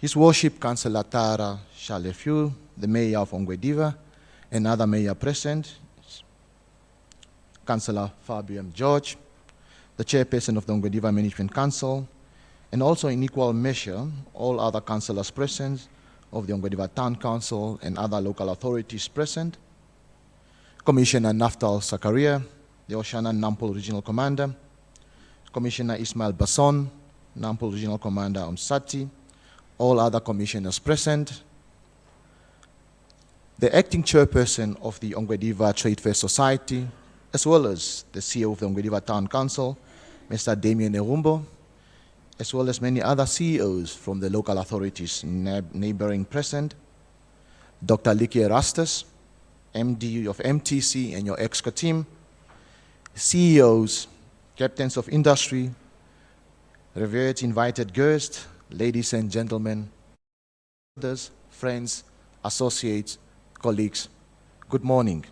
His Worship Councillor Tara Shalefu, the Mayor of Ongwediva, and other mayor present, Councillor Fabian George, the Chairperson of the Ongwediva Management Council, and also in equal measure, all other councillors present of the Ongwediva Town Council and other local authorities present, Commissioner Naftal Zakaria, the Oshana Nampol Regional Commander, Commissioner Ismail Basson, Nampol Regional Commander Umsati, all other commissioners present, the acting chairperson of the Ongwediva Trade Fair Society, as well as the CEO of the Ongwediva Town Council, Mr. Damien Erumbo, as well as many other CEOs from the local authorities neighboring present, Dr. Liki Erastus, MD of MTC and your EXCO team, CEOs, captains of industry, revered invited guests, ladies and gentlemen, brothers, friends, associates, colleagues, good morning.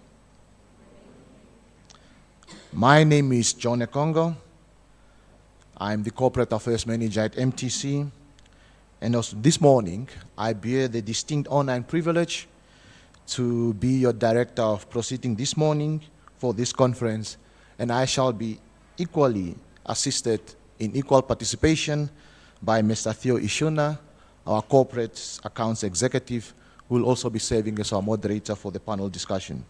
My name is John Ekongo. I'm the Corporate Affairs Manager at MTC, and also this morning I bear the distinct honor and privilege to be your Director of Proceeding this morning for this conference, and I shall be equally assisted in equal participation by Mr. Theo Ishuna, our Corporate Accounts Executive, who will also be serving as our moderator for the panel discussion.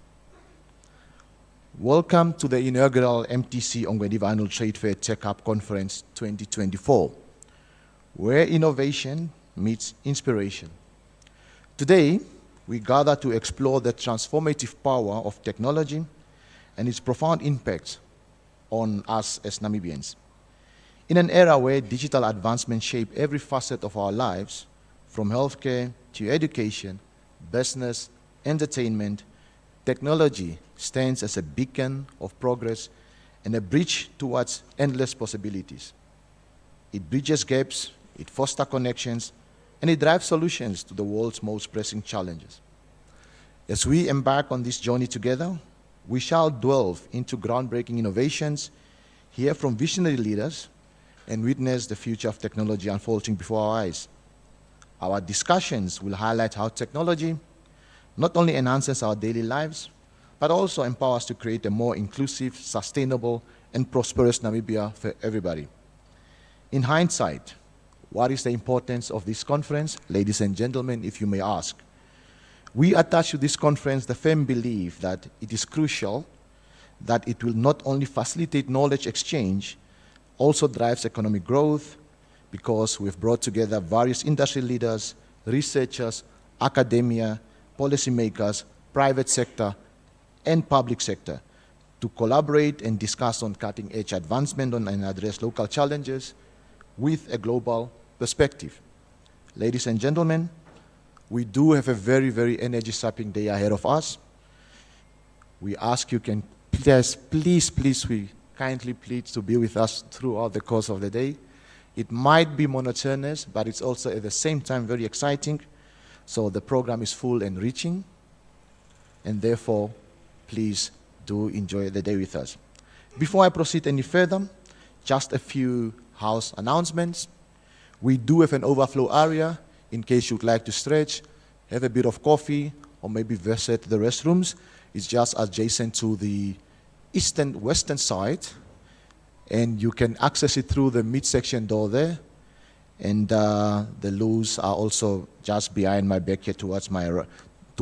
Welcome to the inaugural MTC Ongwediva Annual Trade Fair Tech Hub Conference 2024, where innovation meets inspiration. Today, we gather to explore the transformative power of technology and its profound impact on us as Namibians. In an era where digital advancements shape every facet of our lives, from healthcare to education, business, entertainment, technology stands as a beacon of progress and a bridge towards endless possibilities. It bridges gaps, it fosters connections, and it drives solutions to the world's most pressing challenges. As we embark on this journey together, we shall delve into groundbreaking innovations, hear from visionary leaders, and witness the future of technology unfolding before our eyes. Our discussions will highlight how technology not only enhances our daily lives, but also empowers us to create a more inclusive, sustainable, and prosperous Namibia for everybody. In hindsight, what is the importance of this conference? Ladies and gentlemen, if you may ask. We attach to this conference the firm belief that it is crucial that it will not only facilitate knowledge exchange, also drives economic growth, because we've brought together various industry leaders, researchers, academia, policymakers, private sector, and public sector to collaborate and discuss on cutting-edge advancement and address local challenges with a global perspective. Ladies and gentlemen, we do have a very, very energy-sapping day ahead of us. We ask you can please, we kindly plead to be with us throughout the course of the day. It might be monotonous, but it's also at the same time very exciting. So the program is full and reaching, and therefore, please do enjoy the day with us. Before I proceed any further, just a few house announcements. We do have an overflow area in case you'd like to stretch, have a bit of coffee, or maybe visit the restrooms. It's just adjacent to the western side, and you can access it through the midsection door there. And the loos are also just behind my back here to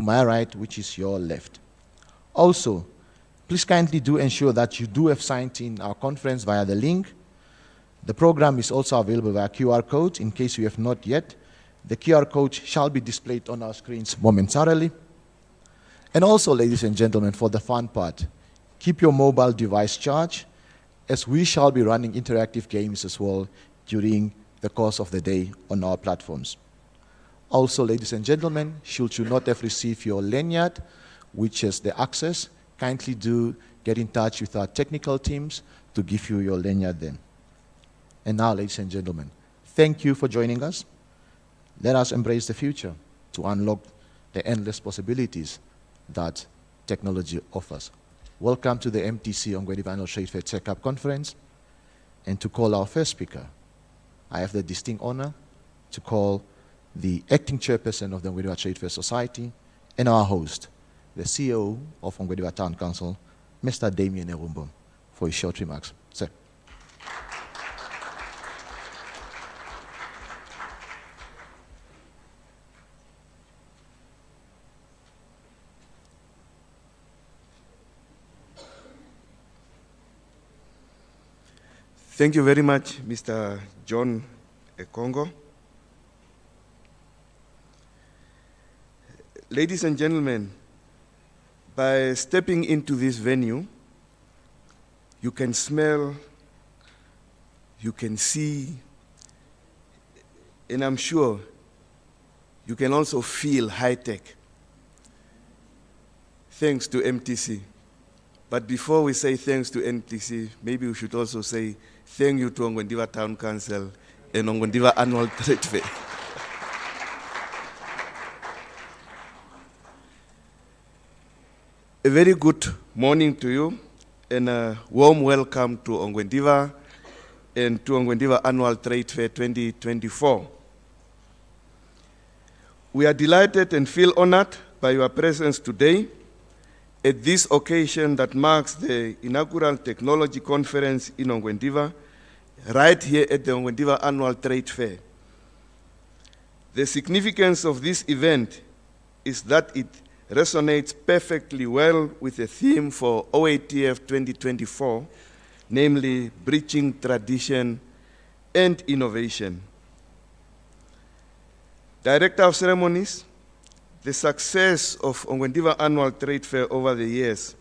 my right, which is your left. Also, please kindly do ensure that you do have signed in our conference via the link. The program is also available via QR code in case you have not yet. The QR code shall be displayed on our screens momentarily. And also, ladies and gentlemen, for the fun part, keep your mobile device charged, as we shall be running interactive games as well during the course of the day on our platforms. Also, ladies and gentlemen, should you not have received your lanyard, which is the access, kindly do get in touch with our technical teams to give you your lanyard then. And now, ladies and gentlemen, thank you for joining us. Let us embrace the future to unlock the endless possibilities that technology offers. Welcome to the MTC Ongwediva Annual Trade Fair Tech Hub Conference. And to call our first speaker, I have the distinct honor to call the acting chairperson of the Ongwediva Trade Fair Society, and our host, the CEO of Ongwediva Town Council, Mr. Damien Erumbo, for his short remarks. Sir. Thank you very much, Mr. John Ekongo. Ladies and gentlemen, by stepping into this venue, you can smell, you can see, and I'm sure you can also feel high-tech, thanks to MTC. But before we say thanks to MTC, maybe we should also say thank you to Ongwediva Town Council and Ongwediva Annual Trade Fair. A very good morning to you, and a warm welcome to Ongwediva and to Ongwediva Annual Trade Fair 2024. We are delighted and feel honored by your presence today at this occasion that marks the inaugural technology conference in Ongwediva, right here at the Ongwediva Annual Trade Fair. The significance of this event is that it resonates perfectly well with the theme for OATF 2024, namely Bridging Tradition and Innovation. Director of Ceremonies, the success of Ongwediva Annual Trade Fair over the years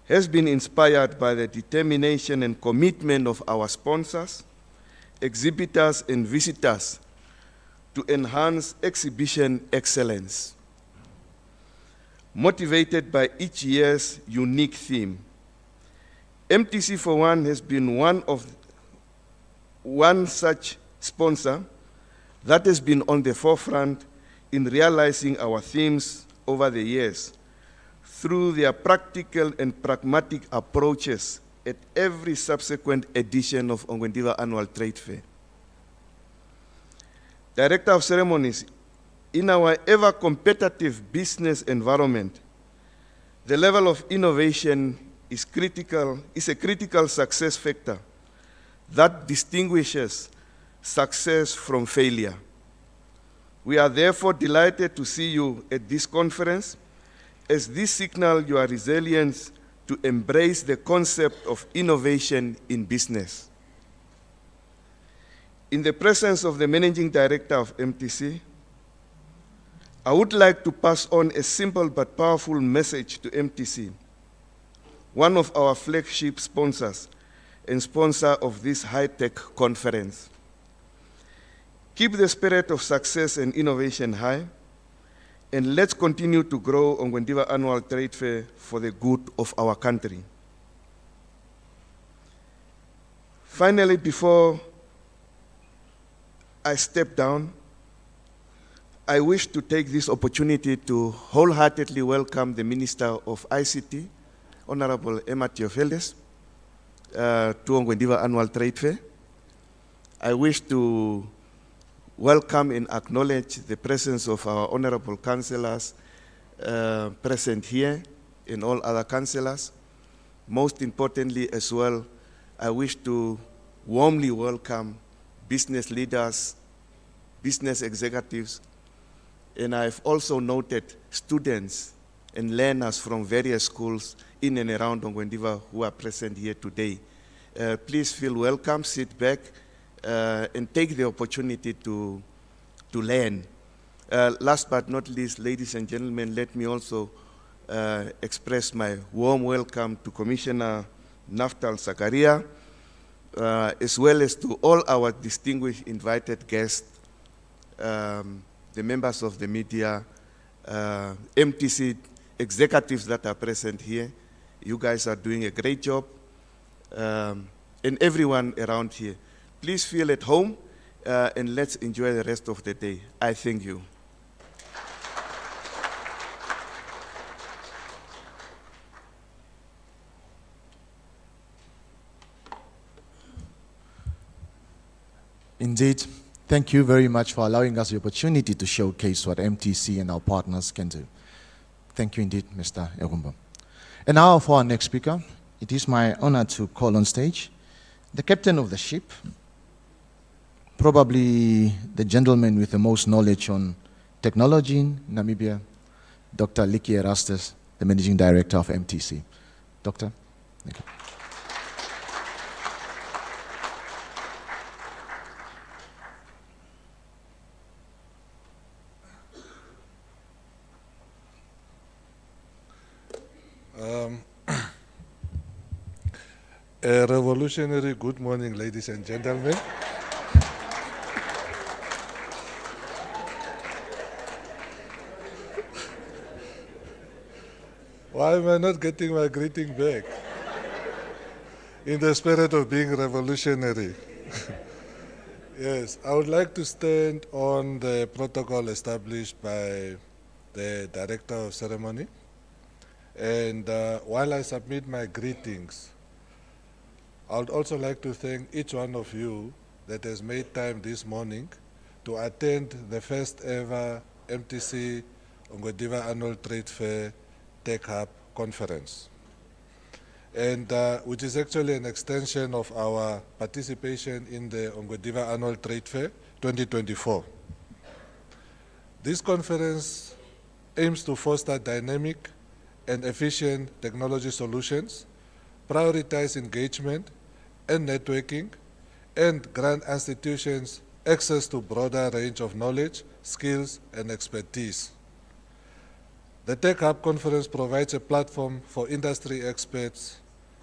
has been inspired by the determination and commitment of our sponsors, exhibitors, and visitors to enhance exhibition excellence. Motivated by each year's unique theme, MTC, for one, has been one such sponsor that has been on the forefront in realizing our themes over the years through their practical and pragmatic approaches at every subsequent edition of Ongwediva Annual Trade Fair. Director of Ceremonies, in our ever-competitive business environment, the level of innovation is a critical success factor that distinguishes success from failure. We are therefore delighted to see you at this conference, as this signals your resilience to embrace the concept of innovation in business. In the presence of the Managing Director of MTC, I would like to pass on a simple but powerful message to MTC, one of our flagship sponsors and sponsor of this high-tech conference. Keep the spirit of success and innovation high, and let's continue to grow Ongwediva Annual Trade Fair for the good of our country. Finally, before I step down, I wish to take this opportunity to wholeheartedly welcome the Minister of ICT, Honorable Emma Theophiles, to Ongwediva Annual Trade Fair. I wish to welcome and acknowledge the presence of our honorable councillors present here and all other councillors. Most importantly as well, I wish to warmly welcome business leaders, business executives, and I've also noted students and learners from various schools in and around Ongwediva who are present here today. Please feel welcome, sit back, and take the opportunity to learn. Last but not least, ladies and gentlemen, let me also express my warm welcome to Commissioner Naftal Zakaria, as well as to all our distinguished invited guests, the members of the media, MTC executives that are present here. You guys are doing a great job, and everyone around here. Please feel at home, and let's enjoy the rest of the day. I thank you. Indeed, Thank you very much for allowing us the opportunity to showcase what MTC and our partners can do. Thank you indeed, Mr. Erumbo. And now for our next speaker, it is my honor to call on stage the captain of the ship, probably the gentleman with the most knowledge on technology in Namibia, Dr. Licky Erastus, the Managing Director of MTC. Doctor, thank you. A revolutionary good morning, ladies and gentlemen. Why am I not getting my greeting back? In the spirit of being revolutionary. Yes, I would like to stand on the protocol established by the Director of Ceremony. And while I submit my greetings, I would also like to thank each one of you that has made time this morning to attend the first ever MTC Ongwediva Annual Trade Fair Tech Hub Conference, and which is actually an extension of our participation in the Ongwediva Annual Trade Fair 2024. This conference aims to foster dynamic and efficient technology solutions, prioritize engagement and networking, and grant institutions access to broader range of knowledge, skills, and expertise. The Tech Hub Conference provides a platform for industry experts,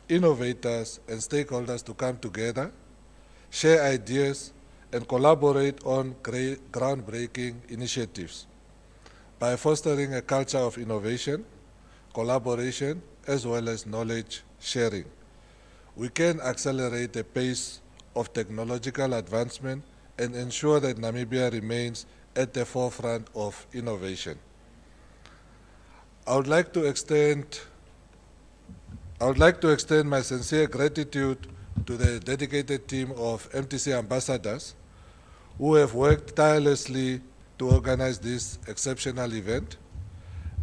innovators, and stakeholders to come together, share ideas, and collaborate on groundbreaking initiatives by fostering a culture of innovation, collaboration, as well as knowledge sharing. We can accelerate the pace of technological advancement and ensure that Namibia remains at the forefront of innovation. I would like to extend my sincere gratitude to the dedicated team of MTC ambassadors who have worked tirelessly to organize this exceptional event.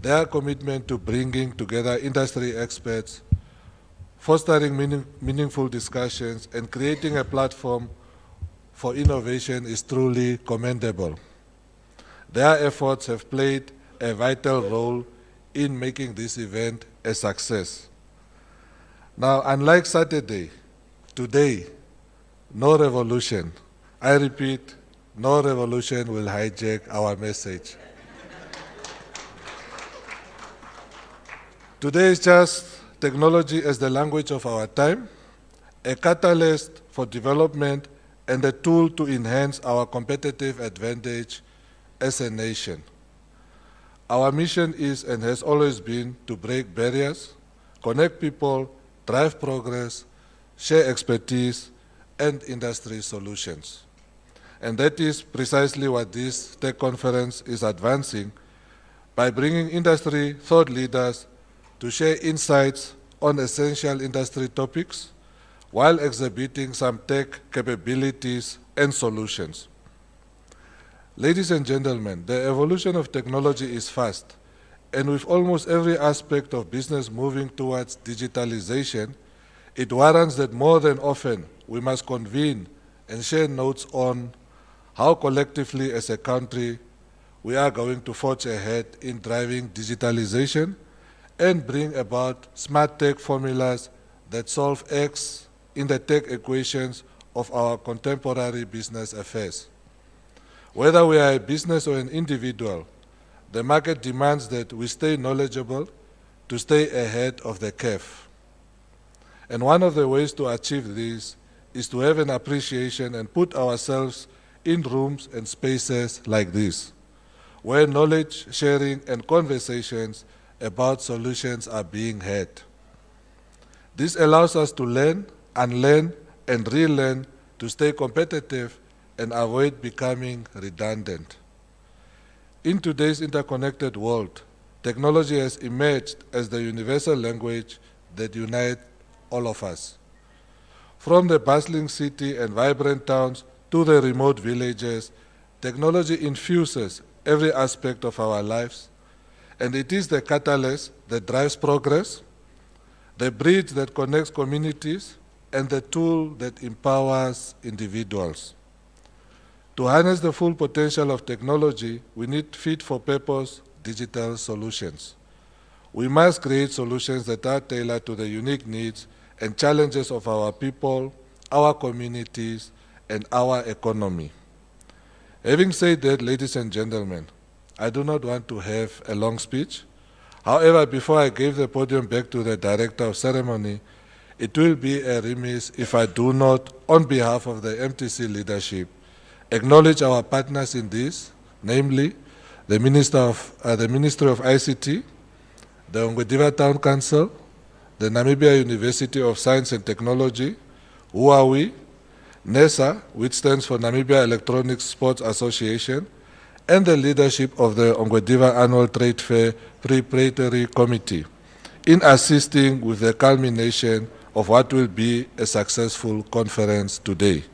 Their commitment to bringing together industry experts, fostering meaningful discussions, and creating a platform for innovation is truly commendable. Their efforts have played a vital role in making this event a success. Now, unlike Saturday, today, no revolution. I repeat, no revolution will hijack our message. Today is just technology as the language of our time, a catalyst for development, and a tool to enhance our competitive advantage as a nation. Our mission is and has always been to break barriers, connect people, drive progress, share expertise, and industry solutions. And that is precisely what this tech conference is advancing by bringing industry thought leaders to share insights on essential industry topics while exhibiting some tech capabilities and solutions. Ladies and gentlemen, the evolution of technology is fast, and with almost every aspect of business moving towards digitalization, it warrants that more than often we must convene and share notes on how collectively as a country we are going to forge ahead in driving digitalization and bring about smart tech formulas that solve X in the tech equations of our contemporary business affairs. Whether we are a business or an individual, the market demands that we stay knowledgeable to stay ahead of the curve. And one of the ways to achieve this is to have an appreciation and put ourselves in rooms and spaces like this, where knowledge sharing and conversations about solutions are being had. This allows us to learn, unlearn, and relearn to stay competitive and avoid becoming redundant. In today's interconnected world, technology has emerged as the universal language that unites all of us. From the bustling city and vibrant towns to the remote villages, technology infuses every aspect of our lives, and it is the catalyst that drives progress, the bridge that connects communities, and the tool that empowers individuals. To harness the full potential of technology, we need fit-for-purpose digital solutions. We must create solutions that are tailored to the unique needs and challenges of our people, our communities, and our economy. Having said that, ladies and gentlemen, I do not want to have a long speech. However, before I give the podium back to the Director of Ceremony, it will be a remiss if I do not, on behalf of the MTC leadership, acknowledge our partners in this, namely the Ministry of ICT, the Ongwediva Town Council, the Namibia University of Science and Technology, Huawei, NESA, which stands for Namibia Electronic Sports Association, and the leadership of the Ongwediva Annual Trade Fair Preparatory Committee in assisting with the culmination of what will be a successful conference today.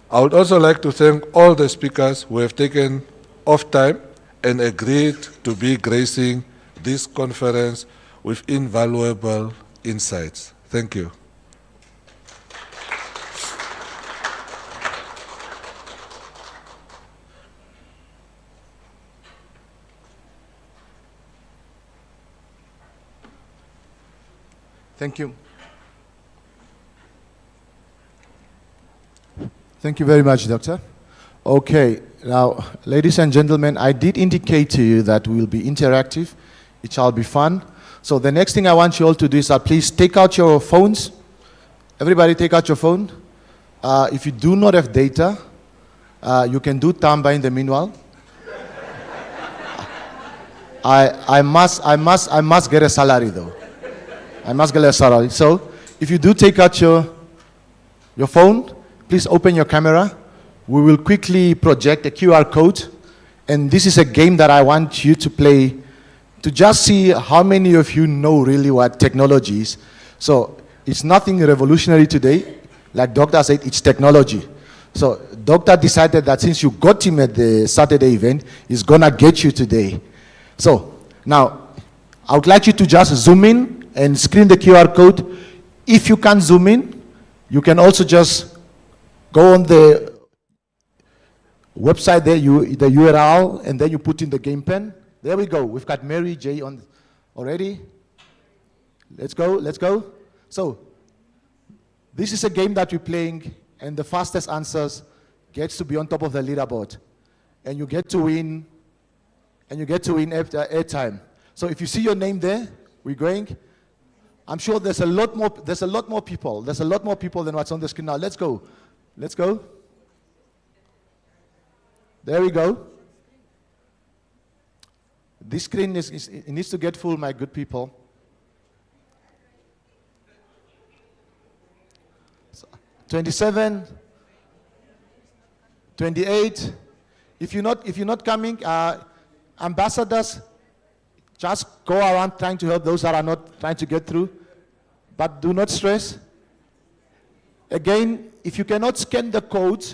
I would also like to thank all the speakers who have taken off time and agreed to be gracing this conference with invaluable insights. Thank you. Thank you. Thank you very much, Doctor. Okay, now, ladies and gentlemen, I did indicate to you that we will be interactive. It shall be fun. So the next thing I want you all to do is please take out your phones. Everybody take out your phone. If you do not have data, you can do Tamba in the meanwhile. I must get a salary though. I must get a salary. So if you do take out your phone, please open your camera. We will quickly project a QR code. And this is a game that I want you to play to just see how many of you know really what technology is. So it's nothing revolutionary today. Like Doctor said, it's technology. So Doctor decided that since you got him at the Saturday event, he's gonna get you today. So now, I would like you to just zoom in and screen the QR code. If you can't zoom in, you can also just go on the website there, the URL, and then you put in the game pen. There we go. We've got Mary J on already. Let's go, let's go. So, this is a game that we're playing, and the fastest answers gets to be on top of the leaderboard. And you get to win, airtime. So if you see your name there, we're going. I'm sure there's a lot more people. There's a lot more people than what's on the screen now. Let's go. Let's go. There we go. This screen it needs to get full, my good people. So, 27, 28. If you're not coming, ambassadors, just go around trying to help those that are not trying to get through. But do not stress. Again, if you cannot scan the code,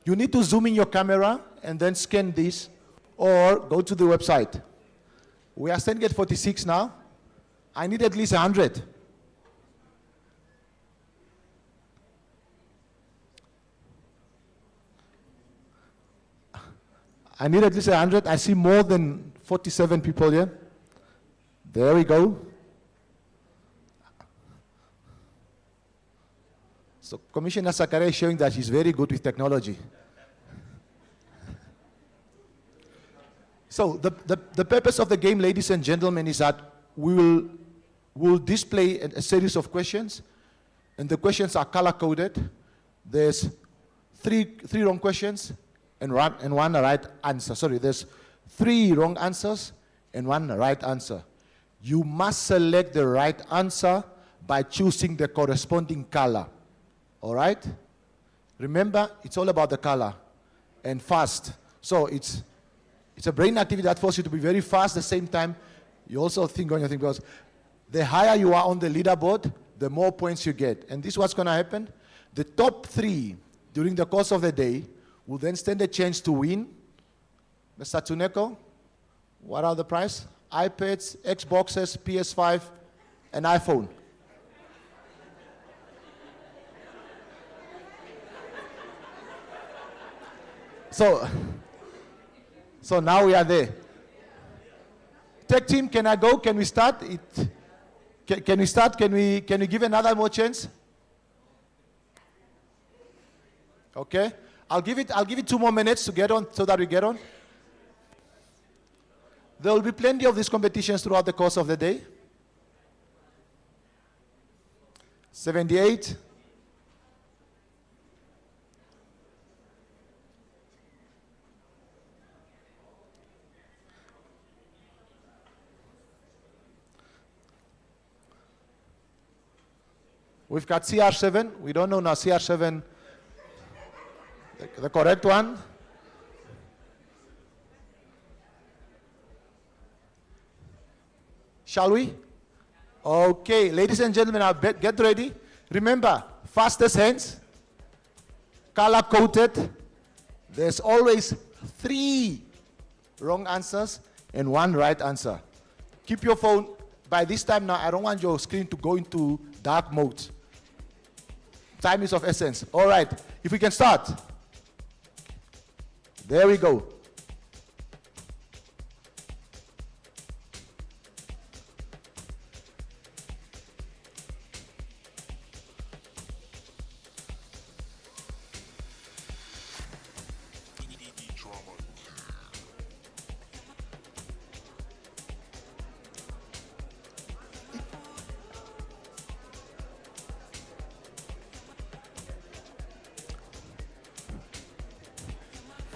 you need to zoom in your camera and then scan this, or go to the website. We are standing at 46 now. I need at least 100. I need at least 100. I see more than 47 people here. There we go. So Commissioner Sakare is showing that he's very good with technology. So the purpose of the game, ladies and gentlemen, is that we'll display a series of questions, and the questions are color-coded. There's three wrong questions and one right answer. Sorry, there's 3 wrong answers and 1 right answer. You must select the right answer by choosing the corresponding color. All right? Remember, it's all about the color and fast. So it's a brain activity that forces you to be very fast at the same time. You also think on your thing, because the higher you are on the leaderboard, the more points you get. And this is what's going to happen. The top 3 during the course of the day will then stand a chance to win. Mr. Tuneko, what are the prize? iPads, Xboxes, PS5, and iPhone. So now we are there. Tech team, can I go? Can we start? Can we start? Can we give another more chance? Okay. I'll give it 2 more minutes to get on so that we get on. There will be plenty of these competitions throughout the course of the day. 78. We've got CR7. We don't know now CR7, the correct one. Shall we? Okay, ladies and gentlemen, now get ready. Remember, fastest hands, color-coded. There's always 3 wrong answers and 1 right answer. Keep your phone. By this time now, I don't want your screen to go into dark mode. Time is of essence. All right, if we can start. There we go.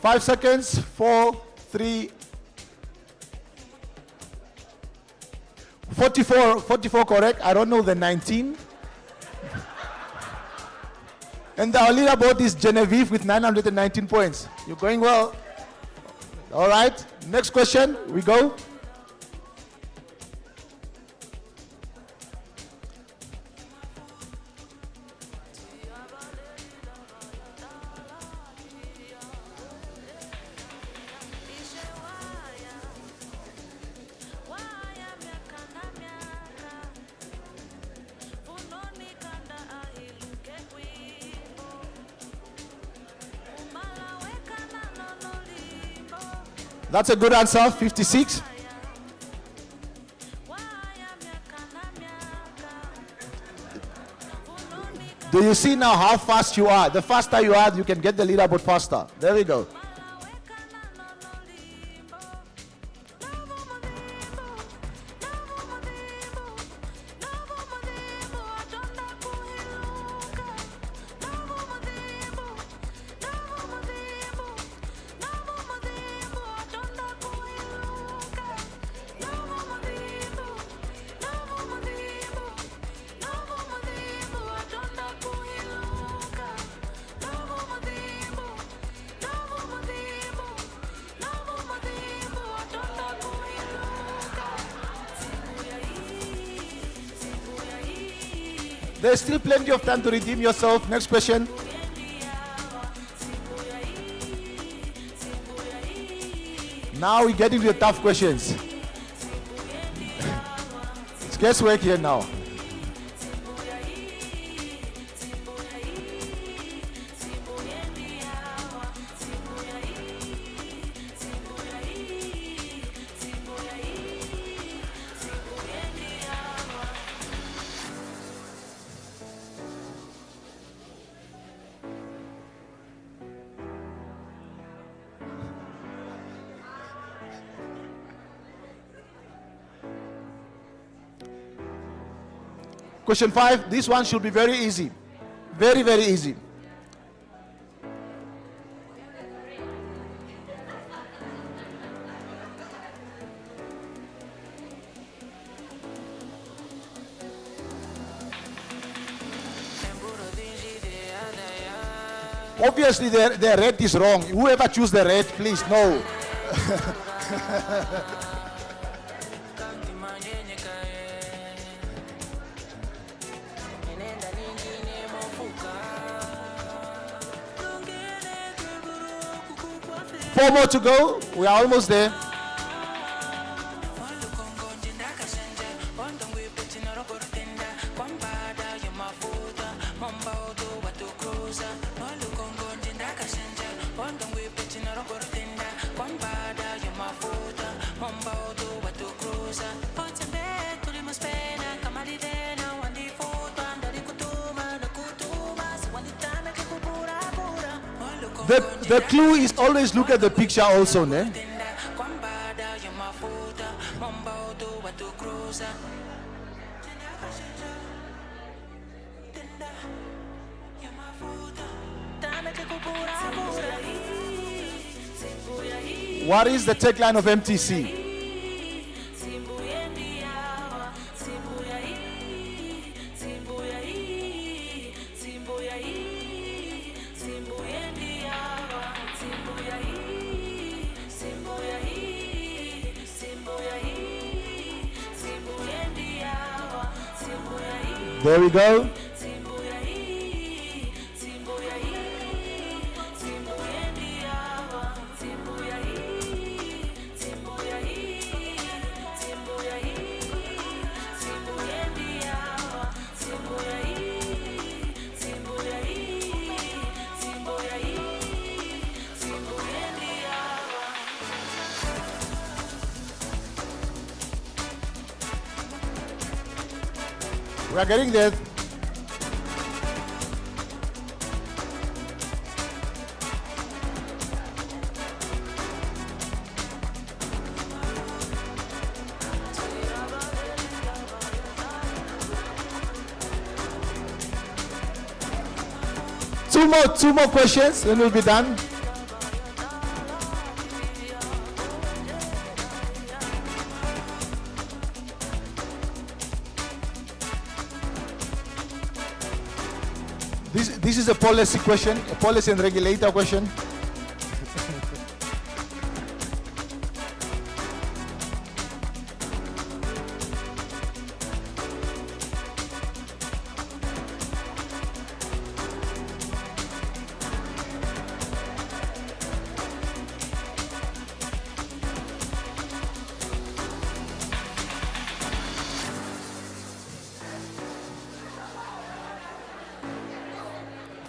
Five seconds, 4, 3, 44 correct. I don't know the 19. And our leaderboard is Genevieve with 919 points. You're going well. All right, next question, we go. That's a good answer, 56. Do you see now how fast you are? The faster you are, you can get the leaderboard faster. There we go. There's still plenty of time to redeem yourself. Next question. Now we get into the tough questions. It's guesswork here now. Question 5, this one should be very easy. Very, very easy. Obviously the red is wrong. Whoever choose the red, please, no. 4 more to go. We are almost there. The clue is always look at the picture also, ne? What is the tagline of MTC? There we go. We are getting there. Two more questions, then we'll be done. This is a policy question, a policy and regulator question.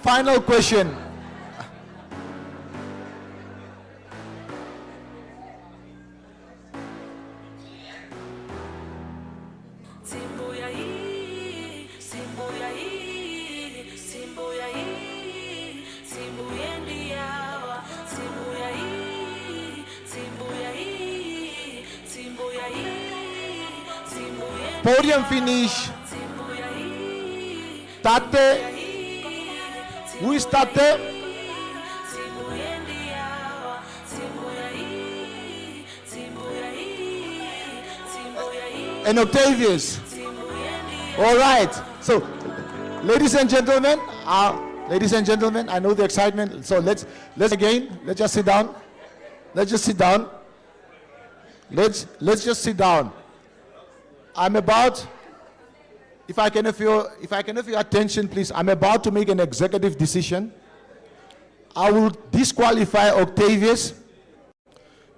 Final question. Podium finish. Tate. Who is Tate? And Octavius. All right. So, ladies and gentlemen, I know the excitement. So let's just sit down. Let's just sit down. Let's just sit down. I'm about. If I can have your attention, please. I'm about to make an executive decision. I will disqualify Octavius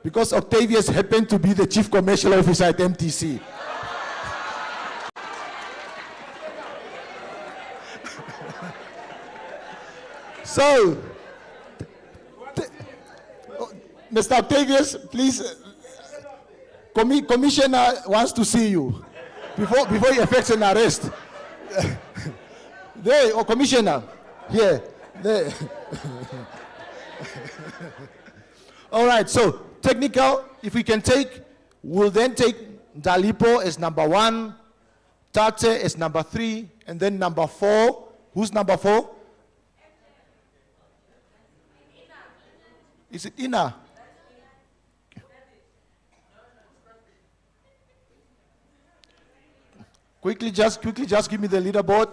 because Octavius happened to be the chief commercial officer at MTC. So, Mr. Octavius, please, Commissioner wants to see you before he effects an arrest. There, Commissioner, here, there. All right, so technical, if we can take, we'll then take Dalipo as number 1, Tate as number 3, and then number 4. Who's number 4? Is it Ina? Quickly, just give me the leaderboard.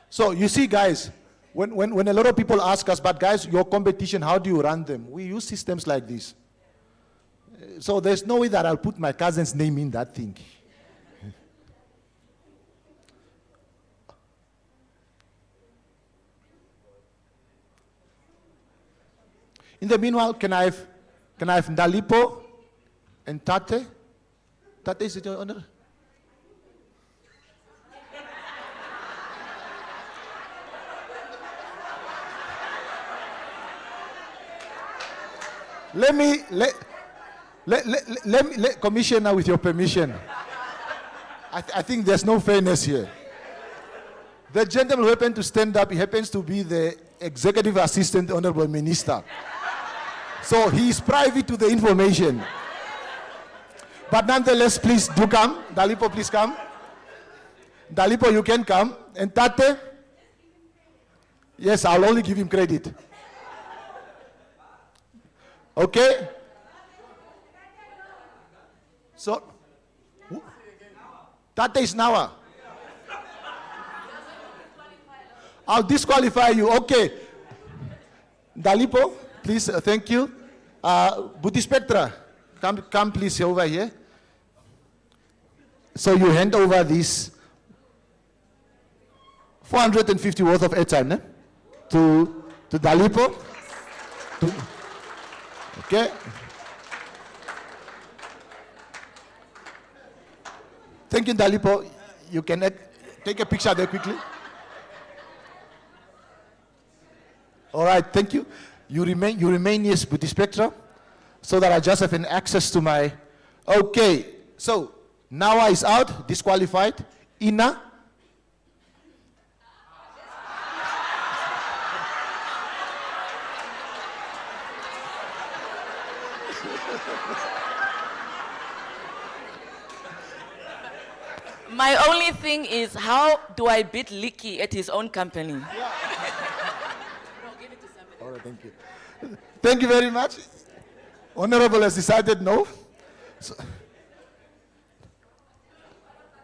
So you see, guys, when a lot of people ask us, but guys, your competition, how do you run them? We use systems like this. So there's no way that I'll put my cousin's name in that thing. In the meanwhile, can I have Ndalipo and Tate? Tate, is it your honor? Let me, Commissioner, with your permission. I think there's no fairness here. The gentleman who happened to stand up, he happens to be the Executive Assistant Honorable Minister. So he is privy to the information. But nonetheless, please do come. Dalipo, please come. Dalipo, you can come. And Tate? Yes, I'll only give him credit. Okay? So, Tate is Nawa. I'll disqualify you. Okay. Dalipo, please, thank you. Buddhi Spectra, come please over here. So you hand over this 450 worth of airtime to Dalipo. Okay. Thank you, Dalipo. You can take a picture there quickly. All right, thank you. You remain yes, Buddhi Spectra, so that I just have an access to my. Okay, so Nawa is out, disqualified. Ina. My only thing is, how do I beat Licky at his own company? All right, thank you. Thank you very much. Honorable has decided no.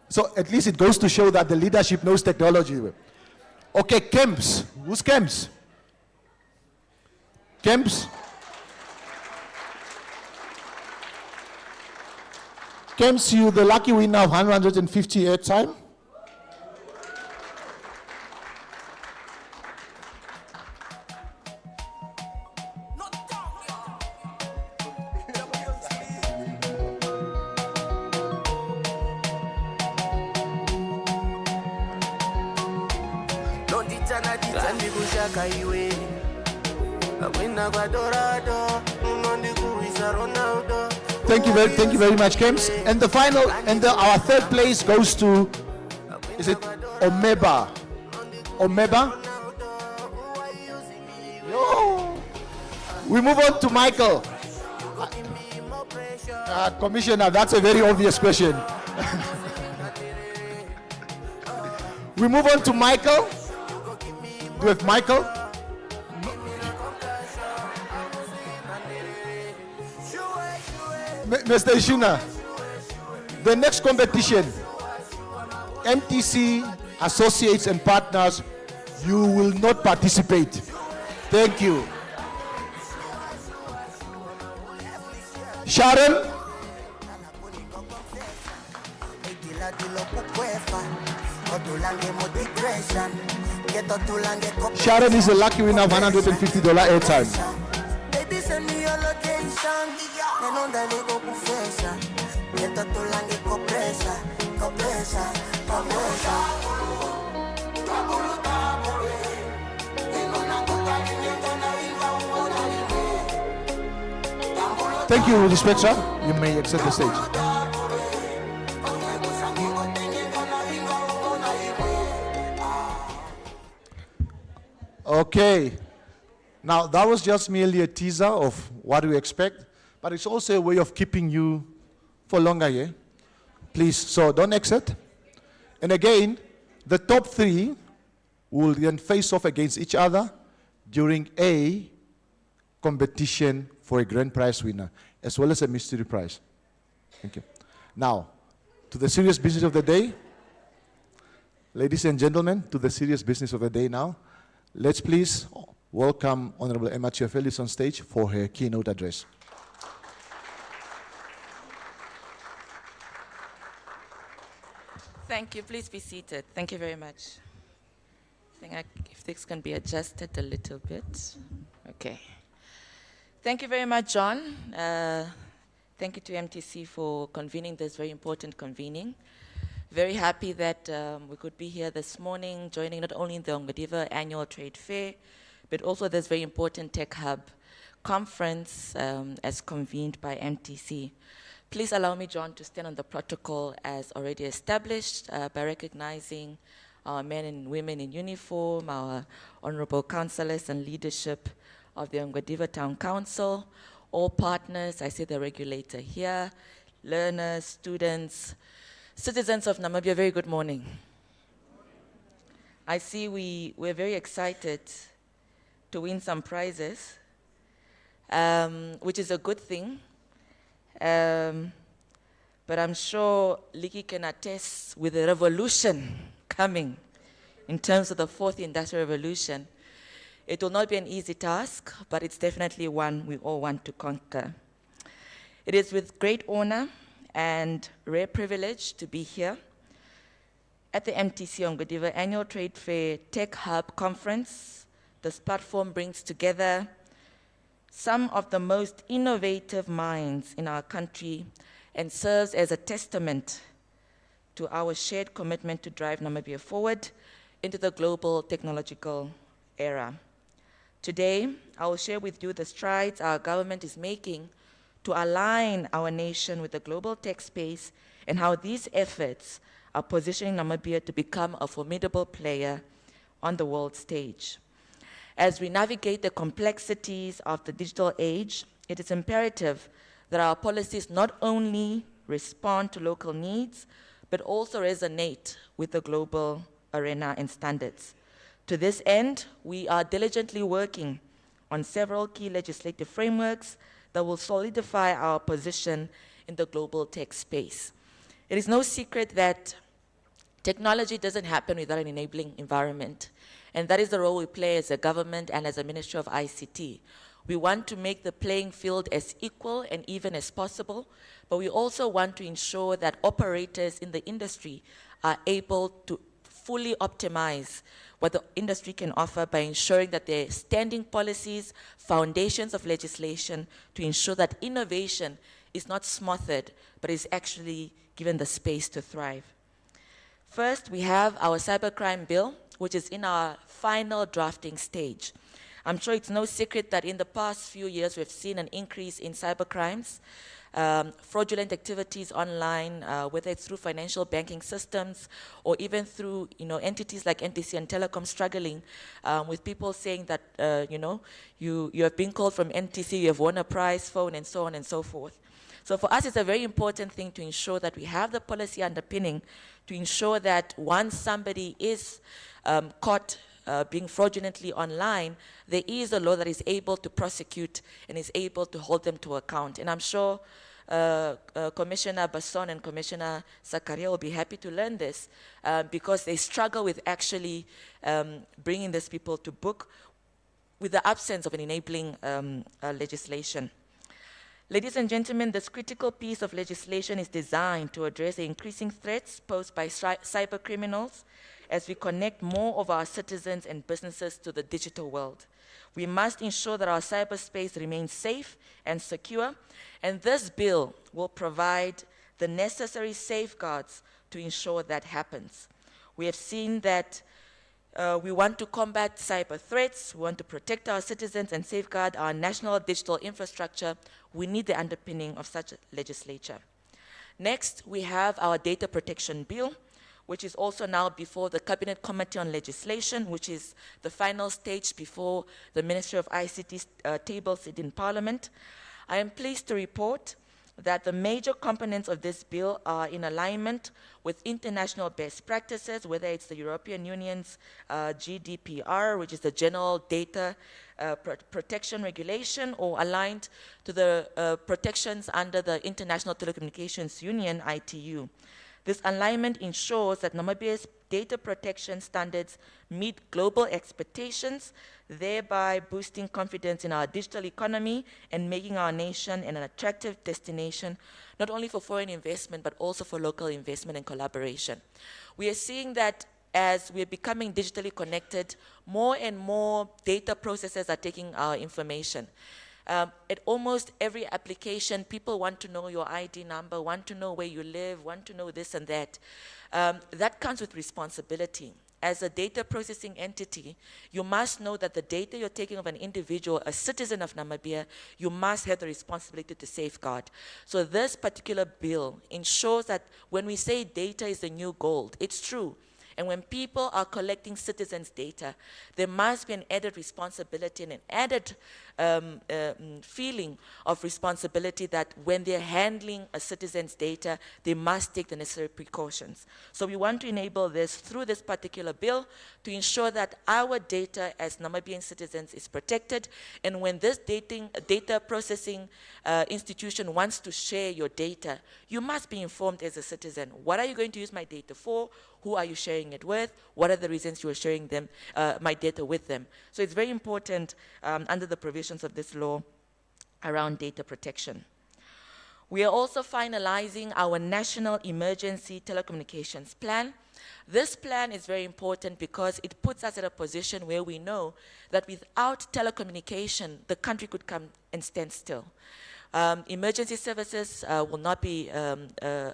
So at least it goes to show that the leadership knows technology. Okay, Kemps. Who's Kemps? Kemps? Kemps, you the lucky winner of 150 airtime. Thank you very much, Kems. And the final, our third place goes to, is it Omeba? Omeba? No. We move on to Michael. Commissioner, that's a very obvious question. We move on to Michael. Do we have Michael? Mr. Ishina, the next competition, MTC Associates and Partners, you will not participate. Thank you. Sharon? Sharon is the lucky winner of $150 airtime. Baby, send me your location. Thank you, Rudy Spectra. You may exit the stage. Okay. Now, that was just merely a teaser of what we expect, but it's also a way of keeping you for longer here. Please, so don't exit. And again, the top three will then face off against each other during a competition for a grand prize winner, as well as a mystery prize. Thank you. Now, to the serious business of the day. Ladies and gentlemen, to the serious business of the day now. Let's please welcome Honorable Emma Chiafelis on stage for her keynote address. Thank you. Please be seated. Thank you very much. I think if this can be adjusted a little bit. Okay. Thank you very much, John. Thank you to MTC for convening this very important convening. Very happy that we could be here this morning, joining not only in the Ongwediva Annual Trade Fair, but also this very important Tech Hub conference as convened by MTC. Please allow me, John, to stand on the protocol as already established by recognizing our men and women in uniform, our honorable councillors and leadership of the Ongwediva Town Council, all partners, I see the regulator here, learners, students, citizens of Namibia, very good morning. I see we're very excited to win some prizes, which is a good thing. But I'm sure Liki can attest with the revolution coming in terms of the fourth industrial revolution. It will not be an easy task, but it's definitely one we all want to conquer. It is with great honor and rare privilege to be here at the MTC Ongwediva Annual Trade Fair Tech Hub Conference. This platform brings together some of the most innovative minds in our country and serves as a testament to our shared commitment to drive Namibia forward into the global technological era. Today, I will share with you the strides our government is making to align our nation with the global tech space and how these efforts are positioning Namibia to become a formidable player on the world stage. As we navigate the complexities of the digital age, it is imperative that our policies not only respond to local needs, but also resonate with the global arena and standards. To this end, we are diligently working on several key legislative frameworks that will solidify our position in the global tech space. It is no secret that technology doesn't happen without an enabling environment, and that is the role we play as a government and as a Ministry of ICT. We want to make the playing field as equal and even as possible, but we also want to ensure that operators in the industry are able to fully optimize what the industry can offer by ensuring that there are standing policies, foundations of legislation to ensure that innovation is not smothered, but is actually given the space to thrive. First, we have our cybercrime bill, which is in our final drafting stage. I'm sure it's no secret that in the past few years, we've seen an increase in cybercrimes, fraudulent activities online, whether it's through financial banking systems or even through entities like MTC and Telecom struggling with people saying that you have been called from MTC, you have won a prize phone, and so on and so forth. So for us, it's a very important thing to ensure that we have the policy underpinning to ensure that once somebody is caught being fraudulently online, there is a law that is able to prosecute and is able to hold them to account. And I'm sure Commissioner Basson and Commissioner Zakaria will be happy to learn this because they struggle with actually bringing these people to book with the absence of an enabling legislation. Ladies and gentlemen, this critical piece of legislation is designed to address the increasing threats posed by cyber criminals as we connect more of our citizens and businesses to the digital world. We must ensure that our cyberspace remains safe and secure, and this bill will provide the necessary safeguards to ensure that happens. We have seen that we want to combat cyber threats, we want to protect our citizens and safeguard our national digital infrastructure. We need the underpinning of such legislation. Next, we have our data protection bill, which is also now before the Cabinet Committee on Legislation, which is the final stage before the Ministry of ICT tables it in Parliament. I am pleased to report that the major components of this bill are in alignment with international best practices, whether it's the European Union's GDPR, which is the General Data Protection Regulation, or aligned to the protections under the International Telecommunications Union, ITU. This alignment ensures that Namibia's data protection standards meet global expectations, thereby boosting confidence in our digital economy and making our nation an attractive destination, not only for foreign investment, but also for local investment and collaboration. We are seeing that as we're becoming digitally connected, more and more data processors are taking our information. At almost every application, people want to know your ID number, want to know where you live, want to know this and that. That comes with responsibility. As a data processing entity, you must know that the data you're taking of an individual, a citizen of Namibia, you must have the responsibility to safeguard. So this particular bill ensures that when we say data is the new gold, it's true. And when people are collecting citizens' data, there must be an added responsibility and an added feeling of responsibility that when they're handling a citizen's data, they must take the necessary precautions. So we want to enable this through this particular bill to ensure that our data as Namibian citizens is protected. And when this data processing institution wants to share your data, you must be informed as a citizen. What are you going to use my data for? Who are you sharing it with? What are the reasons you are sharing them, my data with them? So it's very important under the provisions of this law around data protection. We are also finalizing our National Emergency Telecommunications Plan. This plan is very important because it puts us at a position where we know that without telecommunication, the country could come and stand still. Emergency services will not be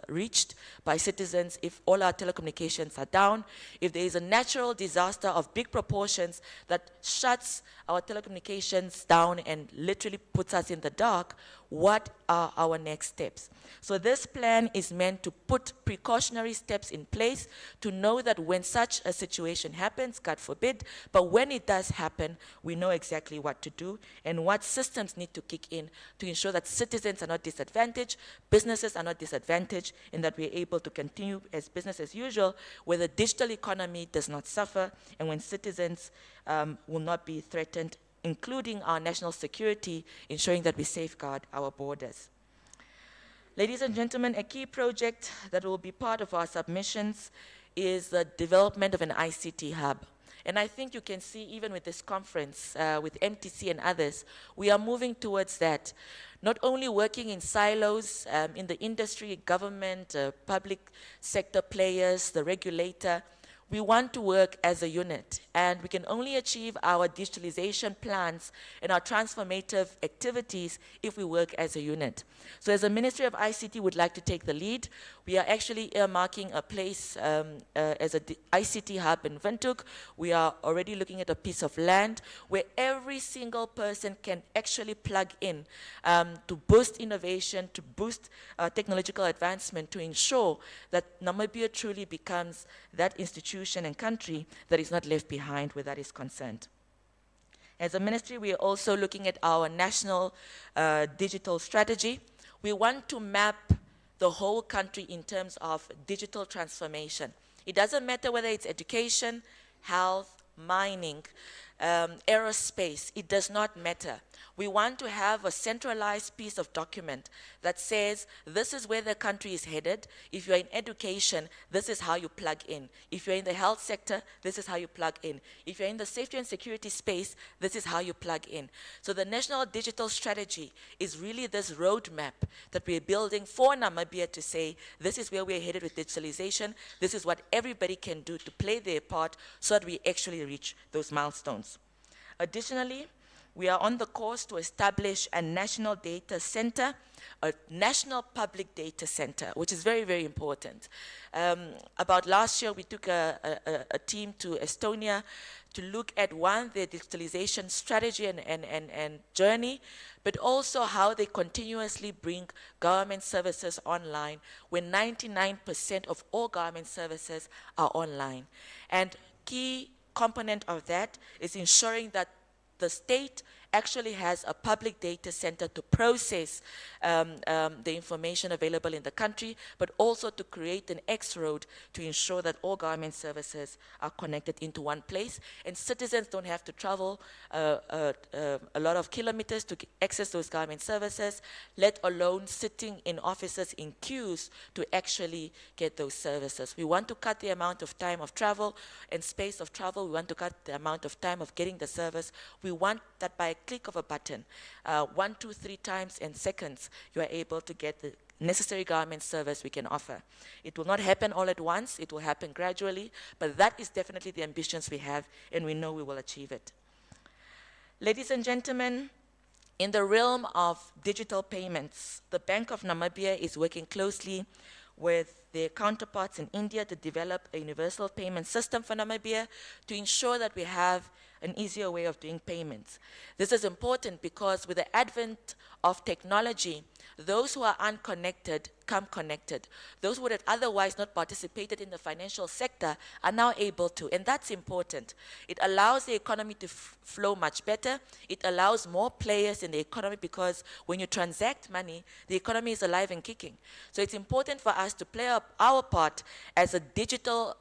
reached by citizens if all our telecommunications are down. If there is a natural disaster of big proportions that shuts our telecommunications down and literally puts us in the dark, what are our next steps? So this plan is meant to put precautionary steps in place to know that when such a situation happens, God forbid, but when it does happen, we know exactly what to do and what systems need to kick in to ensure that citizens are not disadvantaged, businesses are not disadvantaged, and that we are able to continue as business as usual where the digital economy does not suffer and when citizens will not be threatened, including our national security, ensuring that we safeguard our borders. Ladies and gentlemen, a key project that will be part of our submissions is the development of an ICT hub. And I think you can see even with this conference, with MTC and others, we are moving towards that. Not only working in silos, in the industry, government, public sector players, the regulator, we want to work as a unit, and we can only achieve our digitalization plans and our transformative activities if we work as a unit. So as a Ministry of ICT would like to take the lead, we are actually earmarking a place as an ICT hub in Windhoek. We are already looking at a piece of land where every single person can actually plug in to boost innovation, to boost technological advancement, to ensure that Namibia truly becomes that institution and country that is not left behind where that is concerned. As a ministry, we are also looking at our national digital strategy. We want to map the whole country in terms of digital transformation. It doesn't matter whether it's education, health, mining, aerospace, it does not matter. We want to have a centralized piece of document that says this is where the country is headed. If you're in education, this is how you plug in. If you're in the health sector, this is how you plug in. If you're in the safety and security space, this is how you plug in. So the National Digital Strategy is really this roadmap that we're building for Namibia to say this is where we're headed with digitalization. This is what everybody can do to play their part so that we actually reach those milestones. Additionally, we are on the course to establish a national data center, a national public data center, which is very, very important. About last year, we took a team to Estonia to look at, one, their digitalization strategy and journey, but also how they continuously bring government services online, when 99% of all government services are online. And key component of that is ensuring that the state actually has a public data center to process the information available in the country, but also to create an X-road to ensure that all government services are connected into one place, and citizens don't have to travel a lot of kilometers to access those government services, let alone sitting in offices in queues to actually get those services. We want to cut the amount of time of travel and space of travel. We want to cut the amount of time of getting the service. We want that by a click of a button, 1, 2, 3 times in seconds, you are able to get the necessary government service we can offer. It will not happen all at once, it will happen gradually, but that is definitely the ambitions we have, and we know we will achieve it. Ladies and gentlemen, In the realm of digital payments, the Bank of Namibia is working closely with their counterparts in India to develop a universal payment system for Namibia to ensure that we have an easier way of doing payments. This is important because with the advent of technology, those who are unconnected come connected. Those who had otherwise not participated in the financial sector are now able to, and that's important. It allows the economy to flow much better. It allows more players in the economy because when you transact money, the economy is alive and kicking. So it's important for us to play up our part as a digital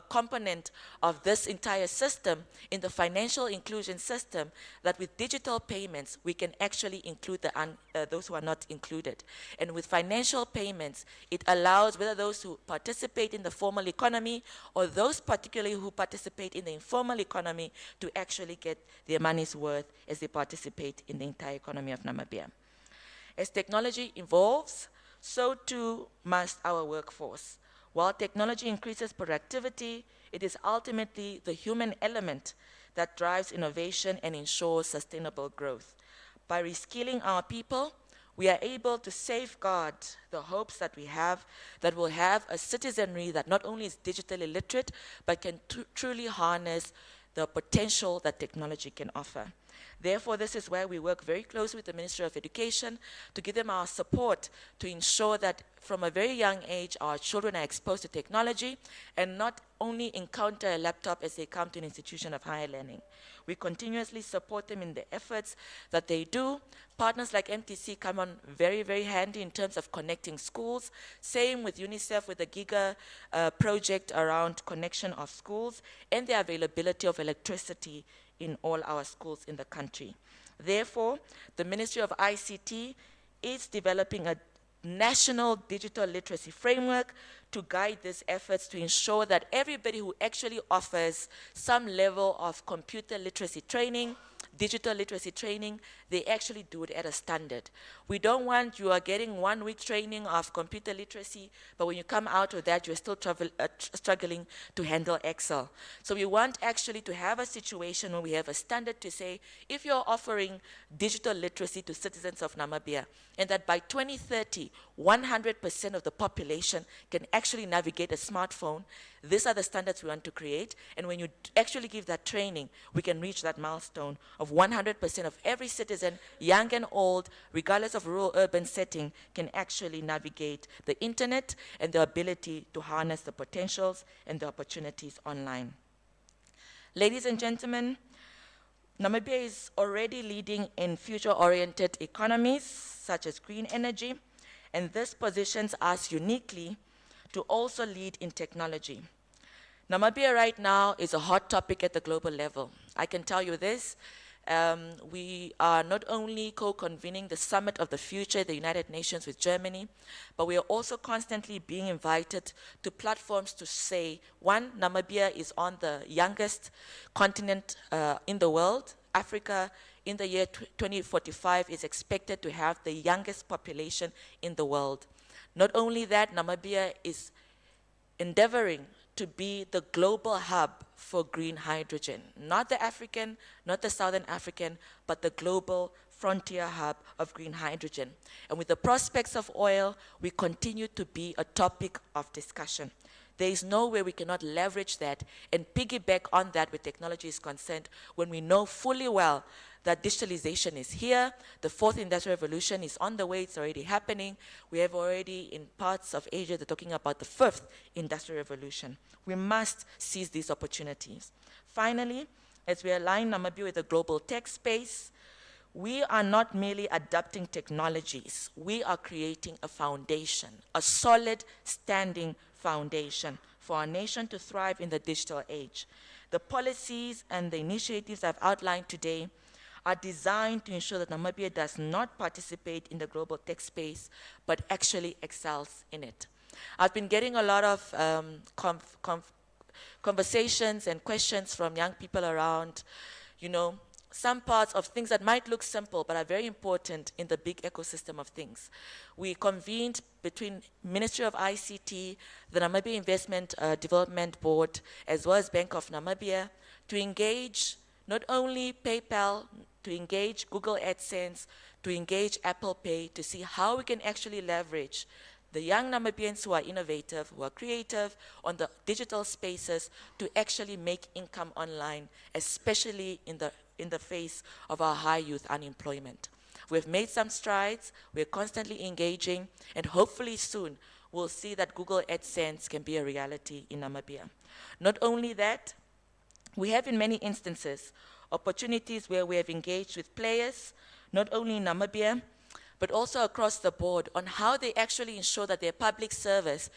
component of this entire system in the financial inclusion system, that with digital payments we can actually include those who are not included. And with financial payments, it allows whether those who participate in the formal economy or those particularly who participate in the informal economy to actually get their money's worth as they participate in the entire economy of Namibia. As technology evolves, so too must our workforce. While technology increases productivity, it is ultimately the human element that drives innovation and ensures sustainable growth. By reskilling our people, we are able to safeguard the hopes that we have, that we'll have a citizenry that not only is digitally literate, but can truly harness the potential that technology can offer. Therefore, this is where we work very closely with the Ministry of Education to give them our support to ensure that from a very young age, our children are exposed to technology and not only encounter a laptop as they come to an institution of higher learning. We continuously support them in the efforts that they do. Partners like MTC come on very, very handy in terms of connecting schools. Same with UNICEF with the GIGA project around connection of schools and the availability of electricity in all our schools in the country. Therefore, the Ministry of ICT is developing a national digital literacy framework to guide these efforts to ensure that everybody who actually offers some level of computer literacy training, digital literacy training, they actually do it at a standard. We don't want you are getting 1 week training of computer literacy, but when you come out of that, you're still struggling to handle Excel. So we want actually to have a situation where we have a standard to say, if you're offering digital literacy to citizens of Namibia, and that by 2030, 100% of the population can actually navigate a smartphone, these are the standards we want to create. And when you actually give that training, we can reach that milestone of 100% of every citizen, young and old, regardless of rural, urban setting, can actually navigate the internet and the ability to harness the potentials and the opportunities online. Ladies and gentlemen, Namibia is already leading in future-oriented economies, such as green energy, and this positions us uniquely to also lead in technology. Namibia right now is a hot topic at the global level. I can tell you this, we are not only co-convening the Summit of the Future at the United Nations with Germany, but we are also constantly being invited to platforms to say, one, Namibia is on the youngest continent in the world. Africa in the year 2045 is expected to have the youngest population in the world. Not only that, Namibia is endeavoring to be the global hub for green hydrogen. Not the African, not the Southern African, but the global frontier hub of green hydrogen. And with the prospects of oil, we continue to be a topic of discussion. There is no way we cannot leverage that and piggyback on that where technology is concerned when we know fully well that digitalization is here, the fourth industrial revolution is on the way, it's already happening. We have already in parts of Asia, they're talking about the fifth industrial revolution. We must seize these opportunities. Finally, as we align Namibia with the global tech space, we are not merely adapting technologies, we are creating a foundation, a solid standing foundation for our nation to thrive in the digital age. The policies and the initiatives I've outlined today are designed to ensure that Namibia does not participate in the global tech space, but actually excels in it. I've been getting a lot of conversations and questions from young people around, some parts of things that might look simple but are very important in the big ecosystem of things. We convened between Ministry of ICT, the Namibia Investment Development Board, as well as Bank of Namibia, to engage not only PayPal, to engage Google AdSense, to engage Apple Pay, to see how we can actually leverage the young Namibians who are innovative, who are creative on the digital spaces to actually make income online, especially in the face of our high youth unemployment. We've made some strides, we're constantly engaging, and hopefully soon we'll see that Google AdSense can be a reality in Namibia. Not only that, we have in many instances opportunities where we have engaged with players, not only in Namibia, but also across the board on how they actually ensure that their public service,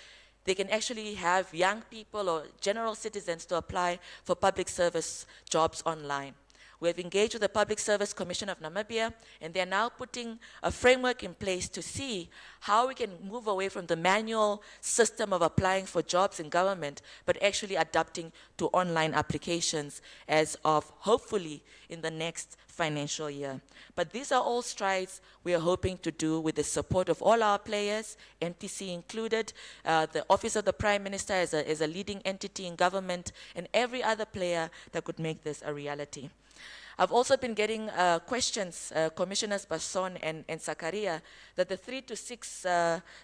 they can actually have young people or general citizens to apply for public service jobs online. We have engaged with the Public Service Commission of Namibia, and they're now putting a framework in place to see how we can move away from the manual system of applying for jobs in government, but actually adapting to online applications as of hopefully in the next financial year. But these are all strides we are hoping to do with the support of all our players, MTC included, the Office of the Prime Minister as a leading entity in government, and every other player that could make this a reality. I've also been getting questions, Commissioners Basson and Zakaria, that the 3 to 6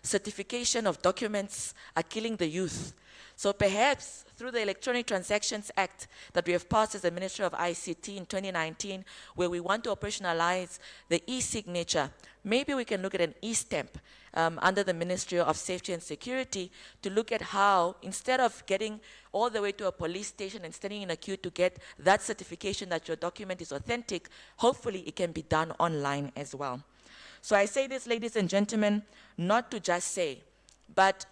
certification of documents are killing the youth. So perhaps through the Electronic Transactions Act that we have passed as the Ministry of ICT in 2019, where we want to operationalize the e-signature, maybe we can look at an e-stamp under the Ministry of Safety and Security to look at how, instead of getting all the way to a police station and standing in a queue to get that certification that your document is authentic, hopefully it can be done online as well. So I say this, ladies and gentlemen, not to just say, but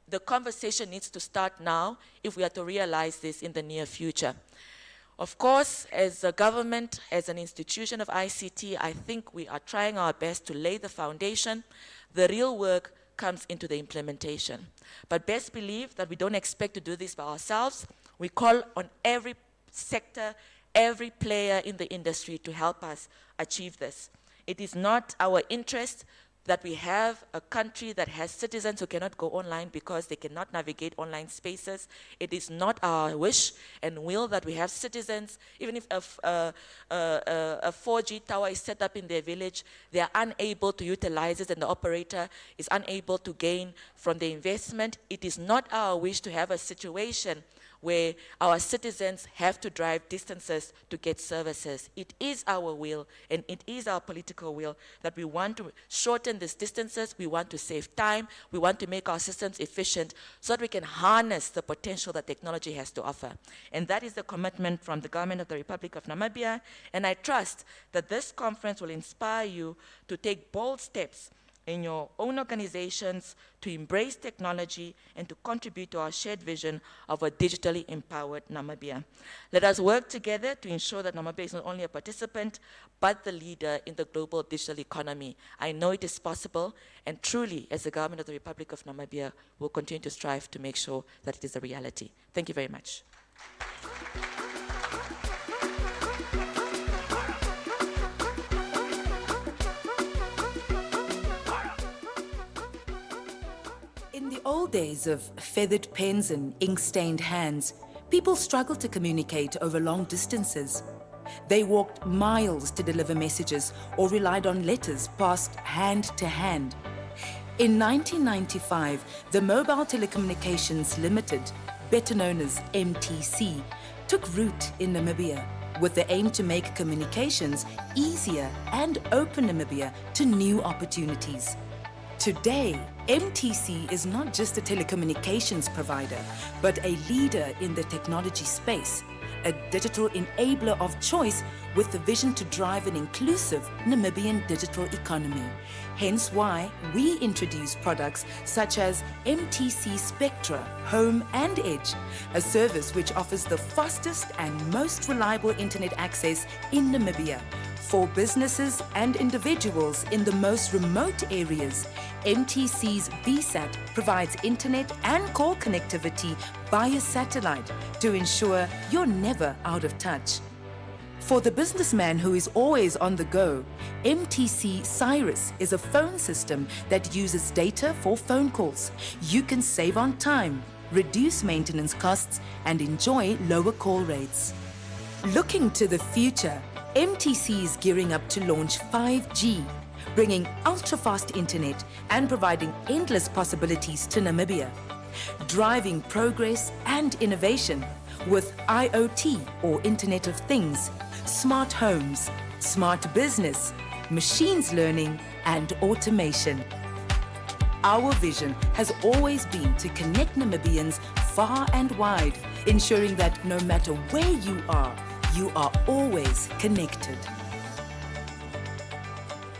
the conversation needs to start now if we are to realize this in the near future. Of course, as a government, as an institution of ICT, I think we are trying our best to lay the foundation. The real work comes into the implementation. But best believe that we don't expect to do this by ourselves. We call on every sector, every player in the industry to help us achieve this. It is not our interest that we have a country that has citizens who cannot go online because they cannot navigate online spaces. It is not our wish and will that we have citizens, even if a 4G tower is set up in their village, they are unable to utilize it and the operator is unable to gain from the investment. It is not our wish to have a situation where our citizens have to drive distances to get services. It is our will and it is our political will that we want to shorten these distances, we want to save time, we want to make our systems efficient so that we can harness the potential that technology has to offer. And that is the commitment from the government of the Republic of Namibia, and I trust that this conference will inspire you to take bold steps in your own organizations to embrace technology and to contribute to our shared vision of a digitally empowered Namibia. Let us work together to ensure that Namibia is not only a participant, but the leader in the global digital economy. I know it is possible, and truly, as the government of the Republic of Namibia, will continue to strive to make sure that it is a reality. Thank you very much. In the old days of feathered pens and ink-stained hands, people struggled to communicate over long distances. They walked miles to deliver messages or relied on letters passed hand to hand. In 1995, the Mobile Telecommunications Limited, better known as MTC, took root in Namibia with the aim to make communications easier and open Namibia to new opportunities. Today, MTC is not just a telecommunications provider, but a leader in the technology space, a digital enabler of choice with the vision to drive an inclusive Namibian digital economy. Hence why we introduce products such as MTC Spectra, Home and Edge, a service which offers the fastest and most reliable internet access in Namibia. For businesses and individuals in the most remote areas, MTC's VSAT provides internet and call connectivity via satellite to ensure you're never out of touch. For the businessman who is always on the go, MTC Cyrus is a phone system that uses data for phone calls. You can save on time, reduce maintenance costs, and enjoy lower call rates. Looking to the future, MTC is gearing up to launch 5G, bringing ultra-fast internet and providing endless possibilities to Namibia, driving progress and innovation with IoT or Internet of Things, smart homes, smart business, machines learning and automation. Our vision has always been to connect Namibians far and wide, ensuring that no matter where you are always connected.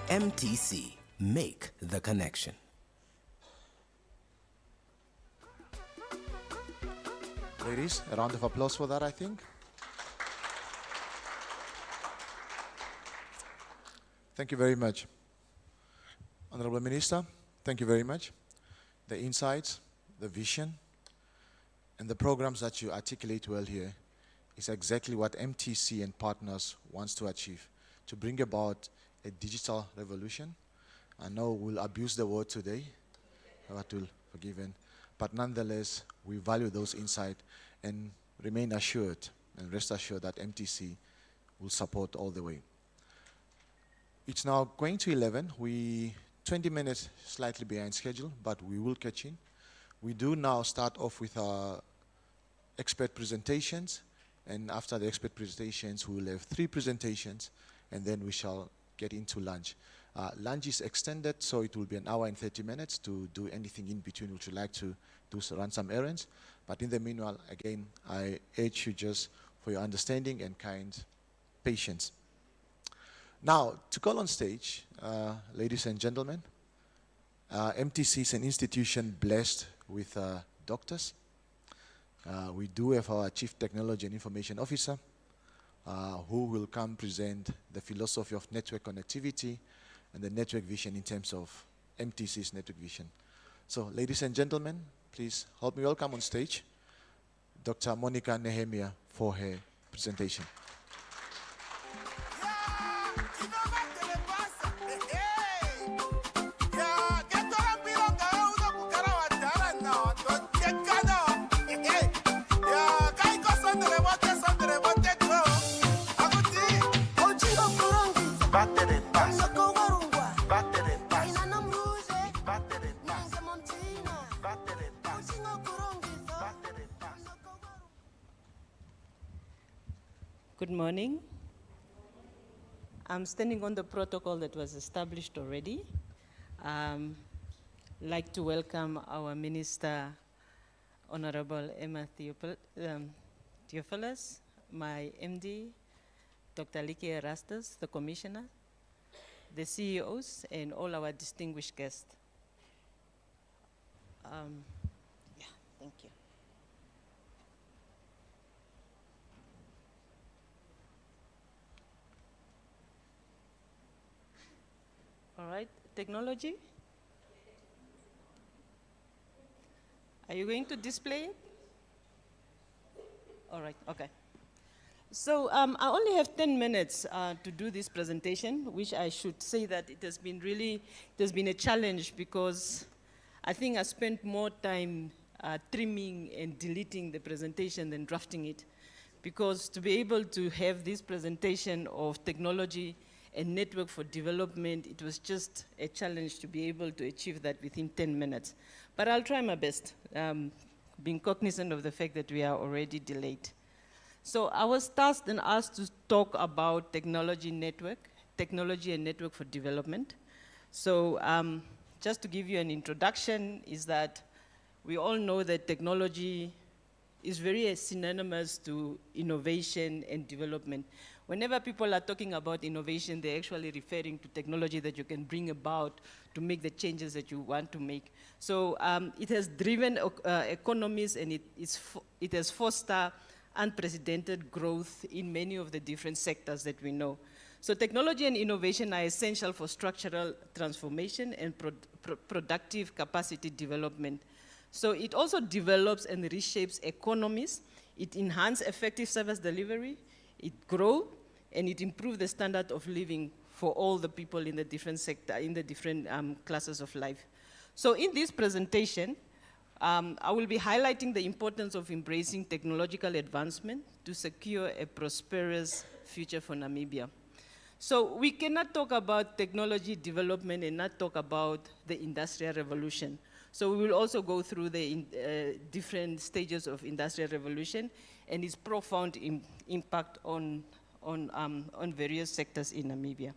MTC, make the connection. Ladies, a round of applause for that, I think. Thank you very much. Honorable Minister, thank you very much. The insights, the vision, and the programs that you articulate well here is exactly what MTC and partners wants to achieve, to bring about a digital revolution. I know we'll abuse the word today, but we'll forgiven. But nonetheless, we value those insights and remain assured and rest assured that MTC will support all the way. It's now going to 11. We 20 minutes slightly behind schedule, but we will catch in. We do now start off with our expert presentations, and after the expert presentations, we will have 3 presentations, and then we shall get into lunch. Lunch is extended, so it will be 1 hour and 30 minutes to do anything in between which you like to do, run some errands. But in the meanwhile, again, I urge you just for your understanding and kind patience. Now, to call on stage, ladies and gentlemen, MTC is an institution blessed with doctors. We do have our Chief Technology and Information Officer, who will come present the philosophy of network connectivity and the network vision in terms of MTC's network vision. So, ladies and gentlemen, please help me welcome on stage Dr. Monica Nehemia for her presentation. Good morning. I'm standing on the protocol that was established already. I'd like to welcome our Minister, Honorable Emma Theophilus, my MD, Dr. Liki Erastus, the Commissioner, the CEOs, and all our distinguished guests. Thank you. All right, technology? Are you going to display it? All right, okay. So I only have 10 minutes to do this presentation, which I should say that it has been a challenge because I think I spent more time trimming and deleting the presentation than drafting it. Because to be able to have this presentation of technology and network for development, it was just a challenge to be able to achieve that within 10 minutes. But I'll try my best, being cognizant of the fact that we are already delayed. So I was tasked and asked to talk about technology and network for development. So just to give you an introduction is that we all know that technology is very synonymous to innovation and development. Whenever people are talking about innovation, they're actually referring to technology that you can bring about to make the changes that you want to make. So it has driven economies and it has fostered unprecedented growth in many of the different sectors that we know. So technology and innovation are essential for structural transformation and productive capacity development. So it also develops and reshapes economies. It enhances effective service delivery. It grows, and it improves the standard of living for all the people in the different sector, in the different classes of life. So in this presentation, I will be highlighting the importance of embracing technological advancement to secure a prosperous future for Namibia. So we cannot talk about technology development and not talk about the Industrial Revolution. So we will also go through the different stages of Industrial Revolution and its profound impact on various sectors in Namibia.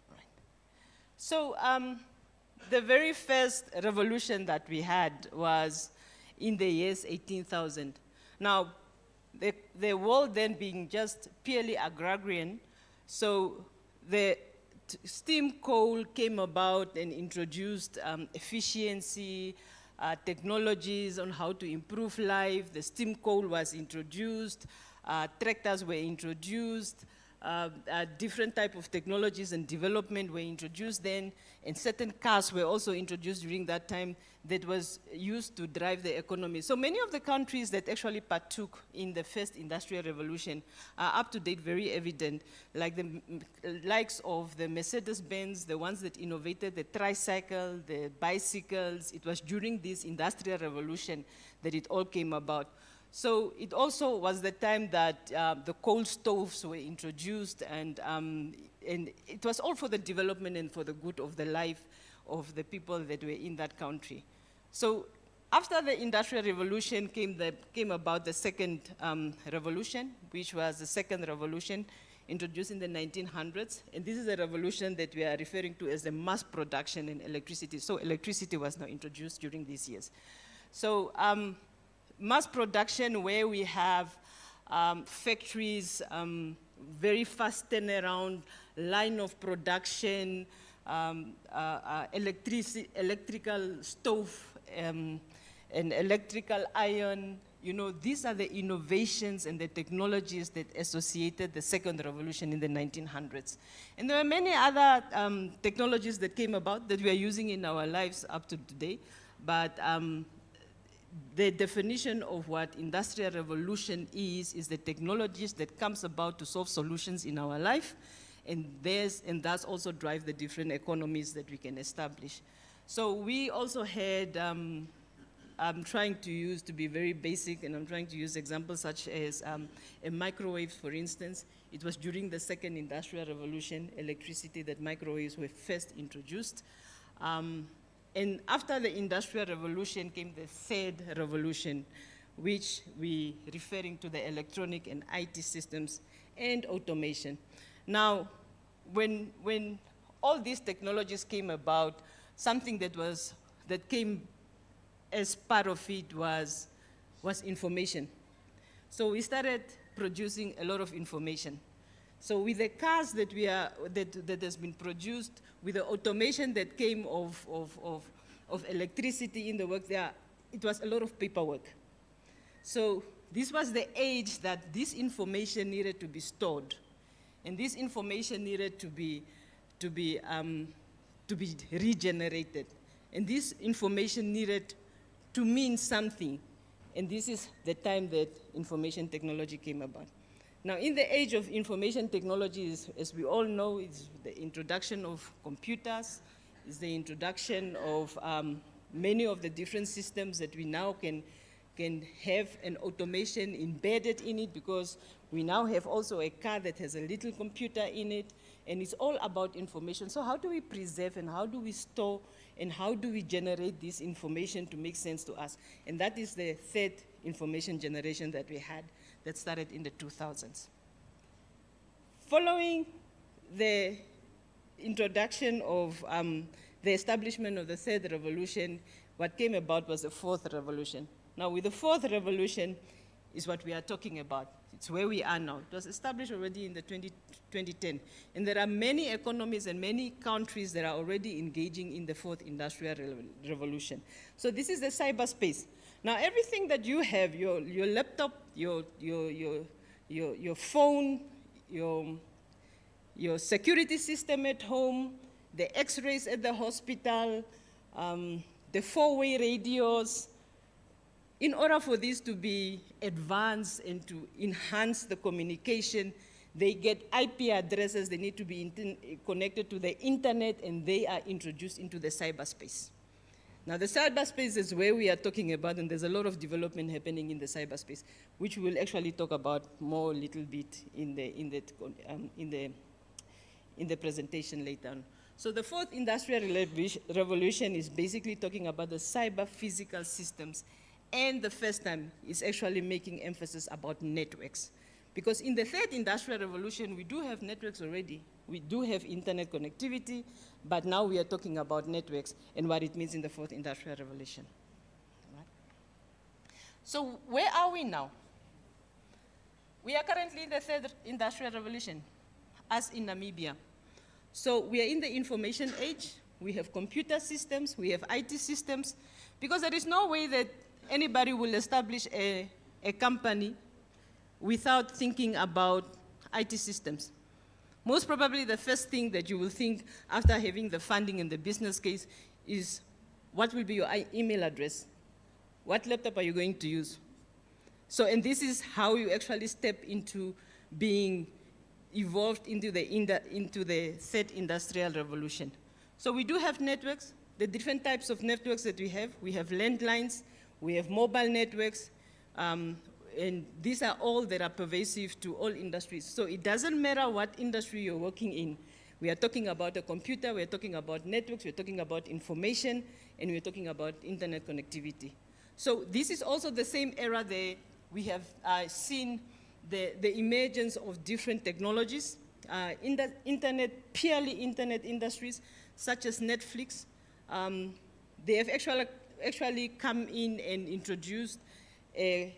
Right. So the very first revolution that we had was in the years 18,000. Now, the world then being just purely agrarian, so the steam coal came about and introduced efficiency, technologies on how to improve life. The steam coal was introduced, tractors were introduced, different type of technologies and development were introduced then, and certain cars were also introduced during that time that was used to drive the economy. So many of the countries that actually partook in the first industrial revolution are up to date, very evident, like the likes of the Mercedes-Benz, the ones that innovated the tricycle, the bicycles. It was during this industrial revolution that it all came about. So it also was the time that the coal stoves were introduced, and it was all for the development and for the good of the life of the people that were in that country. So after the Industrial Revolution came about the second revolution, which was the second revolution introduced in the 1900s. And this is a revolution that we are referring to as the mass production in electricity. So electricity was now introduced during these years. So mass production, where we have factories, very fast turnaround, line of production, electrical stove, and electrical iron. You know, these are the innovations and the technologies that associated the second revolution in the 1900s. And there are many other technologies that came about that we are using in our lives up to today, but the definition of what industrial revolution is the technologies that comes about to solve solutions in our life, and thus also drive the different economies that we can establish. So we also had, I'm trying to be very basic, and I'm trying to use examples such as a microwave, for instance. It was during the second industrial revolution, electricity, that microwaves were first introduced. And after the Industrial Revolution came the third revolution, which we referring to the electronic and IT systems and automation. Now, when all these technologies came about, something that came as part of it was information. So we started producing a lot of information. So with the cars that has been produced, with the automation that came of electricity in the work there, it was a lot of paperwork. So this was the age that this information needed to be stored, and this information needed to be regenerated, and this information needed to mean something, and this is the time that information technology came about. Now, in the age of information technology, as we all know, it's the introduction of computers, it's the introduction of many of the different systems that we now can have an automation embedded in it, because we now have also a car that has a little computer in it, and it's all about information. So how do we preserve, and how do we store, and how do we generate this information to make sense to us? And that is the third information generation that we had that started in the 2000s. Following the introduction of the establishment of the third revolution, what came about was the fourth revolution. Now, with the fourth revolution is what we are talking about. It's where we are now. It was established already in the 2010. And there are many economies and many countries that are already engaging in the fourth industrial revolution. So this is the cyberspace. Now, everything that you have, your laptop, your phone, your security system at home, the x-rays at the hospital, the four-way radios, in order for this to be advanced and to enhance the communication, they get IP addresses, they need to be connected to the internet, and they are introduced into the cyberspace. Now, the cyberspace is where we are talking about, and there's a lot of development happening in the cyberspace, which we'll actually talk about more a little bit in the presentation later on. So the fourth industrial revolution is basically talking about the cyber-physical systems, and the first time is actually making emphasis about networks. Because in the third industrial revolution, we do have networks already. We do have internet connectivity, but now we are talking about networks and what it means in the fourth industrial revolution. Right? So where are we now? We are currently in the third industrial revolution, as in Namibia. So we are in the information age. We have computer systems, we have IT systems, because there is no way that anybody will establish a company without thinking about IT systems. Most probably the first thing that you will think after having the funding and the business case is, what will be your email address? What laptop are you going to use? So, and this is how you actually step into being evolved into the third industrial revolution. So we do have networks, the different types of networks that we have. We have landlines, we have mobile networks, and these are all that are pervasive to all industries. So it doesn't matter what industry you're working in. We are talking about a computer, we're talking about networks, we're talking about information, and we're talking about internet connectivity. So this is also the same era that we have seen the emergence of different technologies, in the internet, purely internet industries, such as Netflix. They have actually come in and introduced a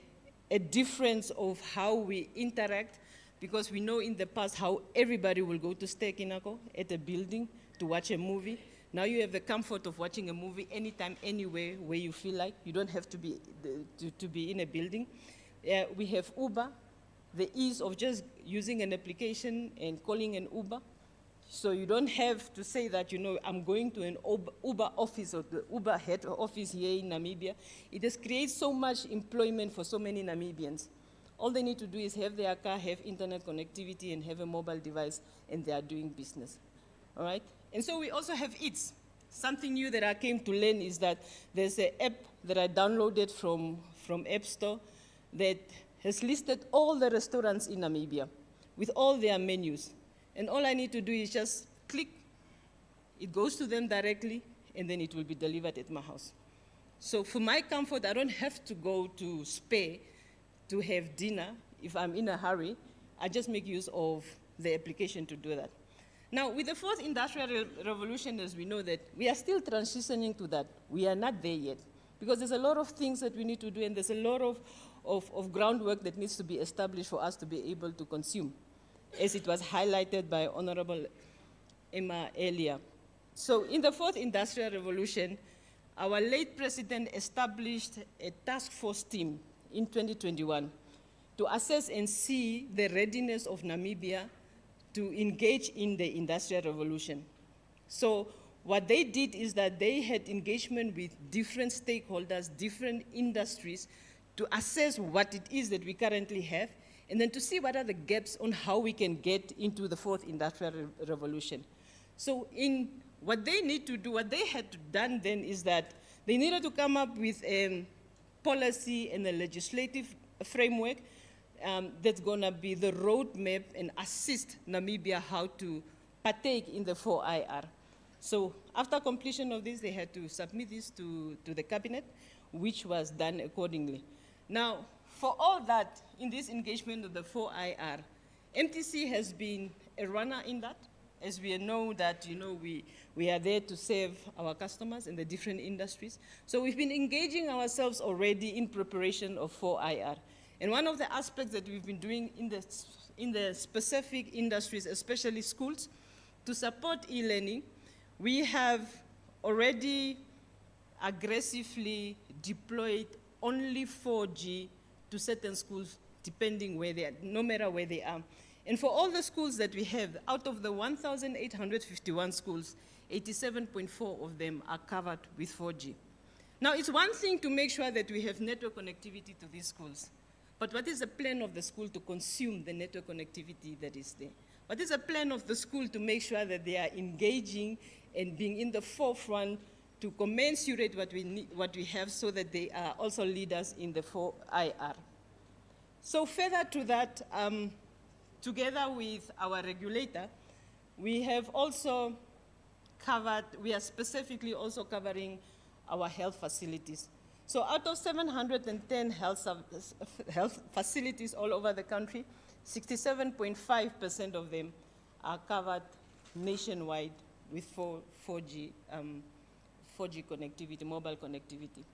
difference of how we interact, because we know in the past how everybody will go to stay at a building to watch a movie. Now you have the comfort of watching a movie anytime, anywhere, where you feel like. You don't have to be in a building. We have Uber, the ease of just using an application and calling an Uber. So you don't have to say that, I'm going to an Uber office or the Uber head office here in Namibia. It has created so much employment for so many Namibians. All they need to do is have their car, have internet connectivity, and have a mobile device, and they are doing business. All right? And so we also have Eats. Something new that I came to learn is that there's an app that I downloaded from App Store that has listed all the restaurants in Namibia with all their menus. And all I need to do is just click, it goes to them directly, and then it will be delivered at my house. So for my comfort, I don't have to go to Spare to have dinner if I'm in a hurry. I just make use of the application to do that. Now, with the fourth industrial revolution, as we know that, we are still transitioning to that. We are not there yet, because there's a lot of things that we need to do, and there's a lot of groundwork that needs to be established for us to be able to consume, as it was highlighted by Honorable Emma earlier. So in the fourth industrial revolution, our late president established a task force team in 2021 to assess and see the readiness of Namibia to engage in the industrial revolution. So what they did is that they had engagement with different stakeholders, different industries, to assess what it is that we currently have, and then to see what are the gaps on how we can get into the fourth industrial revolution. So in what they need to do, what they had done then is that they needed to come up with a policy and a legislative framework that's gonna be the roadmap and assist Namibia how to partake in the 4IR. So after completion of this, they had to submit this to the cabinet, which was done accordingly. Now, for all that, in this engagement of the 4IR, MTC has been a runner in that, as we know that, we are there to serve our customers in the different industries. So we've been engaging ourselves already in preparation of 4IR. And one of the aspects that we've been doing in the specific industries, especially schools, to support e-learning, we have already aggressively deployed only 4G to certain schools, depending where they are, no matter where they are. And for all the schools that we have, out of the 1,851 schools, 87.4 of them are covered with 4G. Now, it's one thing to make sure that we have network connectivity to these schools, but what is the plan of the school to consume the network connectivity that is there? What is the plan of the school to make sure that they are engaging and being in the forefront to commensurate what we need, what we have, so that they are also leaders in the 4IR. So further to that, together with our regulator, we have also covered, we are specifically also covering our health facilities. So out of 710 health facilities all over the country, 67.5% of them are covered nationwide with 4G connectivity, mobile connectivity.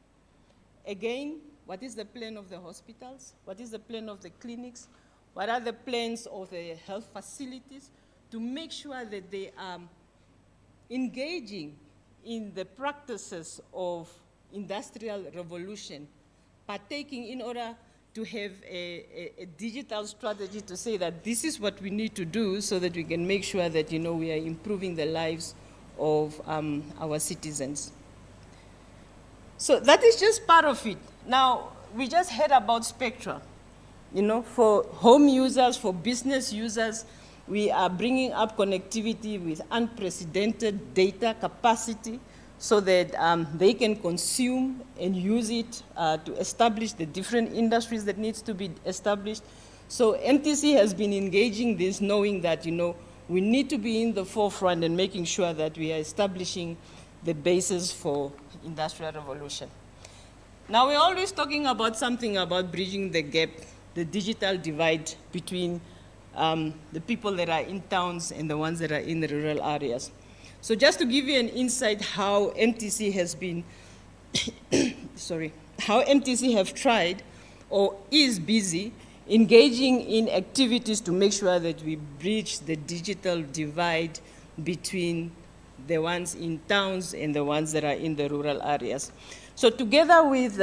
Again, what is the plan of the hospitals? What is the plan of the clinics? What are the plans of the health facilities to make sure that they are engaging in the practices of industrial revolution, partaking in order to have a digital strategy to say that this is what we need to do so that we can make sure that, you know, we are improving the lives of our citizens. So that is just part of it. Now, we just heard about Spectra. You know, for home users, for business users, we are bringing up connectivity with unprecedented data capacity so that they can consume and use it to establish the different industries that needs to be established. So MTC has been engaging this, knowing that, you know, we need to be in the forefront and making sure that we are establishing the basis for industrial revolution. Now, we're always talking about something about bridging the gap, the digital divide between the people that are in towns and the ones that are in the rural areas. So just to give you an insight how MTC has been, how MTC have tried or is busy engaging in activities to make sure that we bridge the digital divide between the ones in towns and the ones that are in the rural areas. So together with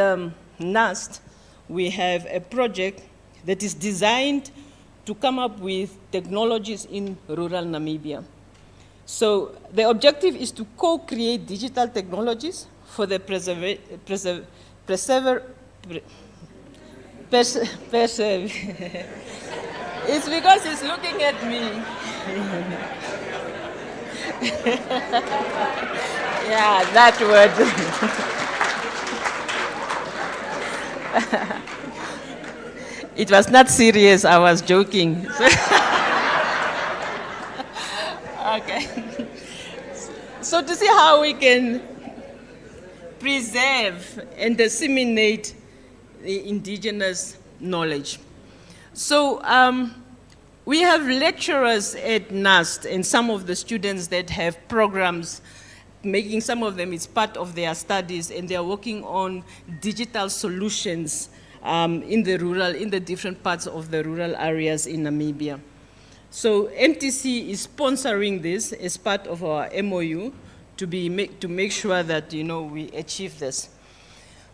NAST, we have a project that is designed to come up with technologies in rural Namibia. So the objective is to co-create digital technologies for the it's because he's looking at me. Yeah, that word. It was not serious, I was joking. Okay. So to see how we can preserve and disseminate the indigenous knowledge. So we have lecturers at NAST and some of the students that have programs, making some of them it's part of their studies, and they're working on digital solutions in the different parts of the rural areas in Namibia. So MTC is sponsoring this as part of our MOU to make sure that, you know, we achieve this.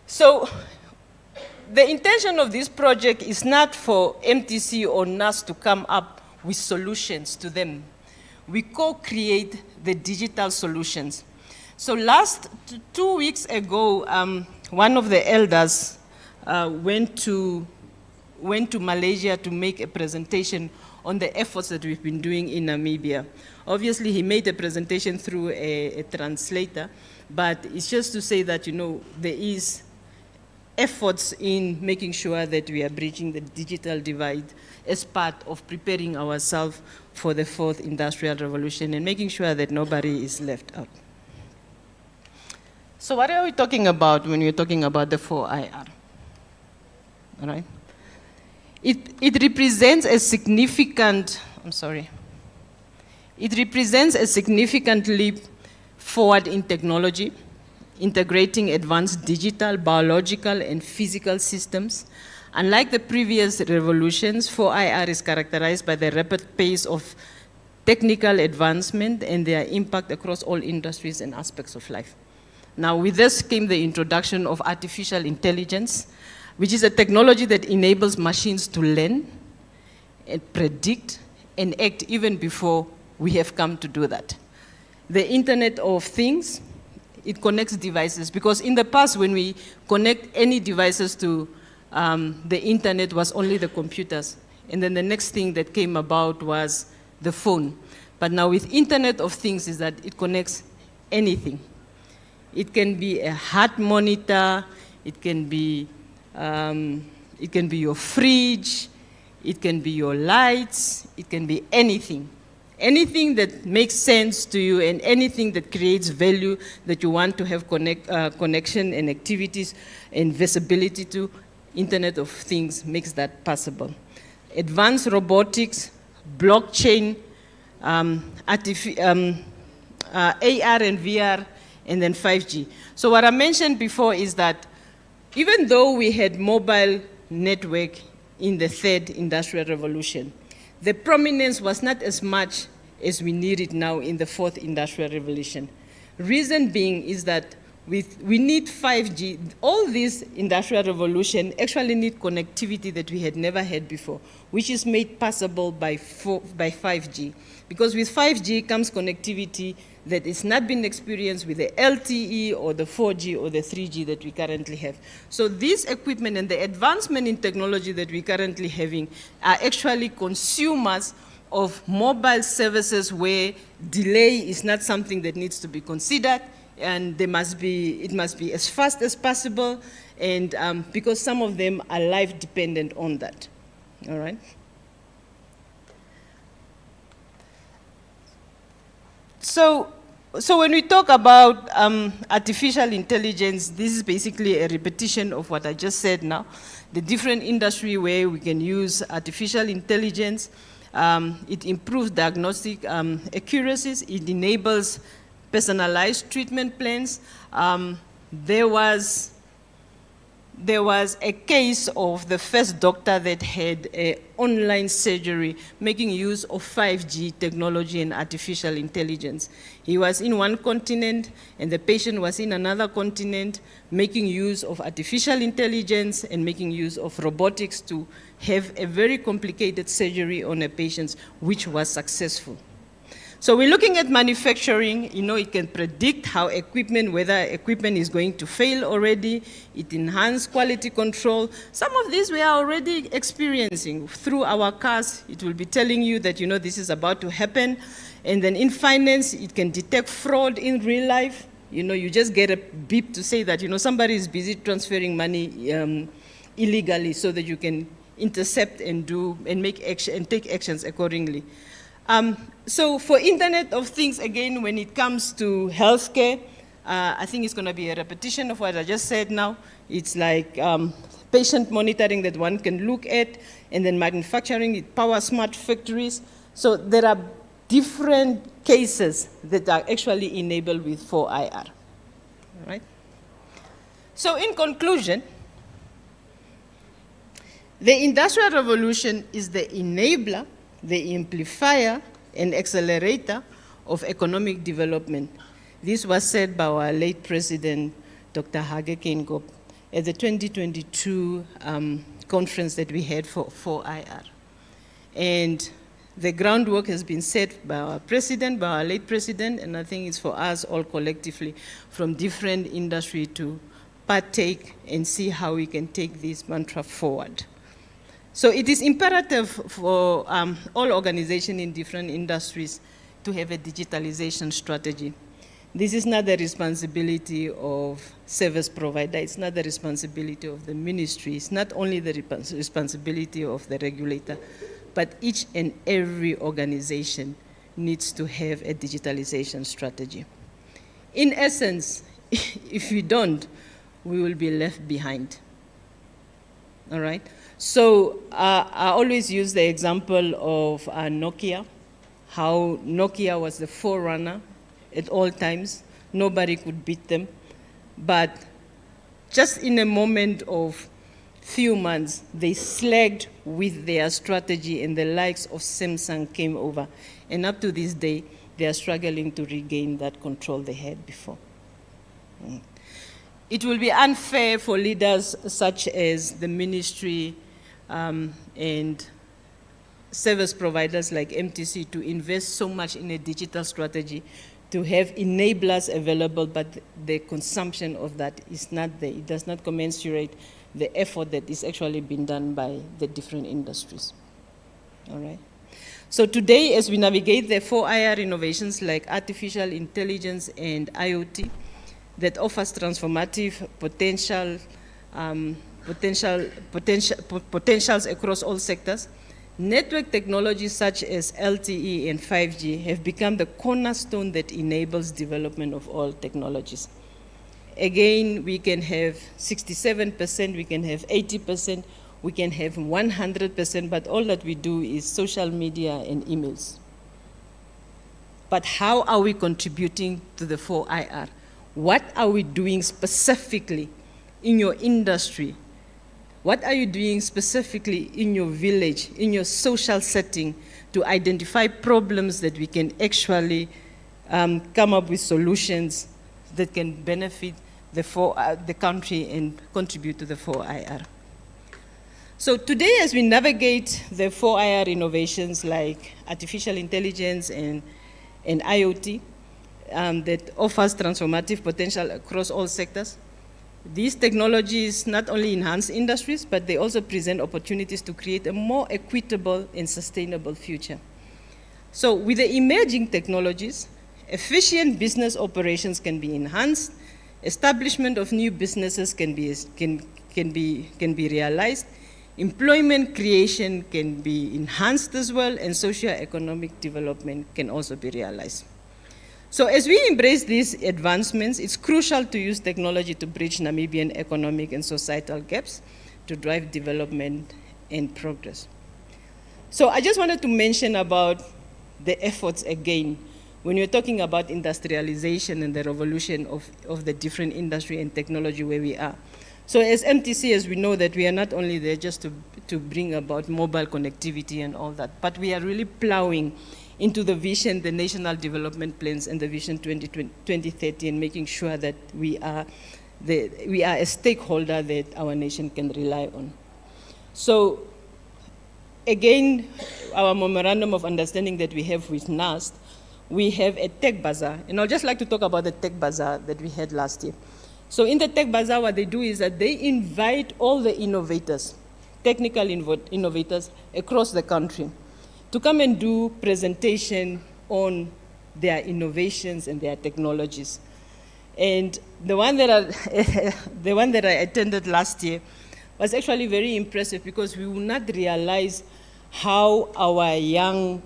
So the intention of this project is not for MTC or NAS to come up with solutions to them. We co-create the digital solutions. So 2 weeks ago, one of the elders went to Malaysia to make a presentation on the efforts that we've been doing in Namibia. Obviously, he made a presentation through a translator, but it's just to say that, you know, there is efforts in making sure that we are bridging the digital divide as part of preparing ourselves for the 4th industrial revolution and making sure that nobody is left out. So what are we talking about when we're talking about the 4IR? All right? It represents a significant, it represents a significant leap forward in technology, integrating advanced digital, biological, and physical systems. Unlike the previous revolutions, 4IR is characterized by the rapid pace of technical advancement and their impact across all industries and aspects of life. Now, with this came the introduction of artificial intelligence, which is a technology that enables machines to learn and predict and act even before we have come to do that. The Internet of Things, it connects devices, because in the past when we connect any devices to the internet was only the computers, and then the next thing that came about was the phone. But now with Internet of Things is that it connects anything. It can be a heart monitor, it can be your fridge, it can be your lights, it can be anything. Anything that makes sense to you and anything that creates value that you want to have connection and activities and visibility to, Internet of Things makes that possible. Advanced robotics, blockchain, AR and VR, and then 5G. So what I mentioned before is that even though we had mobile network in the third industrial revolution, the prominence was not as much as we need it now in the fourth industrial revolution. Reason being is that we need 5G. All this industrial revolution actually need connectivity that we had never had before, which is made possible by 5G. Because with 5G comes connectivity that is not been experienced with the LTE or the 4G or the 3G that we currently have. So this equipment and the advancement in technology that we're currently having are actually consumers of mobile services where delay is not something that needs to be considered, and it must be as fast as possible, and because some of them are life dependent on that, all right? So when we talk about artificial intelligence, this is basically a repetition of what I just said now. The different industry where we can use artificial intelligence, it improves diagnostic accuracies, it enables personalized treatment plans. There was a case of the first doctor that had an online surgery making use of 5G technology and artificial intelligence. He was in one continent and the patient was in another continent, making use of artificial intelligence and making use of robotics to have a very complicated surgery on a patient, which was successful. So we're looking at manufacturing. You know, it can predict how whether equipment is going to fail already. It enhances quality control. Some of these we are already experiencing. Through our cars, it will be telling you that, you know, this is about to happen. And then in finance, it can detect fraud in real life. You know, you just get a beep to say that, you know, somebody is busy transferring money illegally, so that you can intercept and make action and take actions accordingly. So for Internet of Things, again, when it comes to healthcare, I think it's going to be a repetition of what I just said now. It's like patient monitoring that one can look at, and then manufacturing, power smart factories. So there are different cases that are actually enabled with 4IR. All right? So in conclusion, the Industrial Revolution is the enabler, the amplifier and accelerator of economic development. This was said by our late President, Dr. Hage Geingob, at the 2022 conference that we had for 4IR. And the groundwork has been set by our president, by our late president, and I think it's for us all collectively from different industry to partake and see how we can take this mantra forward. So it is imperative for all organizations in different industries to have a digitalization strategy. This is not the responsibility of service provider, it's not the responsibility of the ministry, it's not only the responsibility of the regulator, but each and every organization needs to have a digitalization strategy. In essence, if we don't, we will be left behind, all right? So I always use the example of Nokia, how Nokia was the forerunner at all times. Nobody could beat them. But just in a moment of few months, they slagged with their strategy, and the likes of Samsung came over. And up to this day, they are struggling to regain that control they had before. It will be unfair for leaders such as the ministry and service providers like MTC to invest so much in a digital strategy, to have enablers available, but the consumption of that is not there. It does not commensurate the effort that is actually being done by the different industries. All right. So today, as we navigate the 4IR innovations like artificial intelligence and IoT, that offers transformative potentials across all sectors. Network technologies such as LTE and 5G have become the cornerstone that enables development of all technologies. Again, we can have 67%, we can have 80%, we can have 100%, but all that we do is social media and emails. But how are we contributing to the 4IR? What are we doing specifically in your industry? What are you doing specifically in your village, in your social setting, to identify problems that we can actually come up with solutions that can benefit the country and contribute to the 4IR? So today, as we navigate the 4IR innovations like artificial intelligence and IoT that offers transformative potential across all sectors, these technologies not only enhance industries, but they also present opportunities to create a more equitable and sustainable future. So with the emerging technologies, efficient business operations can be enhanced, establishment of new businesses can be realized, employment creation can be enhanced as well, and socio-economic development can also be realized. So as we embrace these advancements, it's crucial to use technology to bridge Namibian economic and societal gaps to drive development and progress. So I just wanted to mention about the efforts again when you're talking about industrialization and the revolution of the different industry and technology where we are. So as MTC, as we know that we are not only there just to bring about mobile connectivity and all that, but we are really plowing into the vision, the national development plans and the vision 2030, and making sure that we are a stakeholder that our nation can rely on. So again, our memorandum of understanding that we have with NAST, we have a tech bazaar, and I'd just like to talk about the tech bazaar that we had last year. So in the tech bazaar, what they do is that they invite all the innovators, technical innovators across the country to come and do presentation on their innovations and their technologies. And the one that I attended last year was actually very impressive, because we will not realize how our young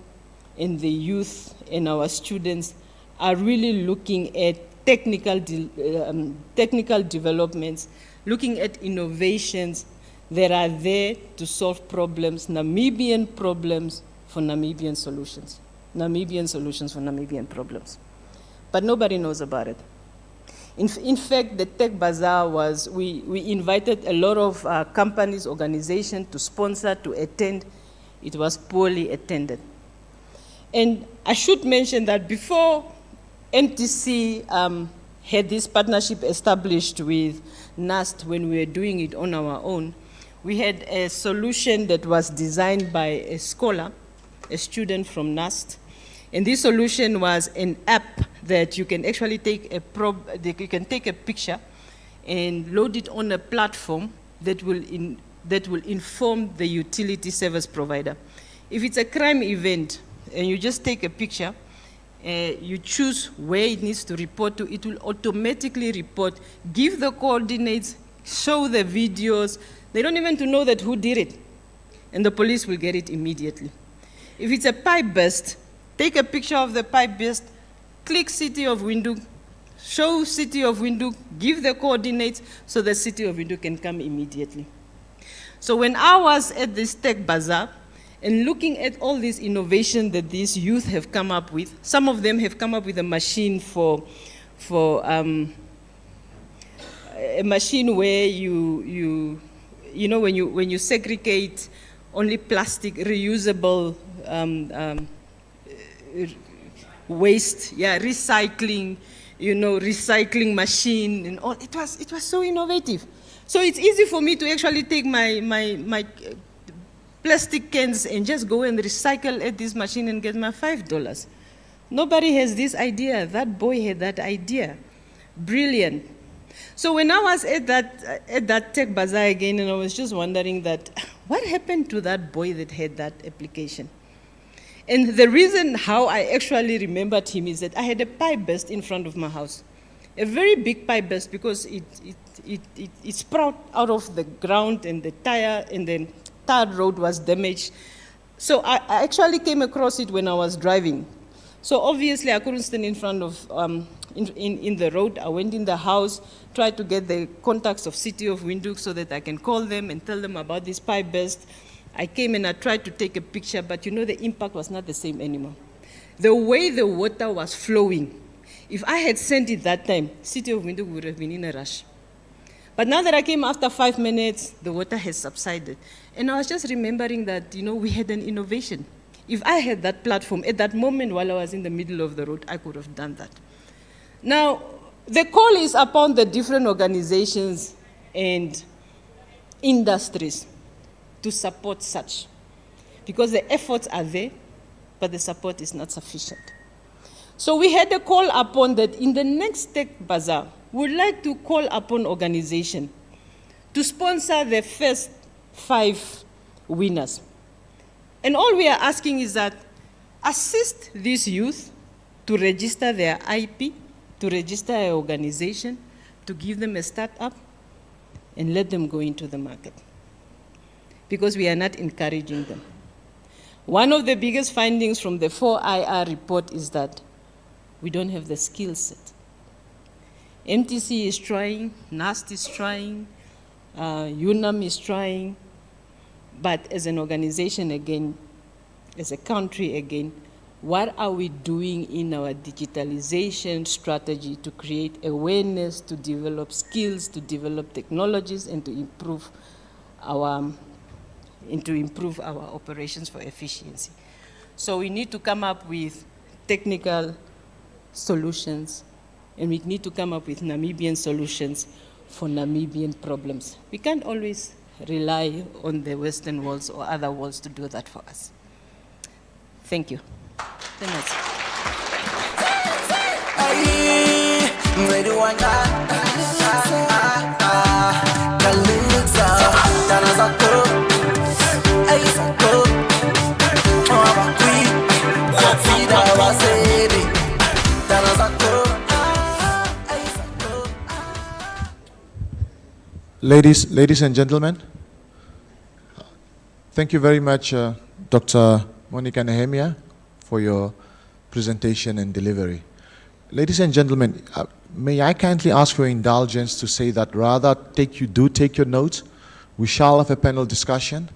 and the youth and our students are really looking at technical developments, looking at innovations that are there to solve problems, Namibian problems for Namibian solutions, Namibian solutions for Namibian problems. But nobody knows about it. In fact, the Tech Bazaar was, we invited a lot of companies, organizations to sponsor, to attend. It was poorly attended. And I should mention that before MTC had this partnership established with NAST, when we were doing it on our own, we had a solution that was designed by a scholar, a student from NAST. And this solution was an app that you can actually take a picture and load it on a platform that will inform the utility service provider. If it's a crime event and you just take a picture, you choose where it needs to report to, it will automatically report, give the coordinates, show the videos. They don't even know that who did it, and the police will get it immediately. If it's a pipe burst, take a picture of the pipe burst, click City of Windhoek, show City of Windhoek, give the coordinates so the City of Windhoek can come immediately. So when I was at this tech bazaar and looking at all this innovation that these youth have come up with, some of them have come up with a machine a machine where when you segregate only plastic, reusable waste, recycling, recycling machine and all. It was so innovative. So it's easy for me to actually take my plastic cans and just go and recycle at this machine and get my $5. Nobody has this idea. That boy had that idea. Brilliant. So when I was at that tech bazaar again, and I was just wondering that, what happened to that boy that had that application? And the reason how I actually remembered him is that I had a pipe burst in front of my house. a very big pipe burst because it sprout out of the ground and the tire and the tarred road was damaged. So I actually came across it when I was driving. So obviously I couldn't stand in front of, in the road. I went in the house, tried to get the contacts of City of Windhoek so that I can call them and tell them about this pipe burst. I came and I tried to take a picture, but you know the impact was not the same anymore. The way the water was flowing, if I had sent it that time, City of Windhoek would have been in a rush. But now that I came after 5 minutes, the water has subsided. And I was just remembering that, you know, we had an innovation. If I had that platform at that moment while I was in the middle of the road, I could have done that. Now, the call is upon the different organizations and industries to support such, because the efforts are there, but the support is not sufficient. So we had a call upon that in the next Tech Bazaar, we'd like to call upon organizations to sponsor the first 5 winners. And all we are asking is that assist these youth to register their IP, to register an organization, to give them a startup, and let them go into the market. Because we are not encouraging them. One of the biggest findings from the 4IR report is that we don't have the skill set. MTC is trying, NAST is trying, UNAM is trying, but as an organization again, as a country again, what are we doing in our digitalization strategy to create awareness, to develop skills, to develop technologies, and to improve our operations for efficiency? So we need to come up with technical solutions, and we need to come up with Namibian solutions for Namibian problems. We can't always rely on the Western worlds or other worlds to do that for us. Thank you. Ladies and gentlemen, thank you very much, Dr. Monica Nehemia, for your presentation and delivery. Ladies and gentlemen, may I kindly ask for indulgence to say that rather take your notes. We shall have a panel discussion,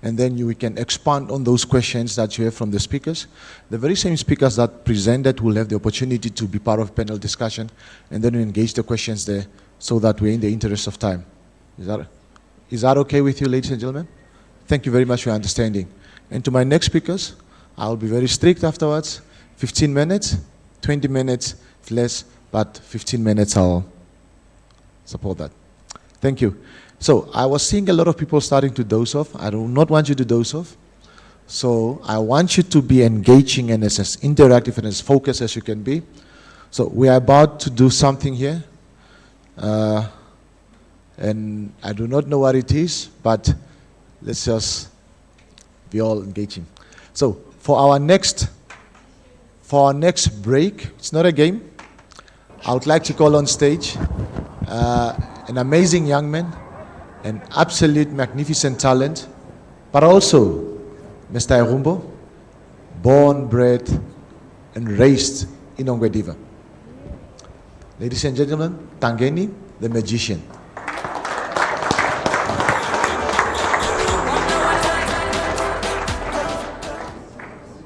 and then we can expand on those questions that you have from the speakers. The very same speakers that presented will have the opportunity to be part of panel discussion, and then we engage the questions there so that we're in the interest of time. Is that okay with you, ladies and gentlemen? Thank you very much for your understanding. And to my next speakers, I'll be very strict afterwards. 15 minutes, 20 minutes, if less, but 15 minutes I'll support that. Thank you. So I was seeing a lot of people starting to doze off. I do not want you to doze off. So I want you to be engaging and as interactive and as focused as you can be. So we are about to do something here. And I do not know what it is, but let's just be all engaging. So for our next break, it's not a game. I would like to call on stage an amazing young man, an absolute magnificent talent, but also Mr. Irumbo, born, bred, and raised in Ongwediva. Ladies and gentlemen, Tangeni, the magician.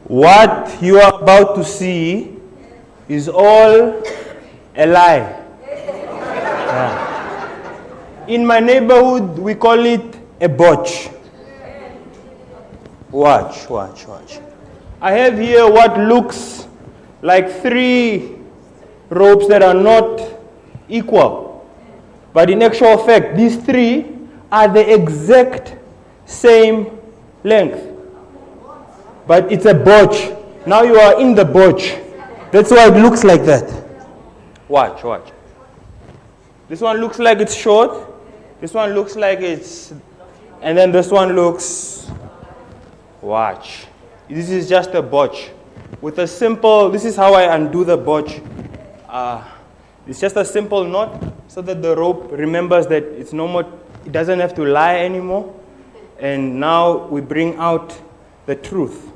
What you are about to see is all a lie. Yeah. In my neighborhood, we call it a botch. Watch. I have here what looks like 3 ropes that are not equal. But in actual fact, these 3 are the exact same length. But it's a botch. Now you are in the botch. That's why it looks like that. Watch. This one looks like it's short. This one looks like it's... And then this one looks... Watch. This is just a botch. With a simple... This is how I undo the botch. It's just a simple knot so that the rope remembers that it's no more, it doesn't have to lie anymore. And now we bring out the truth.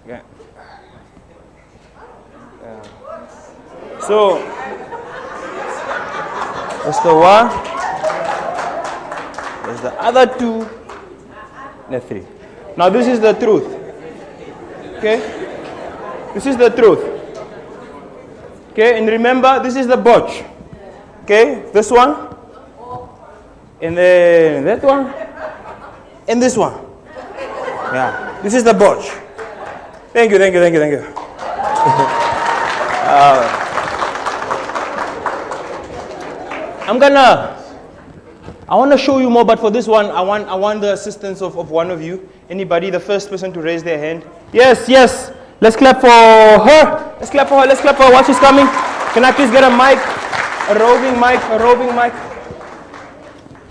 Okay. So, that's the one. There's the other two. The three. Now this is the truth. Okay? This is the truth. Okay, and remember, this is the botch. Okay, this one. And then that one. And this one. Yeah, this is the botch. Thank you, thank you, thank you, thank you. I want to show you more, but for this one, I want the assistance of one of you. Anybody, the first person to raise their hand. Yes, yes. Let's clap for her. Let's clap for her. Let's clap for her while she's coming. Can I please get a mic? A roving mic, a roving mic.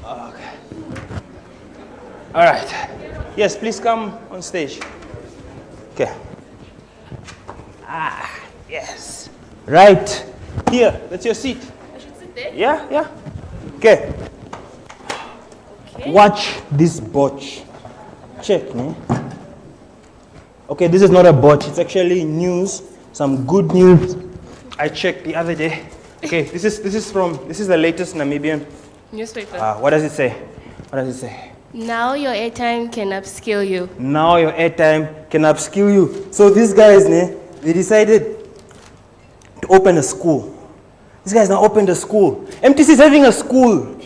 Okay. All right. Yes, please come on stage. Okay. Ah, yes. Right. Here, that's your seat. I should sit there? Yeah, yeah. Okay. Watch this botch. Check, ne? Okay, this is not a botch. It's actually news. Some good news. I checked the other day. Okay, this is the latest Namibian Newspaper. What does it say? What does it say? Now your airtime can upskill you. Now your airtime can upskill you. So these guys, ne, they decided to open a school. These guys now opened a school. MTC is having a school.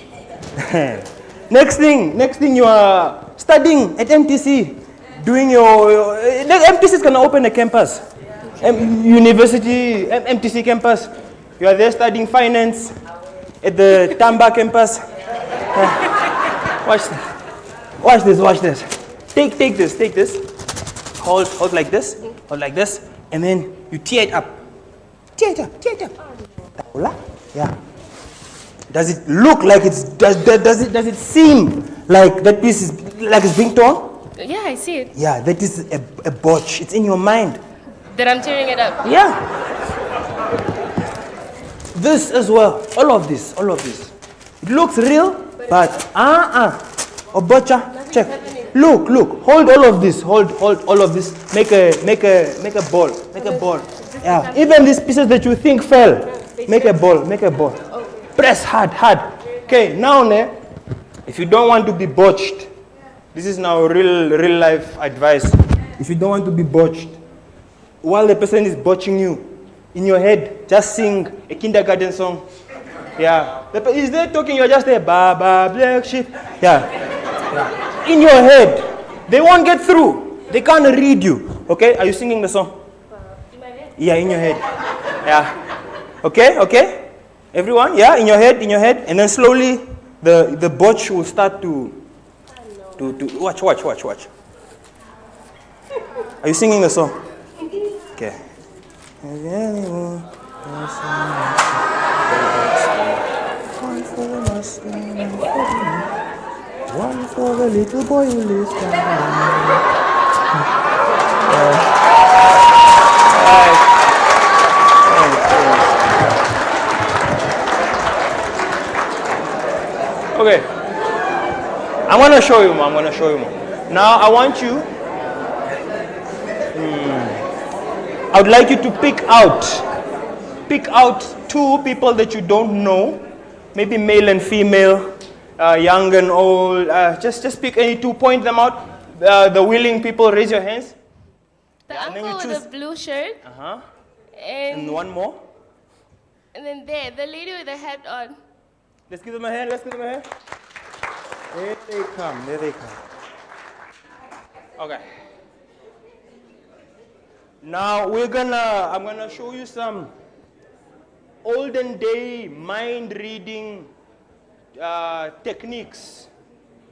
Next thing you are studying at MTC, doing your MTC is gonna open a campus. University, MTC campus. You are there studying finance at the Tamba campus. Watch this. Watch this, watch this. Take this. Hold like this, and then you tear it up. Tear it up. Yeah. Does it look like does it seem like that piece is like it's being torn? Yeah, I see it. Yeah, that is a botch. It's in your mind. That I'm tearing it up. Yeah. This as well. All of this. It looks real, but a botcha. Check. Look. Hold all of this. Hold all of this. Make a ball. Make a ball. Yeah. Even these pieces that you think fell, make a ball. Press hard. Okay. Now, if you don't want to be botched, this is now real life advice. If you don't want to be botched, while the person is botching you, in your head, just sing a kindergarten song. Yeah. Is they talking? You're just there, ba black sheep. Yeah. In your head, they won't get through. They can't read you. Okay? Are you singing the song? In my head? Yeah, in your head. Yeah. Okay? Everyone, yeah, in your head, and then slowly the botch will start to watch. Are you singing the song? Okay. One for the little boy who lives Okay. I'm going to show you more. Now I want you, I would like you to pick out two people that you don't know, maybe male and female, young and old. Just pick any two, point them out. The willing people, raise your hands. The uncle with the blue shirt. And one more. And then the lady with the hat on. Let's give them a hand. There they come. Okay. Now I'm gonna show you some olden day mind reading techniques.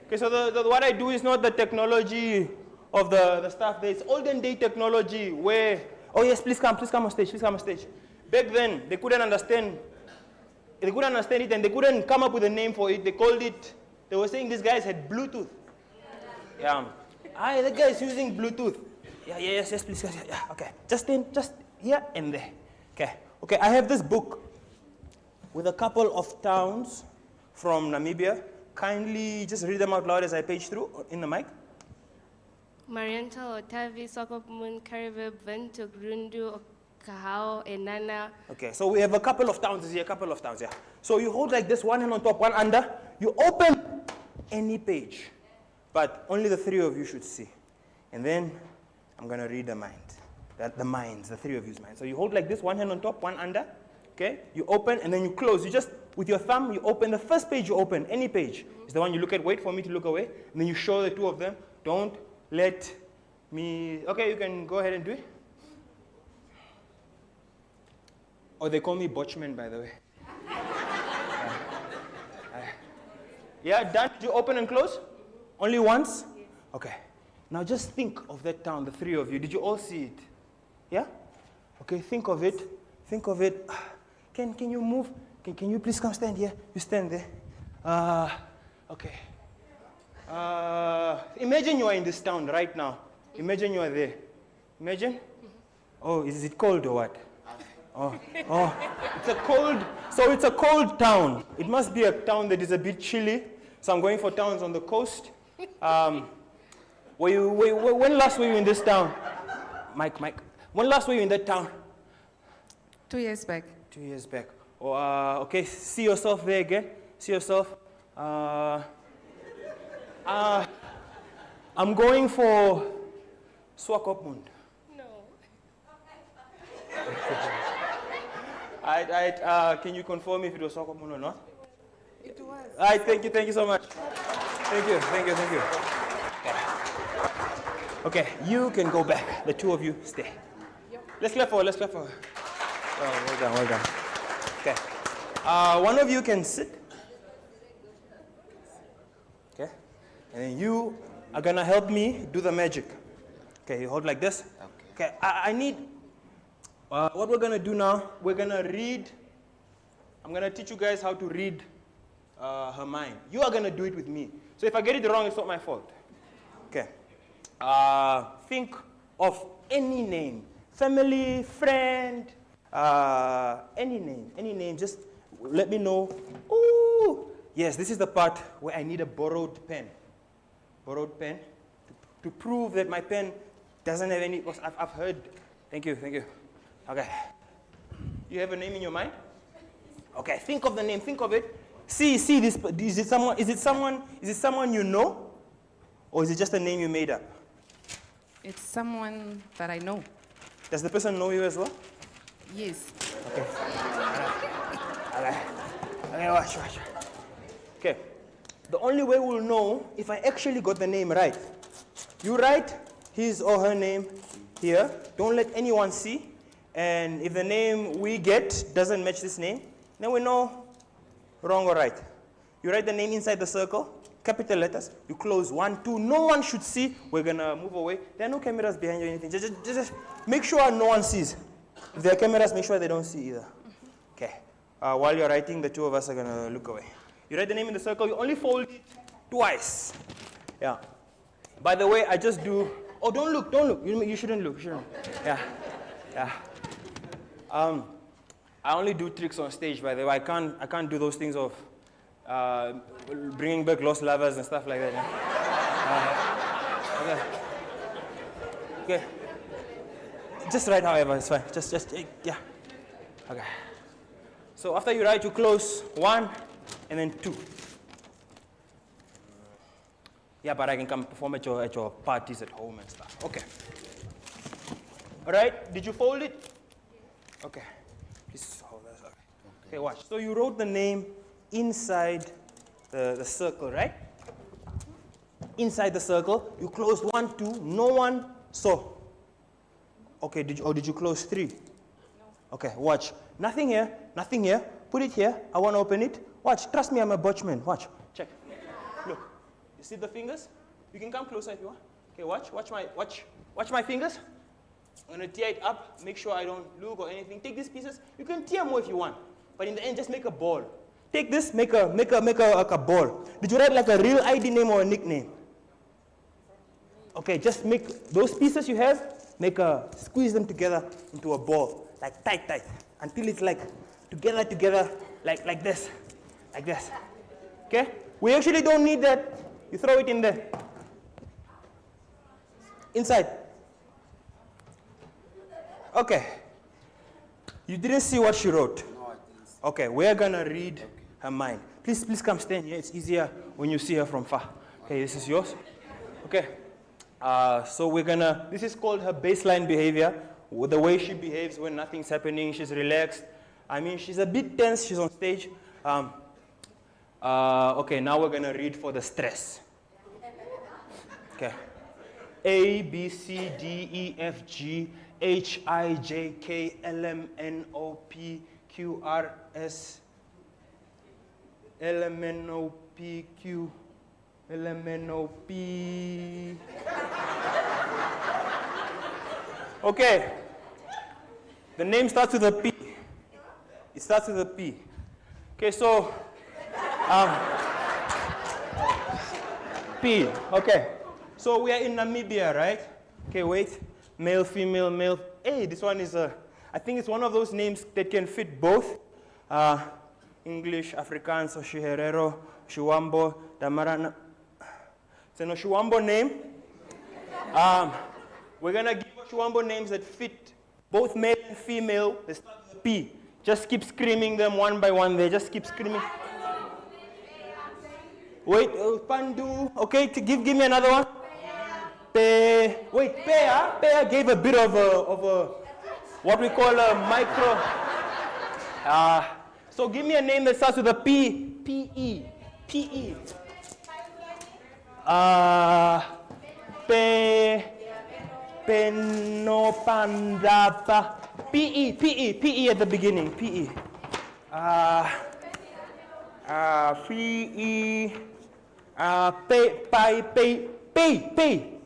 Okay, so what I do is not the technology of the stuff there. It's olden day technology where, oh yes, please come on stage. Back then, they couldn't understand it and they couldn't come up with a name for it. They were saying these guys had Bluetooth. Yeah. That guy is using Bluetooth. Yeah, yes, please. Yeah, okay. Just here and there. Okay. Okay, I have this book with a couple of towns from Namibia. Kindly just read them out loud as I page through in the mic. Mariental, Otavi, Sokopmun, Karibib, Vento, Grundu, Kahao, Enana. Okay, so we have a couple of towns here, a couple of towns, yeah. So you hold like this, one hand on top, one under. You open any page, but only the three of you should see. And then I'm going to read the mind, the minds, the three of you's minds. So you hold like this, one hand on top, one under. Okay, you open and then you close. You just, with your thumb, you open the first page you open, any page. Is the one you look at, wait for me to look away. And then you show the two of them. Don't let me, okay, you can go ahead and do it. Oh, they call me Botchman, by the way. Yeah, done? Did you open and close? Only once? Yes. Okay. Now just think of that town, the three of you. Did you all see it? Yeah? Okay, think of it. Think of it. Can you move? Can you please come stand here? You stand there. Okay. Imagine you are in this town right now. Imagine you are there. Imagine? Oh, is it cold or what? Oh, it's a cold, so it's a cold town. It must be a town that is a bit chilly. So I'm going for towns on the coast. When last were you in this town? Mike. When last were you in that town? 2 years back. 2 years back. Oh, okay, see yourself there again. See yourself. I'm going for Swakopmund. Can you confirm if it was Swakopmund or not? It was. Thank you so much. Thank you. Okay, you can go back. The two of you stay. Yep. Let's clap for her. Oh, well done. Okay. One of you can sit. Okay. And then you are gonna help me do the magic. Okay, you hold like this. Okay. I need. What we're going to do now, we're going to read. I'm going to teach you guys how to read her mind. You are going to do it with me. So if I get it wrong, it's not my fault. Okay. Think of any name. Family, friend, any name. Just let me know. Ooh, yes, this is the part where I need a borrowed pen. Borrowed pen to prove that my pen doesn't have any, because I've heard. Thank you. Okay. You have a name in your mind? Okay, think of the name, think of it. See this, is it someone you know? Or is it just a name you made up? It's someone that I know. Does the person know you as well? Yes. Okay. Okay, watch. Okay. The only way we'll know if I actually got the name right. You write his or her name here. Don't let anyone see. And if the name we get doesn't match this name, then we know wrong or right. You write the name inside the circle, capital letters. You close 1, 2. No one should see. We're going to move away. There are no cameras behind you or anything. Just make sure no one sees. If there are cameras, make sure they don't see either. Okay. While you're writing, the two of us are going to look away. You write the name in the circle. You only fold it twice. Yeah. By the way, I just do... Oh, don't look. You shouldn't look. Yeah. I only do tricks on stage, by the way. I can't do those things of bringing back lost lovers and stuff like that. Yeah? Okay. Just write however, it's fine. Yeah. Okay. So after you write, you close 1 and then 2. Yeah, but I can come perform at your parties at home and stuff. Okay. All right, did you fold it? Okay. Please hold that. Okay, watch. So you wrote the name inside the circle, right? Inside the circle, you closed 1, 2, no one saw. Okay, did you close 3? No. Okay, watch. Nothing here. Put it here. I want to open it. Watch. Trust me, I'm a botchman. Watch. Check. Look. You see the fingers? You can come closer if you want. Okay, watch my fingers. I'm going to tear it up, make sure I don't look or anything. Take these pieces. You can tear more if you want. But in the end, just make a ball. Take this, make a ball. Did you write like a real ID name or a nickname? Okay, just make those pieces you have, squeeze them together into a ball, like tight, until it's like together, like this. Okay? We actually don't need that. You throw it in there. Inside. Okay. You didn't see what she wrote? No, I didn't see. Okay, we're gonna read her mind. Please come stand here. It's easier when you see her from far. Okay, this is yours. Okay. So this is called her baseline behavior. The way she behaves when nothing's happening, she's relaxed. I mean, she's a bit tense, she's on stage. Okay, now we're gonna read for the stress. Okay. A, B, C, D, E, F, G, H, I, J, K, L, M, N, O, P, Q, R, S, L, M, N, O, P, Q, L, M, N, O, P. Okay. The name starts with a P. It starts with a P. Okay, so, P, okay. So we are in Namibia, right? Okay, wait. Male, female, male. Hey, this one is I think it's one of those names that can fit both. English, Afrikaans, Oshiherero, Shuambo, Damarana. It's an Oshuambo name. We're gonna give Oshuambo names that fit both male and female. They start with a P. Just keep screaming them one by one there. Just keep screaming. Wait, Pandu. Okay, give me another one. Wait, Pea gave a bit of a what we call a micro. So give me a name that starts with a P. P-E. P-E. Penopandapa. P-E at the beginning. P-E.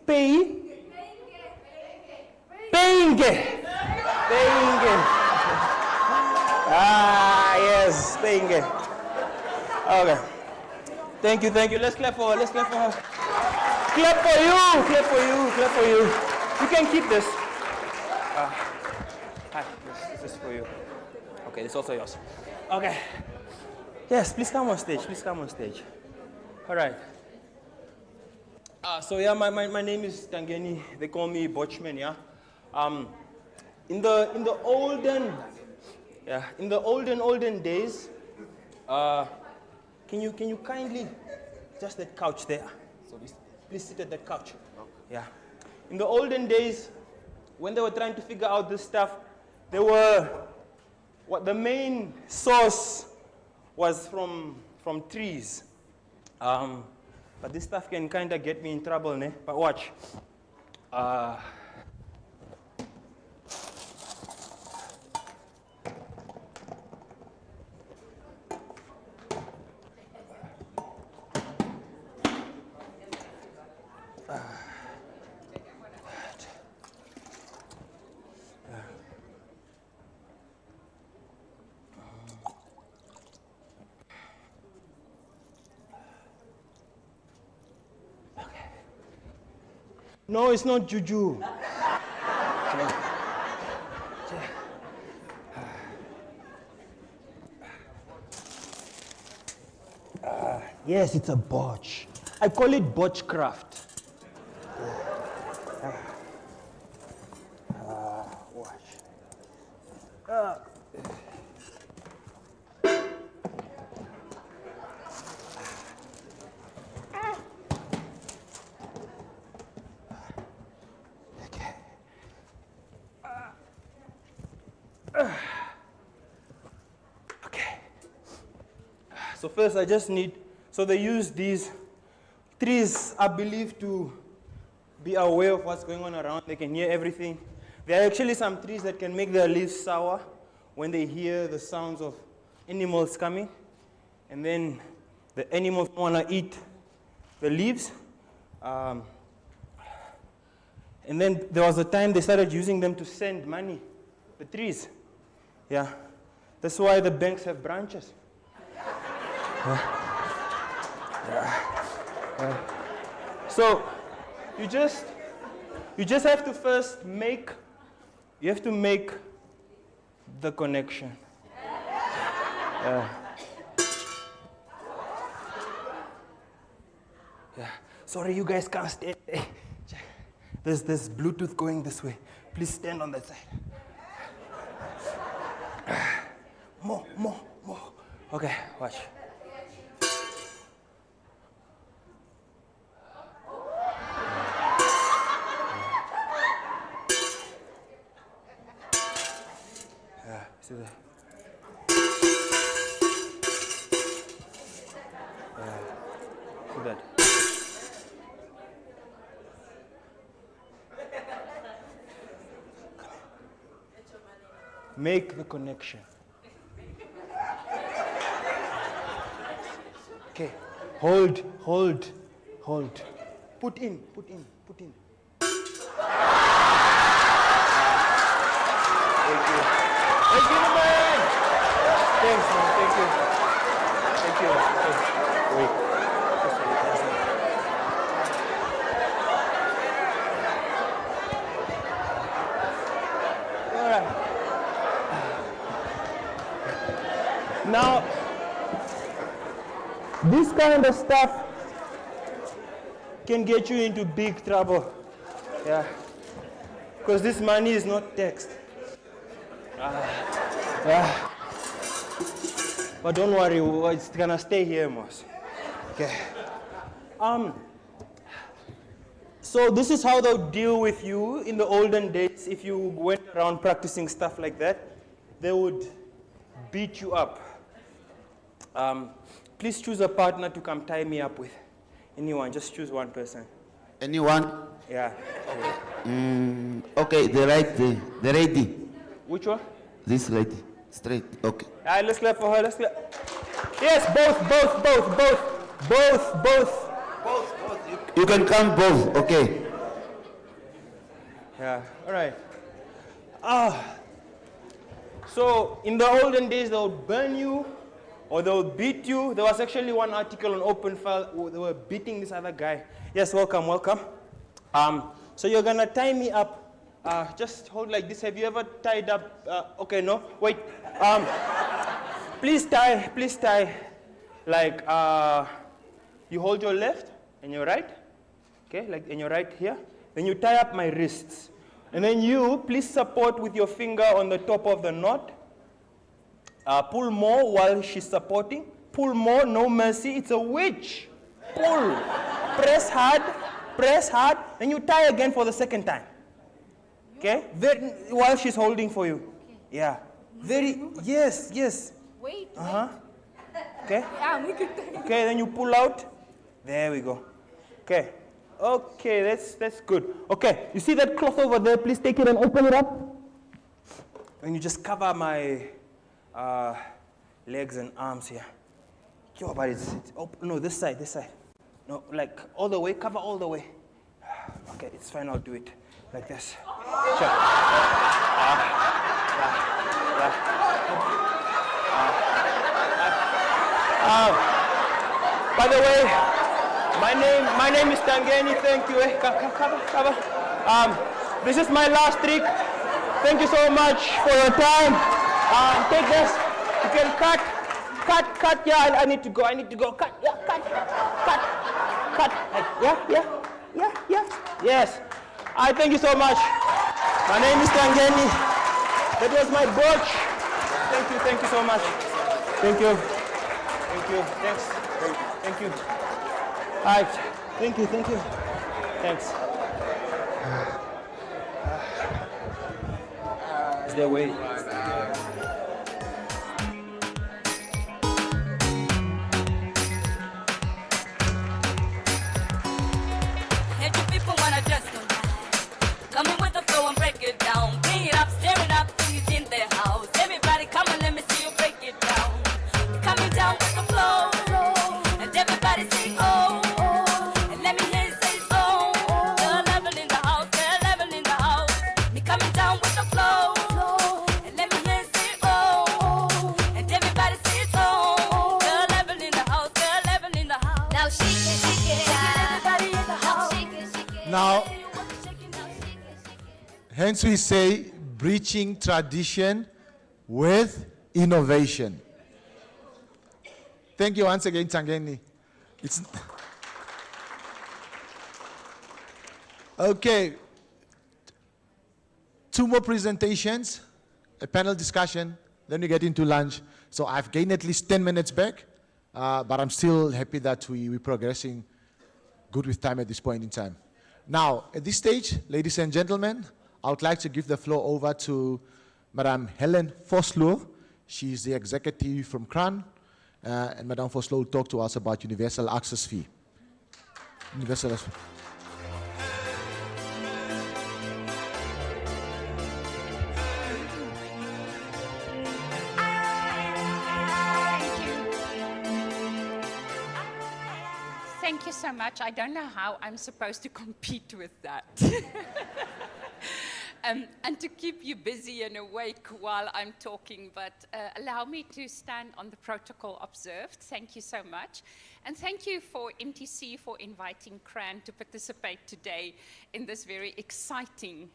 P-E. Penge. Yes, Penge. Okay. Thank you. Let's clap for her. Clap for you. You can keep this. Hi, this is for you. Okay, this is also yours. Okay. Yes, please come on stage. All right. So yeah, my name is Tangeni. They call me Botchman, yeah. In the olden days, can you kindly just that couch there? So please sit at that couch. Yeah. In the olden days, when they were trying to figure out this stuff, the main source was from trees. But this stuff can kind of get me in trouble, ne? But watch. No, it's not juju. Yes, it's a botch. I call it botchcraft. Watch. Okay. So first I just need, so they use these trees are believed to be aware of what's going on around. They can hear everything. There are actually some trees that can make their leaves sour when they hear the sounds of animals coming. And then the animals want to eat the leaves. And then there was a time they started using them to send money, the trees. Yeah. That's why the banks have branches. So you just You just have to first make, you have to make the connection. Yeah. Sorry, you guys can't stand. There's Bluetooth going this way. Please stand on that side. More. Okay, watch. Yeah, see that? See that? Make the connection. Okay, hold. Put in. Thank you. Thank you, man. Thanks, man. Thank you. Wait. All right. Now, this kind of stuff can get you into big trouble. Yeah. Because this money is not taxed. Yeah. But don't worry, it's gonna stay here, Mos. Okay. So this is how they'll deal with you in the olden days. If you went around practicing stuff like that, they would beat you up. Please choose a partner to come tie me up with. Anyone, just choose one person. Anyone? Yeah. Okay, the lady. Which one? This lady. Straight. Okay. All right, let's clap for her. Let's clap. Yes, both. You can come both. Okay. Yeah. All right. So in the olden days, they would burn you, or they would beat you. There was actually one article on Open File where they were beating this other guy. Yes, welcome. So you're gonna tie me up. Just hold like this. Have you ever tied up? Okay, no. Wait. Please tie. Like you hold your left and your right. Okay, like and your right here. Then you tie up my wrists. And then you please support with your finger on the top of the knot. Pull more while she's supporting. Pull more, no mercy. It's a witch. Pull. Press hard. Then you tie again for the second time. Okay? While she's holding for you. Okay. Yeah. Yes. Wait. Okay? Okay, then you pull out. There we go. Okay, that's good. Okay, you see that cloth over there? Please take it and open it up. And you just cover my legs and arms here. Your body is no, this side. No, like all the way, cover all the way. Okay, it's fine, I'll do it. Like this. Check. By the way, my name is Tangeni. Thank you. Cover. This is my last trick. Thank you so much for your time. Take this. You can cut. Yeah, I need to go. Cut. Yeah, cut. Yeah. Yes. I thank you so much. My name is Tangeni. That was my brooch. Thank you so much. Thank you. Thanks. Thank you. All right. Thank you. Thanks. Is there a way? Hence we say breaching tradition with innovation. Thank you once again, Tangeni. Okay. 2 more presentations, a panel discussion, then we get into lunch. So I've gained at least 10 minutes back, but I'm still happy that we're progressing good with time at this point in time. Now, at this stage, ladies and gentlemen, I would like to give the floor over to Madame Helen Vosloo. She's the executive from CRAN, and Madame Vosloo will talk to us about universal access fee. Universal access fee. Thank you so much. I don't know how I'm supposed to compete with that. And to keep you busy and awake while I'm talking, but allow me to stand on the protocol observed. Thank you so much. And thank you for MTC for inviting CRAN to participate today in this very exciting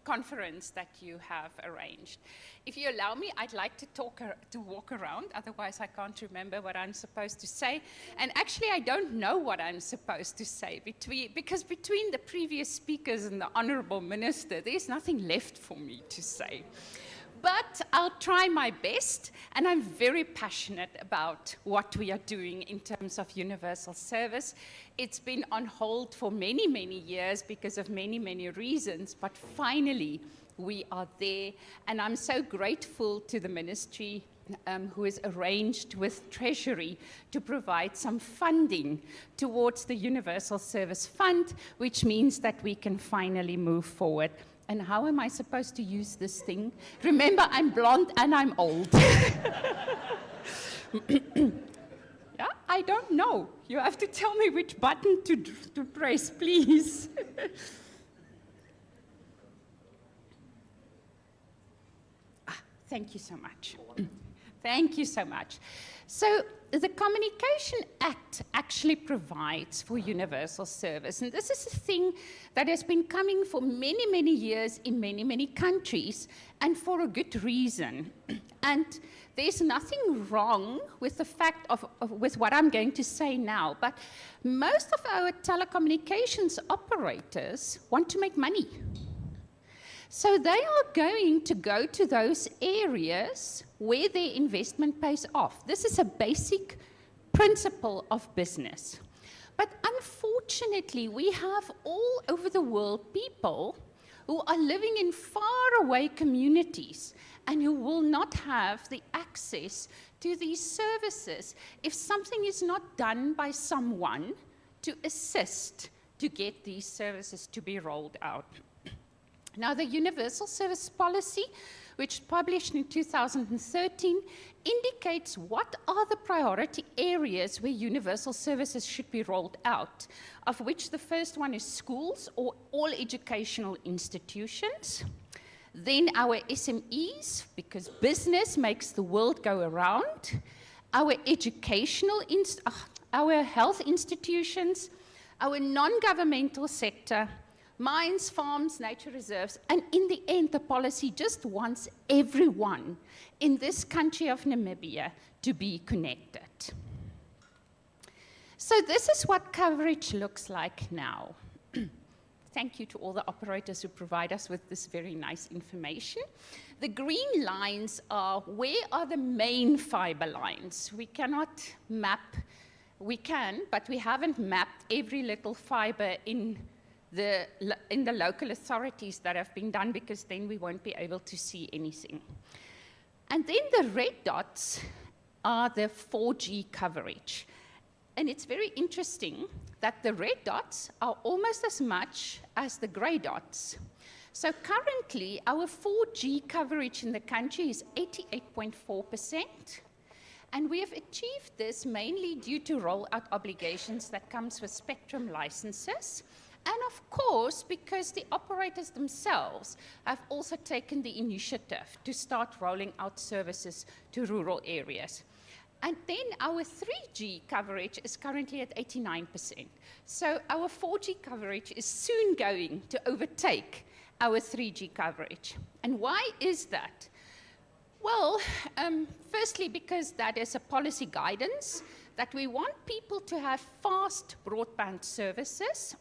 conference that you have arranged. If you allow me, I'd like to walk around, otherwise I can't remember what I'm supposed to say. And actually, I don't know what I'm supposed to say, because between the previous speakers and the Honourable Minister, there's nothing left for me to say. But I'll try my best, and I'm very passionate about what we are doing in terms of universal service. It's been on hold for many, many years because of many, many reasons, but finally we are there, and I'm so grateful to the Ministry who has arranged with Treasury to provide some funding towards the Universal Service Fund, which means that we can finally move forward. And how am I supposed to use this thing? Remember, I'm blonde and I'm old. Yeah, I don't know. You have to tell me which button to press, please. Thank you so much. Thank you so much. So the Communication Act actually provides for universal service. And this is a thing that has been coming for many, many years in many, many countries, and for a good reason. And there's nothing wrong with the fact with what I'm going to say now, but most of our telecommunications operators want to make money. So they are going to go to those areas where their investment pays off. This is a basic principle of business. But unfortunately, we have all over the world people who are living in faraway communities and who will not have the access to these services if something is not done by someone to assist to get these services to be rolled out. Now, the Universal Service Policy, which was published in 2013, indicates what are the priority areas where universal services should be rolled out, of which the first one is schools or all educational institutions. Then our SMEs, because business makes the world go around. Our our health institutions, our non-governmental sector, mines, farms, nature reserves, and in the end, the policy just wants everyone in this country of Namibia to be connected. So this is what coverage looks like now. Thank you to all the operators who provide us with this very nice information. The green lines are where are the main fiber lines. We cannot map, we can, but we haven't mapped every little fiber in the local authorities that have been done, because then we won't be able to see anything. And then the red dots are the 4G coverage. And it's very interesting that the red dots are almost as much as the gray dots. So currently, our 4G coverage in the country is 88.4%. And we have achieved this mainly due to rollout obligations that comes with spectrum licenses. And of course, because the operators themselves have also taken the initiative to start rolling out services to rural areas. And then our 3G coverage is currently at 89%. So our 4G coverage is soon going to overtake our 3G coverage. And why is that? Well, firstly, because that is a policy guidance that we want people to have fast broadband services.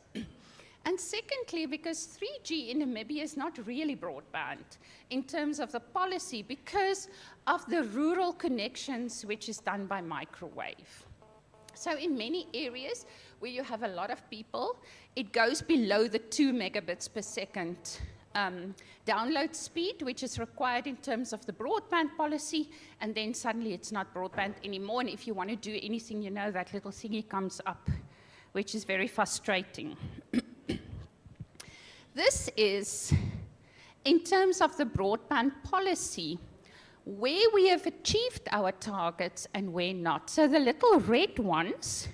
And secondly, because 3G in Namibia is not really broadband in terms of the policy because of the rural connections which is done by microwave. So in many areas where you have a lot of people, it goes below the 2 megabits per second download speed, which is required in terms of the broadband policy, and then suddenly it's not broadband anymore, and if you want to do anything, you know, that little thingy comes up, which is very frustrating. This is, in terms of the broadband policy, where we have achieved our targets and where not. So the little red ones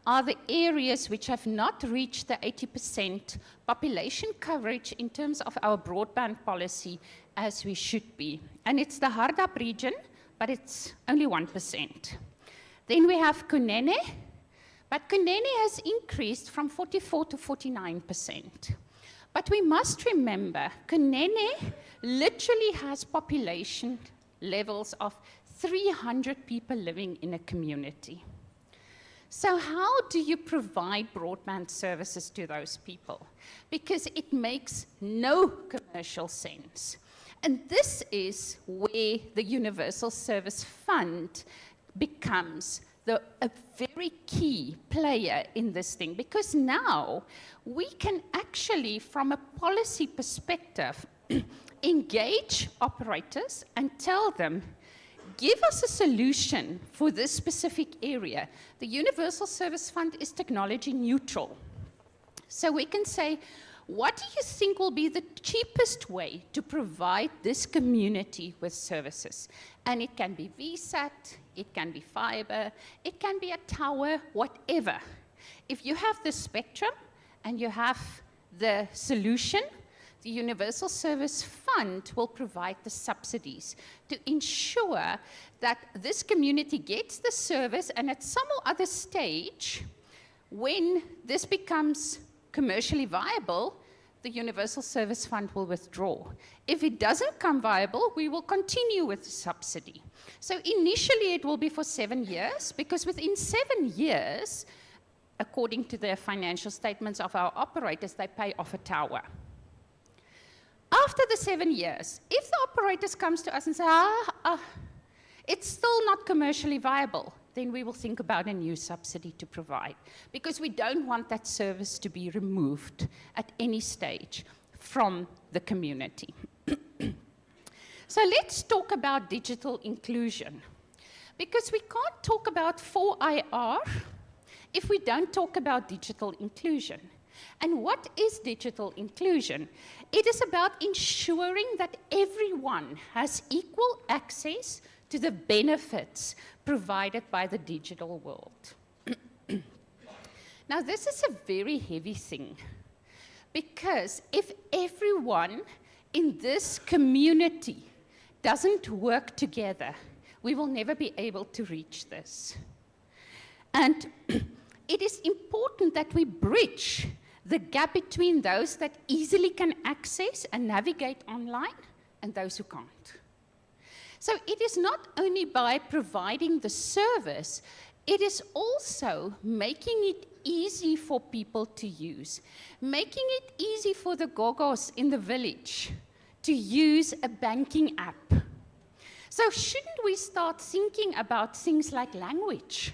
are the areas which have not reached the 80% population coverage in terms of our broadband policy as we should be. And it's the Hardap region, but it's only 1%. Then we have Kunene, but Kunene has increased from 44 to 49%. But we must remember, Kunene literally has population levels of 300 people living in a community. So how do you provide broadband services to those people? Because it makes no commercial sense. And this is where the Universal Service Fund becomes a very key player in this thing, because now we can actually, from a policy perspective, engage operators and tell them, give us a solution for this specific area. The Universal Service Fund is technology neutral. So we can say, what do you think will be the cheapest way to provide this community with services? And it can be VSAT, it can be fiber, it can be a tower, whatever. If you have the spectrum and you have the solution, the Universal Service Fund will provide the subsidies to ensure that this community gets the service, and at some other stage, when this becomes commercially viable, the Universal Service Fund will withdraw. If it doesn't come viable, we will continue with the subsidy. So initially it will be for 7 years, because within 7 years, according to the financial statements of our operators, they pay off a tower. After the 7 years, if the operators comes to us and say, it's still not commercially viable, then we will think about a new subsidy to provide, because we don't want that service to be removed at any stage from the community. So let's talk about digital inclusion, because we can't talk about 4IR if we don't talk about digital inclusion. And what is digital inclusion? It is about ensuring that everyone has equal access to the benefits provided by the digital world. Now, this is a very heavy thing, because if everyone in this community doesn't work together, we will never be able to reach this. And it is important that we bridge the gap between those that easily can access and navigate online and those who can't. So it is not only by providing the service, it is also making it easy for people to use, making it easy for the gogos in the village to use a banking app. So shouldn't we start thinking about things like language?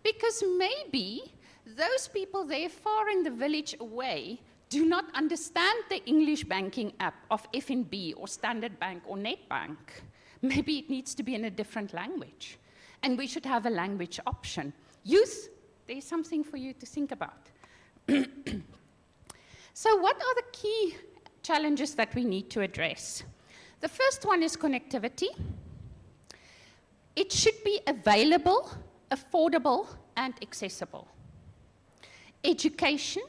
Because maybe those people there far in the village away do not understand the English banking app of FNB or Standard Bank or Nedbank. Maybe it needs to be in a different language. And we should have a language option. Youth, there's something for you to think about. So what are the key challenges that we need to address? The first one is connectivity. It should be available, affordable, and accessible. Education.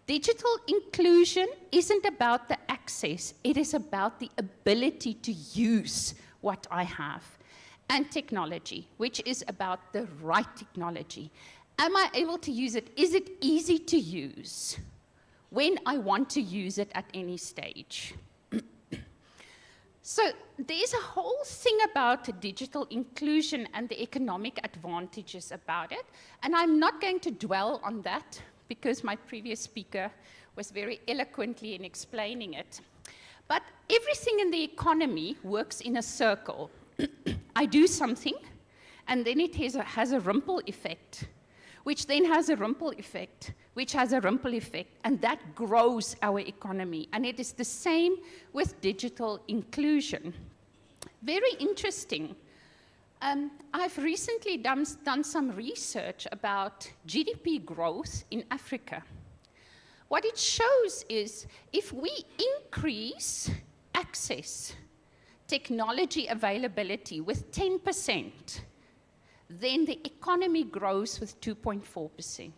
Digital inclusion isn't about the access, it is about the ability to use what I have. And technology, which is about the right technology. Am I able to use it? Is it easy to use? when I want to use it at any stage. So there's a whole thing about digital inclusion and the economic advantages about it, and I'm not going to dwell on that because my previous speaker was very eloquently in explaining it. But everything in the economy works in a circle. I do something, and then it has a ripple effect, which then has a ripple effect, which has a ripple effect, and that grows our economy. And it is the same with digital inclusion. Very interesting. I've recently done some research about GDP growth in Africa. What it shows is if we increase access, technology availability with 10%, then the economy grows with 2.4%.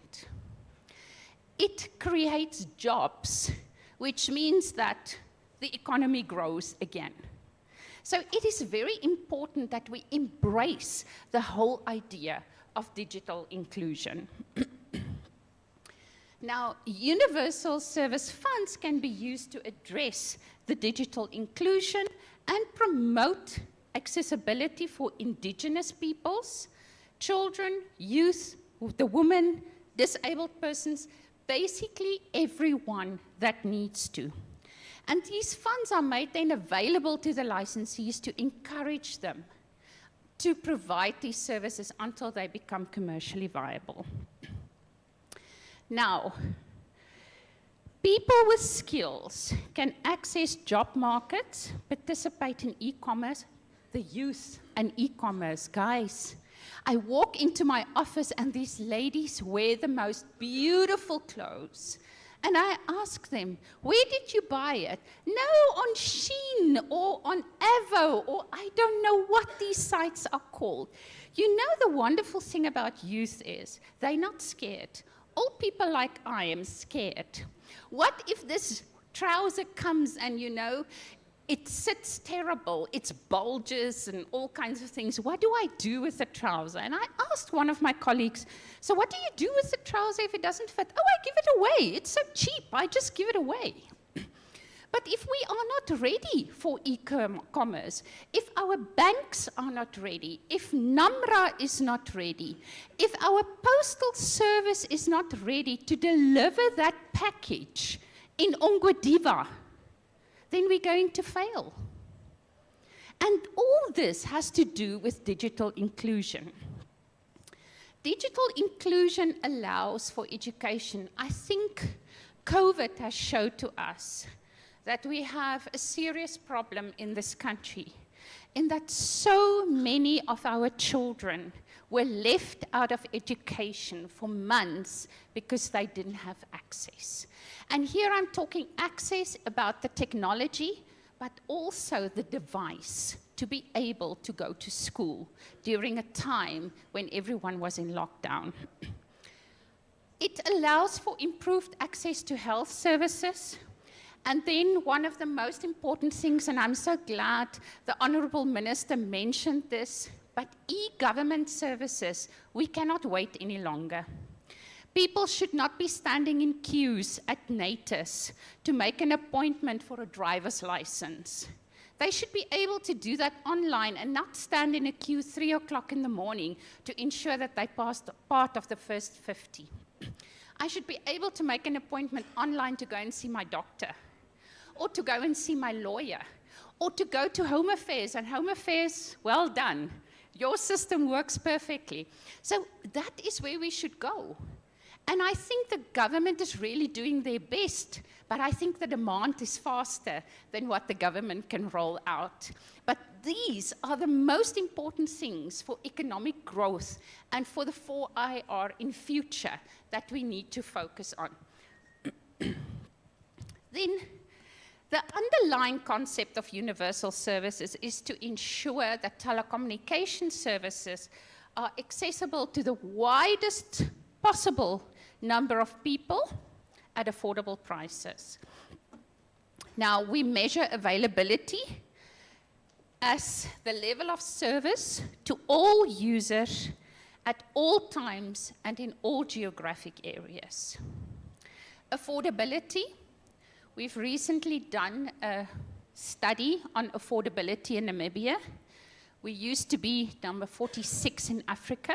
It creates jobs, which means that the economy grows again. So it is very important that we embrace the whole idea of digital inclusion. Now, universal service funds can be used to address the digital inclusion and promote accessibility for indigenous peoples, children, youth, the women, disabled persons, basically everyone that needs to. And these funds are made then available to the licensees to encourage them to provide these services until they become commercially viable. Now, people with skills can access job markets, participate in e-commerce, the youth and e-commerce. Guys, I walk into my office and these ladies wear the most beautiful clothes. And I ask them, where did you buy it? No, on Shein or on Avo, or I don't know what these sites are called. You know, the wonderful thing about youth is they're not scared. Old people like I am scared. What if this trouser comes and, you know, it sits terrible, it's bulges and all kinds of things. What do I do with the trouser? And I asked one of my colleagues, so what do you do with the trouser if it doesn't fit? Oh, I give it away. It's so cheap. I just give it away. But if we are not ready for e-commerce, if our banks are not ready, if NAMRA is not ready, if our postal service is not ready to deliver that package in Ongwediva, then we're going to fail. And all this has to do with digital inclusion. Digital inclusion allows for education. I think COVID has showed to us that we have a serious problem in this country, in that so many of our children were left out of education for months because they didn't have access. And here I'm talking access about the technology, but also the device to be able to go to school during a time when everyone was in lockdown. It allows for improved access to health services. And then one of the most important things, and I'm so glad the Honourable Minister mentioned this, but e-government services, we cannot wait any longer. People should not be standing in queues at NATIS to make an appointment for a driver's license. They should be able to do that online and not stand in a queue 3 o'clock in the morning to ensure that they passed part of the first 50. I should be able to make an appointment online to go and see my doctor, or to go and see my lawyer, or to go to Home Affairs, and Home Affairs, well done. Your system works perfectly. So that is where we should go. And I think the government is really doing their best, but I think the demand is faster than what the government can roll out. But these are the most important things for economic growth and for the 4IR in future that we need to focus on. Then, the underlying concept of universal services is to ensure that telecommunication services are accessible to the widest possible number of people at affordable prices. Now, we measure availability as the level of service to all users at all times and in all geographic areas. Affordability. We've recently done a study on affordability in Namibia. We used to be number 46 in Africa.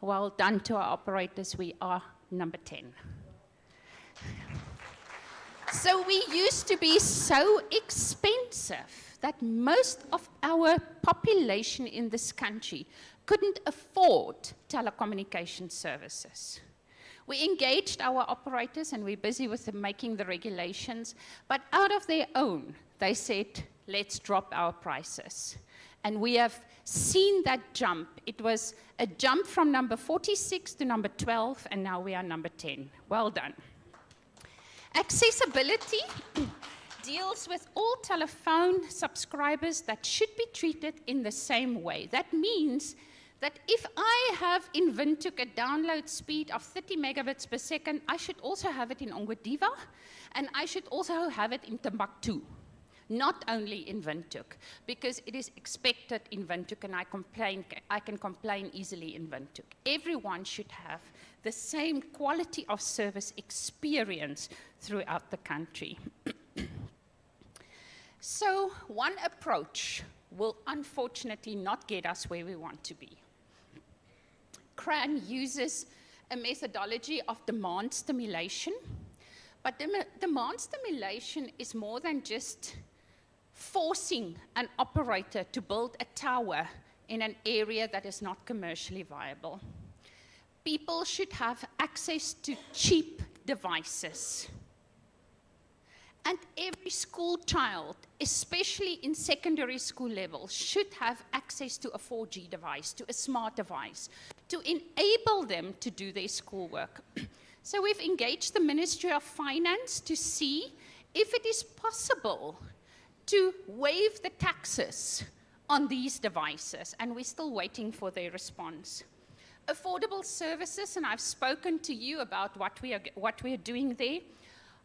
Well done to our operators, we are number 10. So we used to be so expensive that most of our population in this country couldn't afford telecommunication services. We engaged our operators and we're busy with making the regulations, but out of their own, they said, let's drop our prices. And we have seen that jump. It was a jump from number 46 to number 12, and now we are number 10. Well done. Accessibility deals with all telephone subscribers that should be treated in the same way. That means that if I have in Windhoek a download speed of 30 megabits per second, I should also have it in Ongwediva, and I should also have it in Timbuktu, not only in Windhoek, because it is expected in Windhoek, and I can complain easily in Windhoek. Everyone should have the same quality of service experience throughout the country. So one approach will unfortunately not get us where we want to be. CRAN uses a methodology of demand stimulation, but demand stimulation is more than just forcing an operator to build a tower in an area that is not commercially viable. People should have access to cheap devices. And every school child, especially in secondary school level, should have access to a 4G device, to a smart device, to enable them to do their schoolwork. So we've engaged the Ministry of Finance to see if it is possible to waive the taxes on these devices, and we're still waiting for their response. Affordable services, and I've spoken to you about what we are doing there.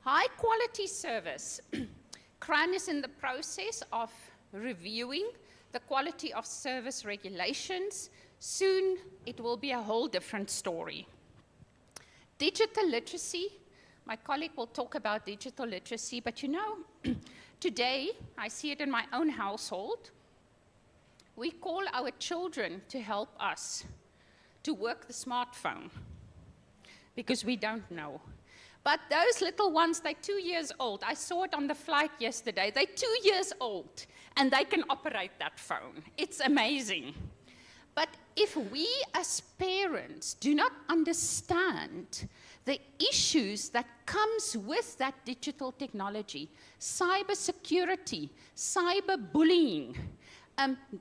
High quality service. CRAN is in the process of reviewing the quality of service regulations. Soon it will be a whole different story. Digital literacy. My colleague will talk about digital literacy, but you know, today, I see it in my own household, we call our children to help us to work the smartphone because we don't know. But those little ones, they're 2 years old. I saw it on the flight yesterday. They're 2 years old, and they can operate that phone. It's amazing. But if we as parents do not understand the issues that comes with that digital technology, cybersecurity, cyberbullying,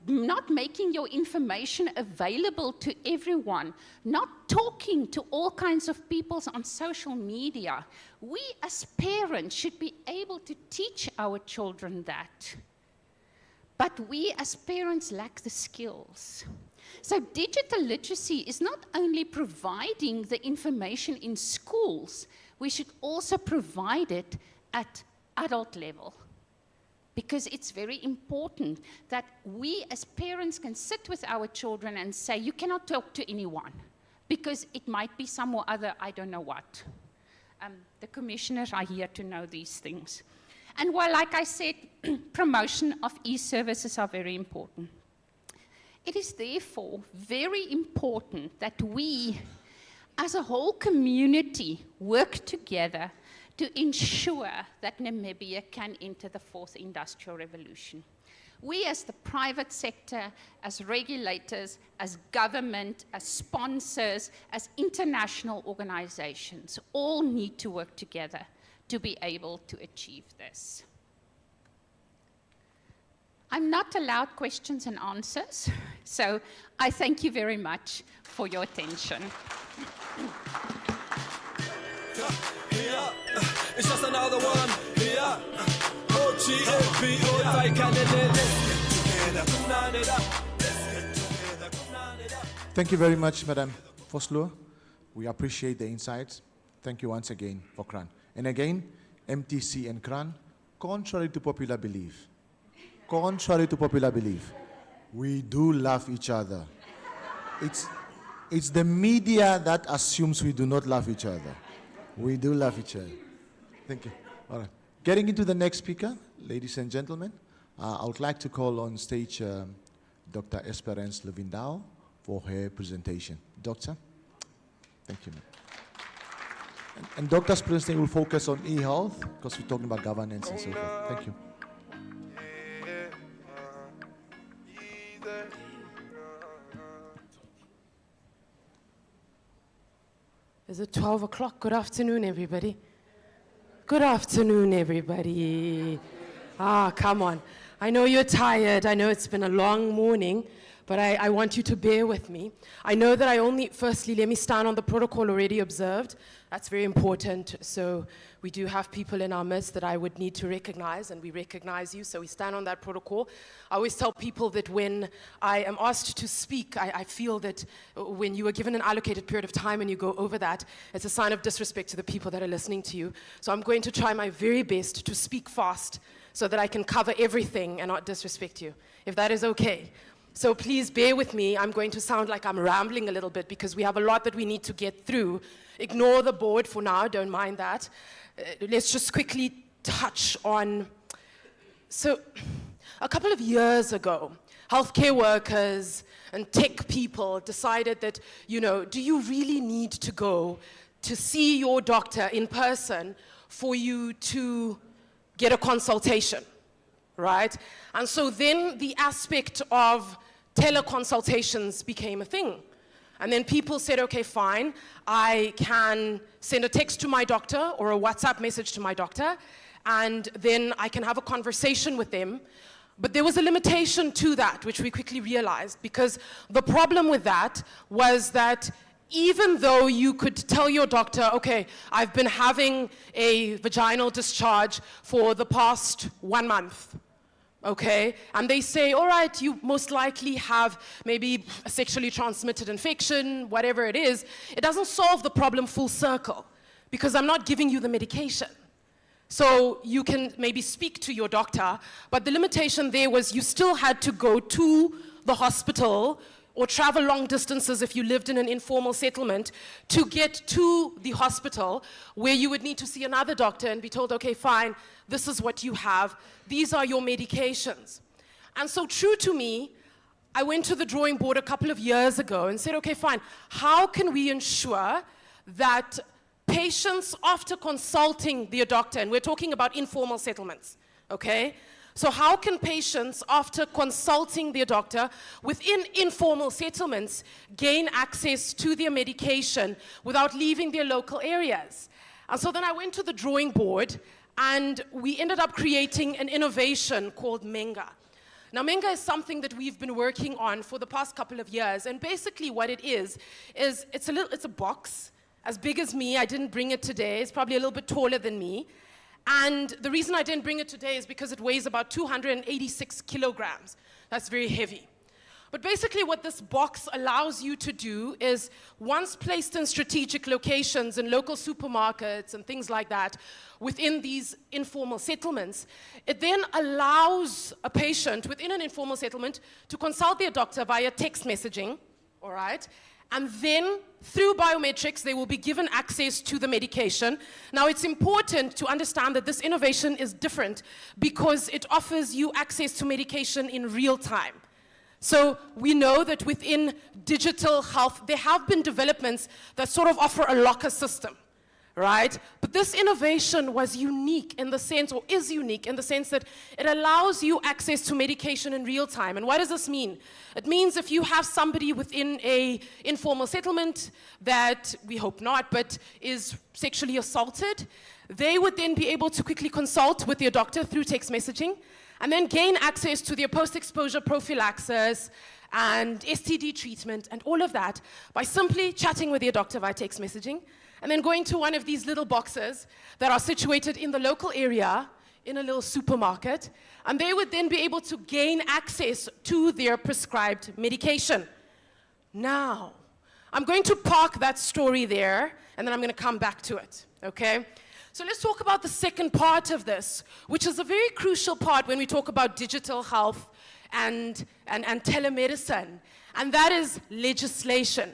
not making your information available to everyone, not talking to all kinds of people on social media, we as parents should be able to teach our children that. But we as parents lack the skills. So digital literacy is not only providing the information in schools, we should also provide it at adult level. Because it's very important that we as parents can sit with our children and say, you cannot talk to anyone, because it might be some or other, I don't know what. The commissioners are here to know these things. And while, like I said, promotion of e-services are very important. It is therefore very important that we, as a whole community, work together to ensure that Namibia can enter the fourth industrial revolution. We as the private sector, as regulators, as government, as sponsors, as international organizations, all need to work together to be able to achieve this. I'm not allowed questions and answers, so I thank you very much for your attention. It's just another one. Yeah. Thank you very much, Madam Vosloo. We appreciate the insights. Thank you once again for CRAN. And again, MTC and CRAN, contrary to popular belief, we do love each other. It's the media that assumes we do not love each other. We do love each other. Thank you. All right. Getting into the next speaker, ladies and gentlemen, I would like to call on stage Dr. Esperance Levindao for her presentation. Doctor? Thank you, ma'am. And Doctor's presentation will focus on e-health because we're talking about governance and so forth. Thank you. Is it 12 o'clock? Good afternoon, everybody. Good afternoon, everybody. Ah, come on. I know you're tired. I know it's been a long morning, but I want you to bear with me. I know that firstly, let me stand on the protocol already observed. That's very important. So we do have people in our midst that I would need to recognize, and we recognize you, so we stand on that protocol. I always tell people that when I am asked to speak, I feel that when you are given an allocated period of time and you go over that, it's a sign of disrespect to the people that are listening to you. So I'm going to try my very best to speak fast so that I can cover everything and not disrespect you, if that is okay. So please bear with me. I'm going to sound like I'm rambling a little bit because we have a lot that we need to get through. Ignore the board for now, don't mind that. Let's just quickly touch on. So a couple of years ago, healthcare workers and tech people decided that, do you really need to go to see your doctor in person for you to get a consultation, right? And so then the aspect of teleconsultations became a thing. And then people said, okay, fine, I can send a text to my doctor or a WhatsApp message to my doctor, and then I can have a conversation with them. But there was a limitation to that, which we quickly realized, because the problem with that was that even though you could tell your doctor, okay, I've been having a vaginal discharge for the past 1 month, okay? And they say, all right, you most likely have maybe a sexually transmitted infection, whatever it is. It doesn't solve the problem full circle because I'm not giving you the medication. So you can maybe speak to your doctor, but the limitation there was you still had to go to the hospital or travel long distances if you lived in an informal settlement to get to the hospital where you would need to see another doctor and be told, okay, fine, this is what you have. These are your medications. And so true to me, I went to the drawing board a couple of years ago and said, okay, fine, how can we ensure that patients after consulting their doctor, and we're talking about informal settlements, okay? So how can patients, after consulting their doctor within informal settlements, gain access to their medication without leaving their local areas? And so then I went to the drawing board, and we ended up creating an innovation called Menga. Now, Menga is something that we've been working on for the past couple of years, and basically what it is it's a box as big as me. I didn't bring it today. It's probably a little bit taller than me. And the reason I didn't bring it today is because it weighs about 286 kilograms. That's very heavy. But basically what this box allows you to do is, once placed in strategic locations in local supermarkets and things like that, within these informal settlements, it then allows a patient within an informal settlement to consult their doctor via text messaging, all right? And then, through biometrics, they will be given access to the medication. Now, it's important to understand that this innovation is different because it offers you access to medication in real time. So we know that within digital health, there have been developments that sort of offer a locker system, right? But this innovation was unique in the sense, or is unique in the sense that it allows you access to medication in real time. And what does this mean? It means if you have somebody within an informal settlement that, we hope not, but is sexually assaulted, they would then be able to quickly consult with their doctor through text messaging and then gain access to their post-exposure prophylaxis and STD treatment and all of that by simply chatting with their doctor via text messaging and then going to one of these little boxes that are situated in the local area in a little supermarket, and they would then be able to gain access to their prescribed medication. Now, I'm going to park that story there, and then I'm going to come back to it, okay? So let's talk about the second part of this, which is a very crucial part when we talk about digital health and telemedicine, and that is legislation,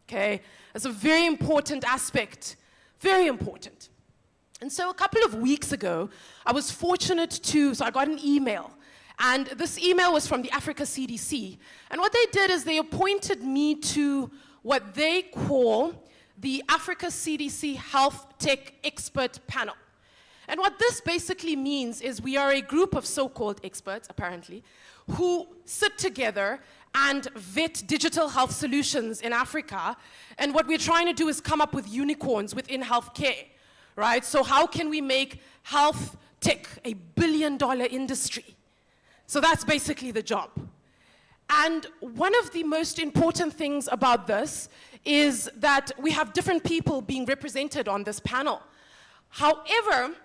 okay? It's a very important aspect, very important. And so a couple of weeks ago, I was fortunate so I got an email. And this email was from the Africa CDC. And what they did is they appointed me to what they call the Africa CDC Health Tech Expert Panel. And what this basically means is we are a group of so-called experts, apparently, who sit together and vet digital health solutions in Africa. And what we're trying to do is come up with unicorns within healthcare, right? So how can we make health tech a billion-dollar industry? So that's basically the job. And one of the most important things about this is that we have different people being represented on this panel. However,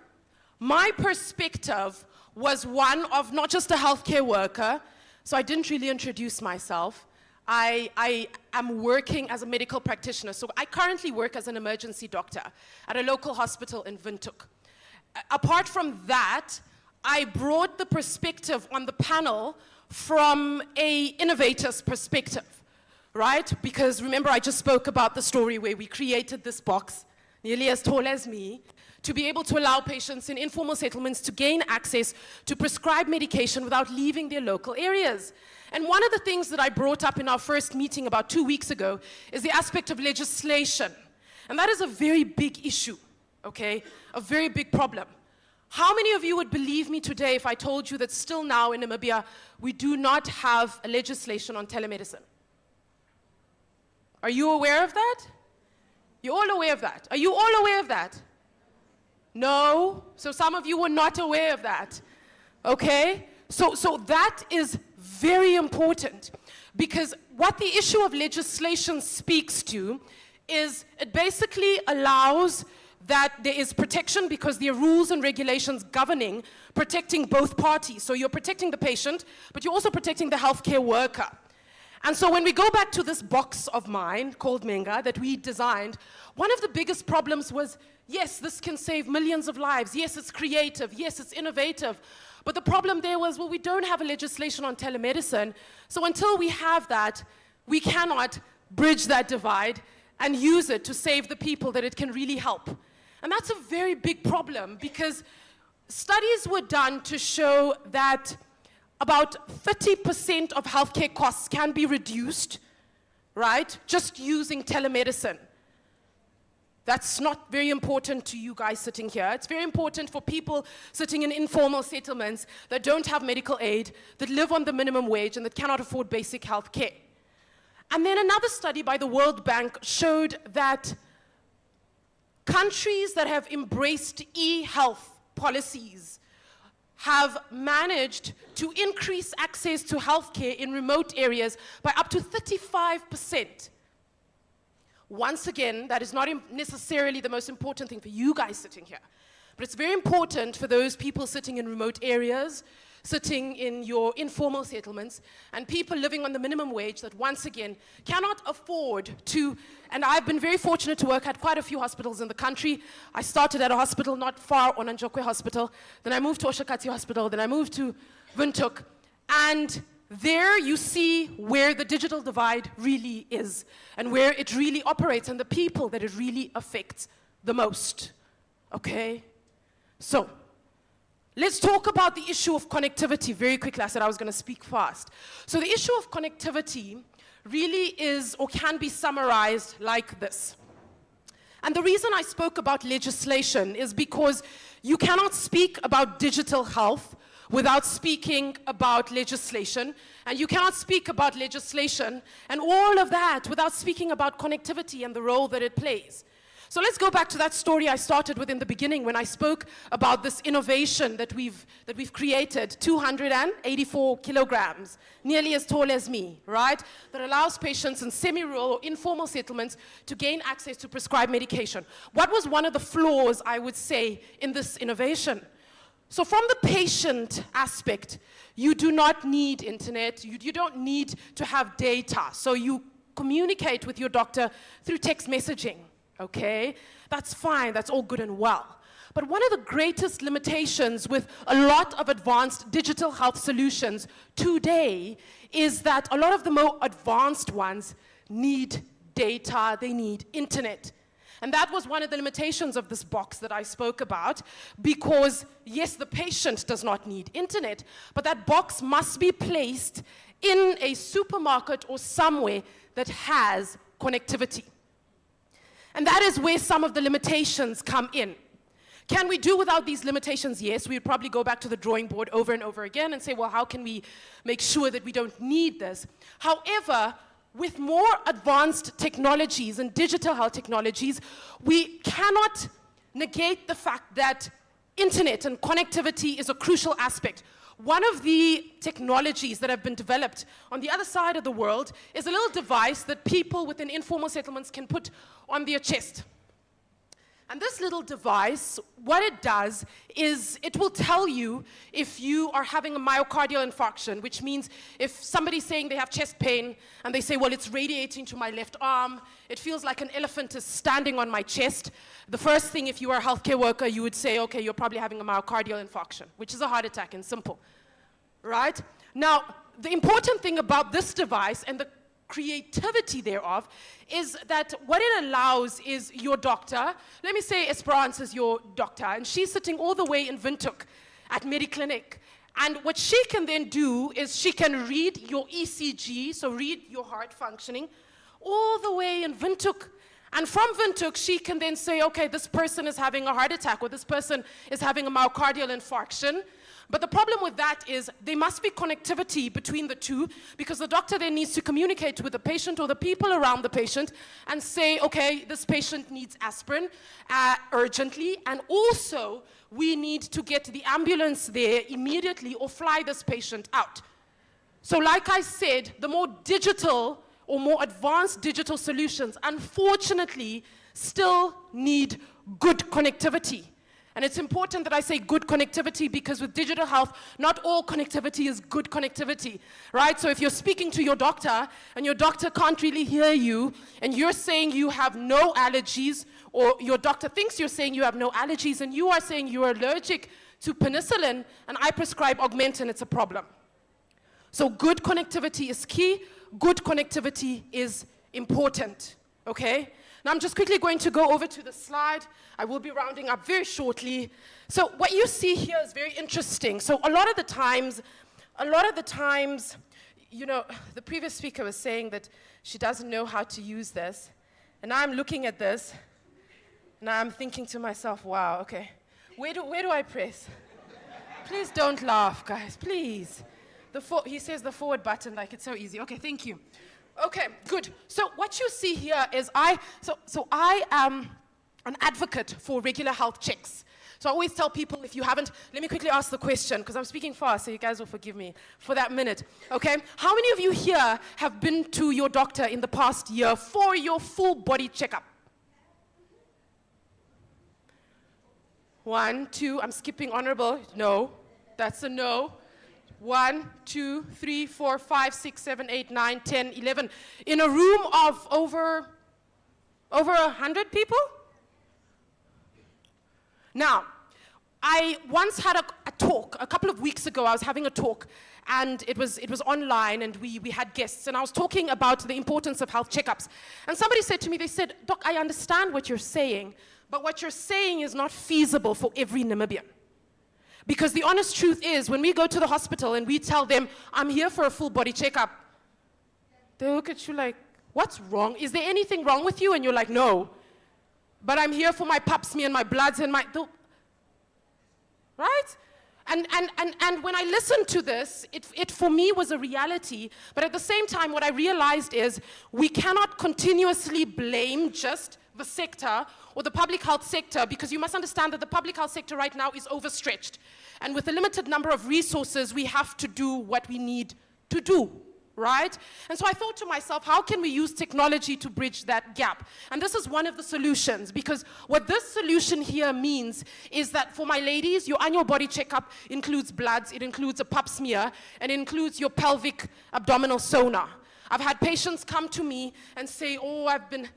my perspective was one of not just a healthcare worker, so I didn't really introduce myself. I am working as a medical practitioner, so I currently work as an emergency doctor at a local hospital in Windhoek. Apart from that, I brought the perspective on the panel from an innovator's perspective, right? Because remember, I just spoke about the story where we created this box, nearly as tall as me, to be able to allow patients in informal settlements to gain access to prescribed medication without leaving their local areas. And one of the things that I brought up in our first meeting about 2 weeks ago is the aspect of legislation. And that is a very big issue, okay? A very big problem. How many of you would believe me today if I told you that still now in Namibia, we do not have a legislation on telemedicine? Are you aware of that? You're all aware of that. Are you all aware of that? No? So some of you were not aware of that. Okay? So that is very important, because what the issue of legislation speaks to is it basically allows that there is protection because there are rules and regulations governing, protecting both parties. So you're protecting the patient, but you're also protecting the healthcare worker. And so when we go back to this box of mine called Menga that we designed, one of the biggest problems was, yes, this can save millions of lives. Yes, it's creative. Yes, it's innovative. But the problem there was, well, we don't have a legislation on telemedicine. So until we have that, we cannot bridge that divide and use it to save the people that it can really help. And that's a very big problem, because studies were done to show that about 30% of healthcare costs can be reduced, right, just using telemedicine. That's not very important to you guys sitting here. It's very important for people sitting in informal settlements that don't have medical aid, that live on the minimum wage, and that cannot afford basic health care. And then another study by the World Bank showed that countries that have embraced e-health policies have managed to increase access to healthcare in remote areas by up to 35%. Once again, that is not necessarily the most important thing for you guys sitting here, but it's very important for those people sitting in remote areas, sitting in your informal settlements, and people living on the minimum wage that once again cannot afford to, and I've been very fortunate to work at quite a few hospitals in the country. I started at a hospital not far, Onanjokwe Hospital, then I moved to Oshakati Hospital, then I moved to Windhoek, and there you see where the digital divide really is, and where it really operates, and the people that it really affects the most, okay? So, let's talk about the issue of connectivity very quickly. I said I was going to speak fast. So the issue of connectivity really is, or can be summarized like this. And the reason I spoke about legislation is because you cannot speak about digital health without speaking about legislation, and you cannot speak about legislation and all of that without speaking about connectivity and the role that it plays. So let's go back to that story I started with in the beginning when I spoke about this innovation that we've created, 284 kilograms, nearly as tall as me, right? That allows patients in semi-rural or informal settlements to gain access to prescribed medication. What was one of the flaws, I would say, in this innovation? So from the patient aspect, you do not need internet, you don't need to have data. So you communicate with your doctor through text messaging. Okay, that's fine, that's all good and well. But one of the greatest limitations with a lot of advanced digital health solutions today is that a lot of the more advanced ones need data, they need internet. And that was one of the limitations of this box that I spoke about, because yes, the patient does not need internet, but that box must be placed in a supermarket or somewhere that has connectivity. And that is where some of the limitations come in. Can we do without these limitations? Yes, we would probably go back to the drawing board over and over again and say, well, how can we make sure that we don't need this? However, with more advanced technologies and digital health technologies, we cannot negate the fact that internet and connectivity is a crucial aspect. One of the technologies that have been developed on the other side of the world is a little device that people within informal settlements can put on their chest. And this little device, what it does is it will tell you if you are having a myocardial infarction, which means if somebody's saying they have chest pain and they say, well, it's radiating to my left arm, it feels like an elephant is standing on my chest. The first thing, if you are a healthcare worker, you would say, okay, you're probably having a myocardial infarction, which is a heart attack in simple, right? Now, the important thing about this device and the creativity thereof is that what it allows is your doctor, let me say Esperance is your doctor, and she's sitting all the way in Windhoek at Mediclinic. And what she can then do is she can read your ECG, so read your heart functioning, all the way in Windhoek. And from Windhoek, she can then say, okay, this person is having a heart attack, or this person is having a myocardial infarction. But the problem with that is there must be connectivity between the two, because the doctor then needs to communicate with the patient or the people around the patient and say, okay, this patient needs aspirin urgently, and also we need to get the ambulance there immediately or fly this patient out. So like I said, the more digital or more advanced digital solutions, unfortunately, still need good connectivity. And it's important that I say good connectivity, because with digital health, not all connectivity is good connectivity, right? So if you're speaking to your doctor and your doctor can't really hear you and you're saying you have no allergies, or your doctor thinks you're saying you have no allergies and you are saying you're allergic to penicillin and I prescribe Augmentin, it's a problem. So good connectivity is key. Good connectivity is important, okay? Now I'm just quickly going to go over to the slide. I will be rounding up very shortly. So what you see here is very interesting. So a lot of the times, you know, the previous speaker was saying that she doesn't know how to use this. And I'm looking at this, and I'm thinking to myself, wow, okay, where do I press? Please don't laugh, guys, please. He says the forward button, like it's so easy. Okay, thank you. Okay, good. So what you see here is I am an advocate for regular health checks. So I always tell people, if you haven't, let me quickly ask the question, because I'm speaking fast, so you guys will forgive me for that minute, okay? How many of you here have been to your doctor in the past year for your full body checkup? 1, 2, I'm skipping honorable, no, that's a no. 1, 2, 3, 4, 5, 6, 7, 8, 9, 10, 11. In a room of over 100 people? Now, I once had a talk, a couple of weeks ago, I was having a talk, and it was online, and we had guests, and I was talking about the importance of health checkups. And somebody said to me, they said, Doc, I understand what you're saying, but what you're saying is not feasible for every Namibian. Because the honest truth is, when we go to the hospital and we tell them, I'm here for a full body checkup, they look at you like, what's wrong? Is there anything wrong with you? And you're like, no. But I'm here for my pap smear and my bloods and my... Right? And when I listened to this, it for me was a reality. But at the same time, what I realized is we cannot continuously blame just the sector or the public health sector, because you must understand that the public health sector right now is overstretched. And with a limited number of resources, we have to do what we need to do, right? And so I thought to myself, how can we use technology to bridge that gap? And this is one of the solutions, because what this solution here means is that for my ladies, your annual body checkup includes bloods, it includes a pap smear, and it includes your pelvic abdominal sonar. I've had patients come to me and say, oh, I've been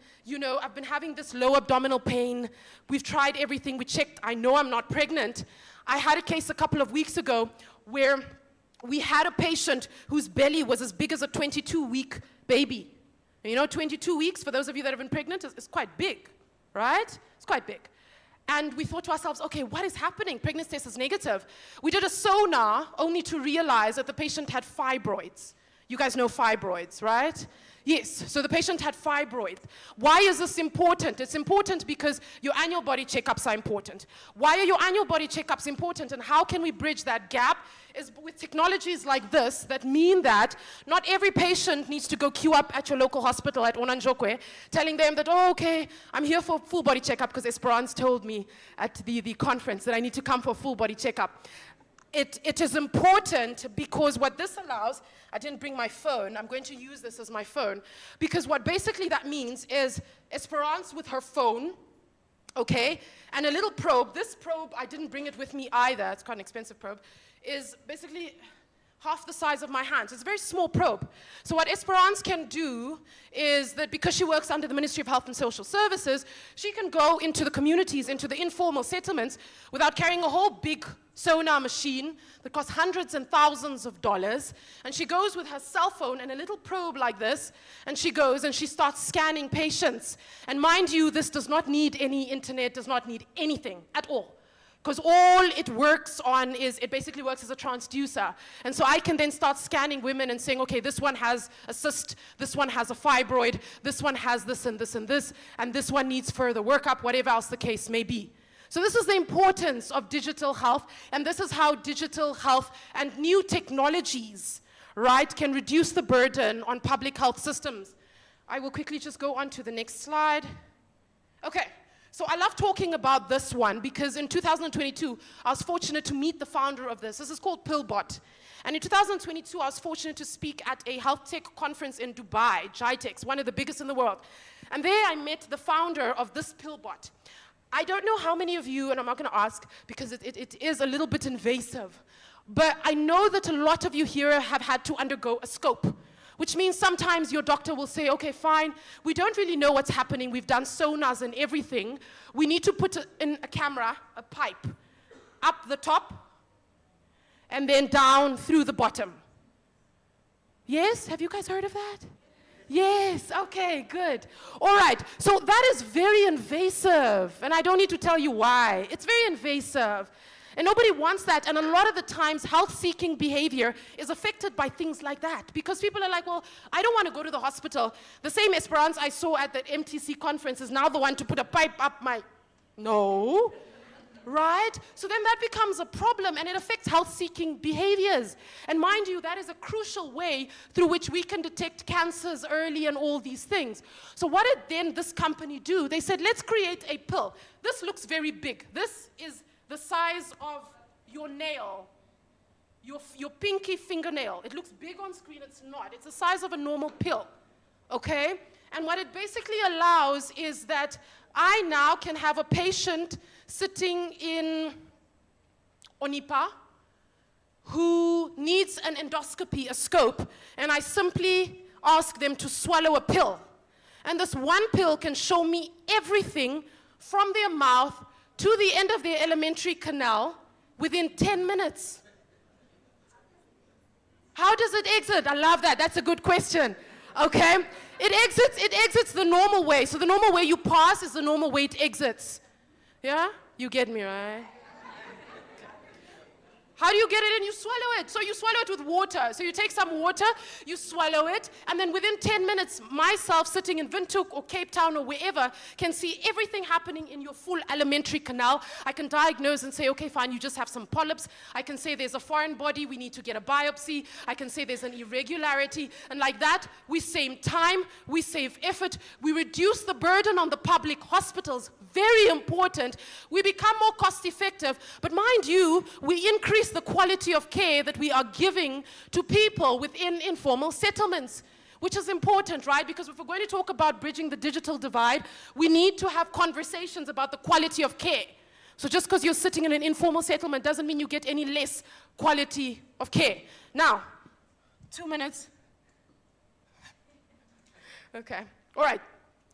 having this low abdominal pain. We've tried everything, we checked, I know I'm not pregnant. I had a case a couple of weeks ago where we had a patient whose belly was as big as a 22-week baby. And you know, 22 weeks, for those of you that have been pregnant, is quite big, right? It's quite big. And we thought to ourselves, okay, what is happening? Pregnancy test is negative. We did a sonar only to realize that the patient had fibroids. You guys know fibroids, right? Yes, so the patient had fibroids. Why is this important? It's important because your annual body checkups are important. Why are your annual body checkups important, and how can we bridge that gap? Is with technologies like this that mean that not every patient needs to go queue up at your local hospital at Onanjokwe, telling them that, oh, okay, I'm here for full body checkup because Esperance told me at the conference that I need to come for a full body checkup. It is important because what this allows, I didn't bring my phone, I'm going to use this as my phone, because what basically that means is Esperance with her phone, okay, and a little probe. This probe, I didn't bring it with me either, it's quite an expensive probe, is basically half the size of my hand. So it's a very small probe. So what Esperance can do is that because she works under the Ministry of Health and Social Services, she can go into the communities, into the informal settlements, without carrying a whole big sonar machine that costs hundreds and thousands of dollars. And she goes with her cell phone and a little probe like this, and she goes and she starts scanning patients. And mind you, this does not need any internet, does not need anything at all. Because all it works on is, it basically works as a transducer. And so I can then start scanning women and saying, okay, this one has a cyst, this one has a fibroid, this one has this and this and this, and this one needs further workup, whatever else the case may be. So this is the importance of digital health, and this is how digital health and new technologies, right, can reduce the burden on public health systems. I will quickly just go on to the next slide. Okay. So I love talking about this one because in 2022, I was fortunate to meet the founder of this. This is called PillBot. And in 2022, I was fortunate to speak at a health tech conference in Dubai, GITEX, one of the biggest in the world. And there I met the founder of this PillBot. I don't know how many of you, and I'm not going to ask because it is a little bit invasive, but I know that a lot of you here have had to undergo a scope. Which means sometimes your doctor will say, okay, fine, we don't really know what's happening. We've done sonars and everything. We need to put in a camera, a pipe, up the top, and then down through the bottom. Yes? Have you guys heard of that? Yes, okay, good. All right, so that is very invasive, and I don't need to tell you why. It's very invasive. And nobody wants that, and a lot of the times health-seeking behavior is affected by things like that because people are like, well, I don't want to go to the hospital. The same Esperance I saw at that MTC conference is now the one to put a pipe up my... No, right? So then that becomes a problem, and it affects health-seeking behaviors. And mind you, that is a crucial way through which we can detect cancers early and all these things. So what did then this company do? They said, let's create a pill. This looks very big. This is the size of your nail, your pinky fingernail. It looks big on screen, it's not. It's the size of a normal pill, okay? And what it basically allows is that I now can have a patient sitting in Onipa who needs an endoscopy, a scope, and I simply ask them to swallow a pill. And this one pill can show me everything from their mouth to the end of their alimentary canal within 10 minutes. How does it exit? I love that. That's a good question. Okay? It exits the normal way. So the normal way you pass is the normal way it exits. Yeah? You get me, right? How do you get it in? You swallow it. So you swallow it with water. So you take some water, you swallow it, and then within 10 minutes, myself sitting in Windhoek or Cape Town or wherever can see everything happening in your full alimentary canal. I can diagnose and say, okay, fine, you just have some polyps. I can say there's a foreign body, we need to get a biopsy. I can say there's an irregularity. And like that, we save time, we save effort, we reduce the burden on the public hospitals. Very important. We become more cost effective. But mind you, we increase the quality of care that we are giving to people within informal settlements, which is important, right? Because if we're going to talk about bridging the digital divide, we need to have conversations about the quality of care. So just because you're sitting in an informal settlement doesn't mean you get any less quality of care. Now, 2 minutes. Okay, all right.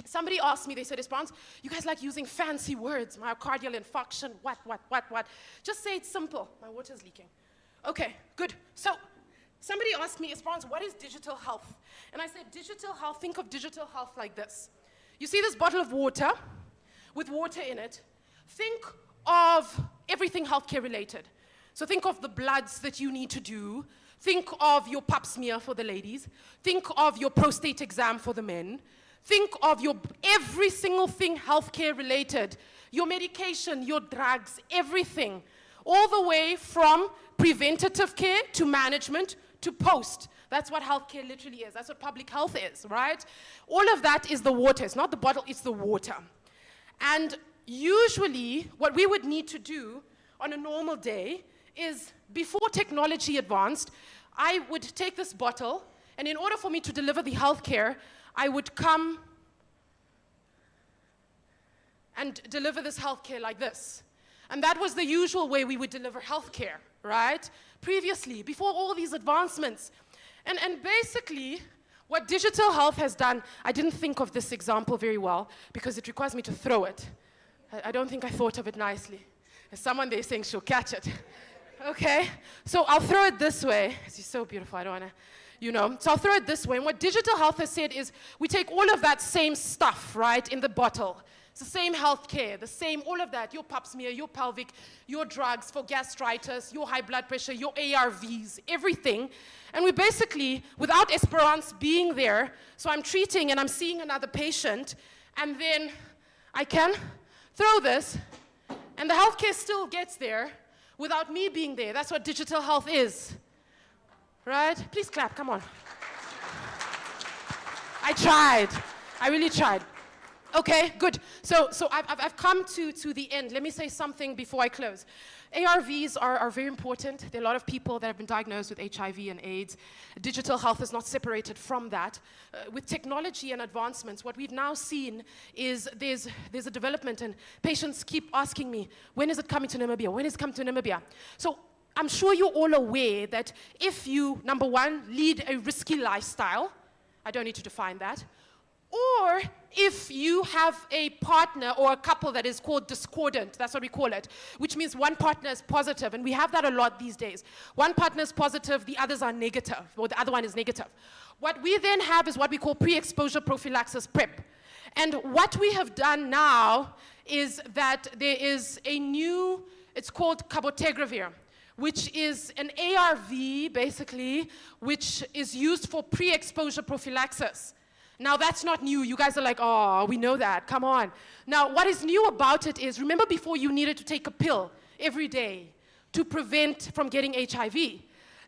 Somebody asked me, they said, Esperance, you guys like using fancy words, myocardial infarction, what. Just say it's simple. My water's leaking. Okay, good. So somebody asked me, Esperance, what is digital health? And I said, digital health, think of digital health like this. You see this bottle of water? with water in it, think of everything healthcare related. So think of the bloods that you need to do. Think of your pap smear for the ladies. Think of your prostate exam for the men. Think of your every single thing healthcare related. Your medication, your drugs, everything. All the way from preventative care to management to post. That's what healthcare literally is. That's what public health is, right? All of that is the water. It's not the bottle, it's the water. And usually, what we would need to do on a normal day is, before technology advanced, I would take this bottle, and in order for me to deliver the healthcare, I would come and deliver this healthcare like this. And that was the usual way we would deliver healthcare, right? Previously, before all these advancements. And basically, what digital health has done, I didn't think of this example very well because it requires me to throw it. I don't think I thought of it nicely. There's someone there saying she'll catch it. Okay, so I'll throw it this way. She's so beautiful, I don't wanna, you know. So I'll throw it this way. And what digital health has said is we take all of that same stuff, right, in the bottle. It's the same healthcare, the same, all of that, your pap smear, your pelvic, your drugs for gastritis, your high blood pressure, your ARVs, everything. And we basically, without Esperance being there, so I'm treating and I'm seeing another patient, and then I can throw this, and the healthcare still gets there without me being there. That's what digital health is, right? Please clap, come on. I tried, I really tried. Okay, good. So I've come to the end. Let me say something before I close. ARVs are very important. There are a lot of people that have been diagnosed with HIV and AIDS. Digital health is not separated from that. With technology and advancements, what we've now seen is there's a development, and patients keep asking me, when is it coming to Namibia? When is it coming to Namibia? So I'm sure you're all aware that if you, number one, lead a risky lifestyle, I don't need to define that, or if you have a partner or a couple that is called discordant, that's what we call it, which means one partner is positive, and we have that a lot these days. One partner is positive, the others are negative, or the other one is negative. What we then have is what we call pre-exposure prophylaxis PrEP. And what we have done now is that there is a new, it's called cabotegravir, which is an ARV, basically, which is used for pre-exposure prophylaxis. Now, that's not new. You guys are like, oh, we know that. Come on. Now, what is new about it is, remember before you needed to take a pill every day to prevent from getting HIV.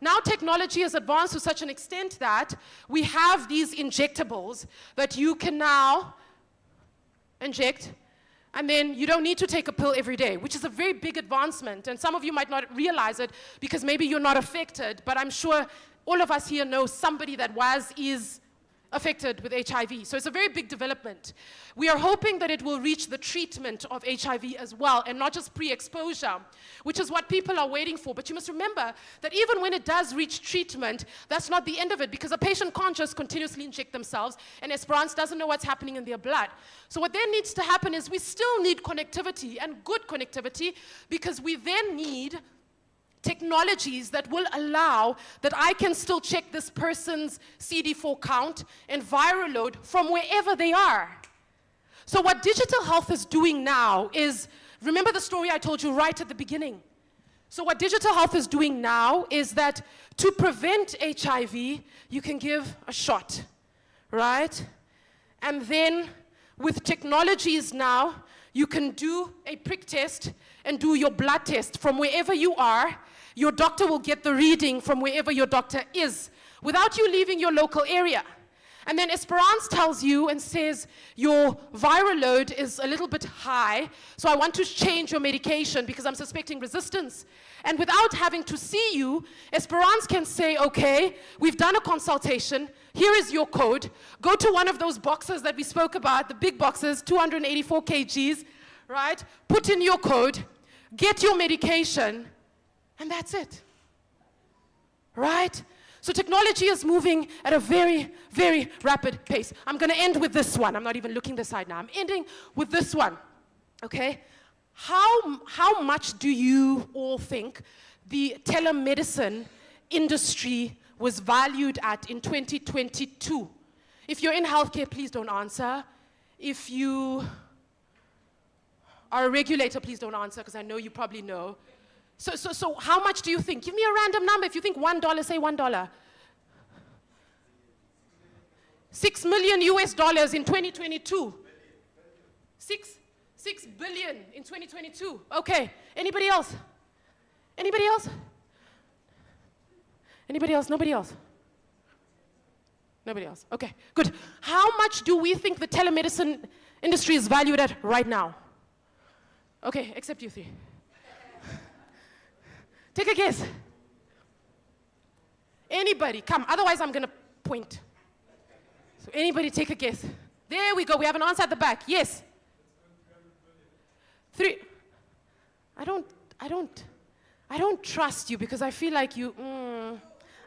Now, technology has advanced to such an extent that we have these injectables that you can now inject, and then you don't need to take a pill every day, which is a very big advancement. And some of you might not realize it because maybe you're not affected, but I'm sure all of us here know somebody that is affected with HIV. So it's a very big development. We are hoping that it will reach the treatment of HIV as well, and not just pre-exposure, which is what people are waiting for. But you must remember that even when it does reach treatment, that's not the end of it, because a patient can't just continuously inject themselves, and Esperance doesn't know what's happening in their blood. So what then needs to happen is we still need connectivity, and good connectivity, because we then need technologies that will allow that I can still check this person's CD4 count and viral load from wherever they are. So what digital health is doing now is, remember the story I told you right at the beginning. So what digital health is doing now is that to prevent HIV, you can give a shot, right? And then with technologies now, you can do a prick test and do your blood test from wherever you are. Your doctor will get the reading from wherever your doctor is without you leaving your local area. And then Esperance tells you and says, your viral load is a little bit high, so I want to change your medication because I'm suspecting resistance. And without having to see you, Esperance can say, okay, we've done a consultation, here is your code, go to one of those boxes that we spoke about, the big boxes, 284 kgs, right? Put in your code, get your medication, and that's it, right? So technology is moving at a very, very rapid pace. I'm gonna end with this one. I'm not even looking this side now. I'm ending with this one, okay? How much do you all think the telemedicine industry was valued at in 2022? If you're in healthcare, please don't answer. If you Our regulator, please don't answer, because I know you probably know. So how much do you think? Give me a random number. If you think $1, say $1. $6 million US in 2022. 6 billion in 2022. Okay. Anybody else? Anybody else? Anybody else? Nobody else? Nobody else. Okay, good. How much do we think the telemedicine industry is valued at right now? Okay, except you three. Take a guess. Anybody, come. Otherwise, I'm going to point. So anybody take a guess. There we go. We have an answer at the back. Yes. 3. I don't trust you because I feel like you,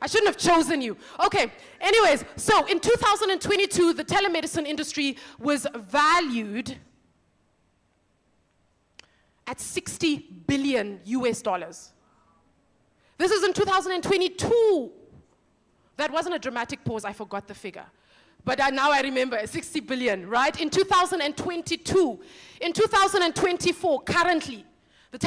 I shouldn't have chosen you. Okay, anyways, so in 2022, the telemedicine industry was valued at $60 billion US. This is in 2022. That wasn't a dramatic pause, I forgot the figure. But now I remember, 60 billion, right? In 2022. In 2024, currently, the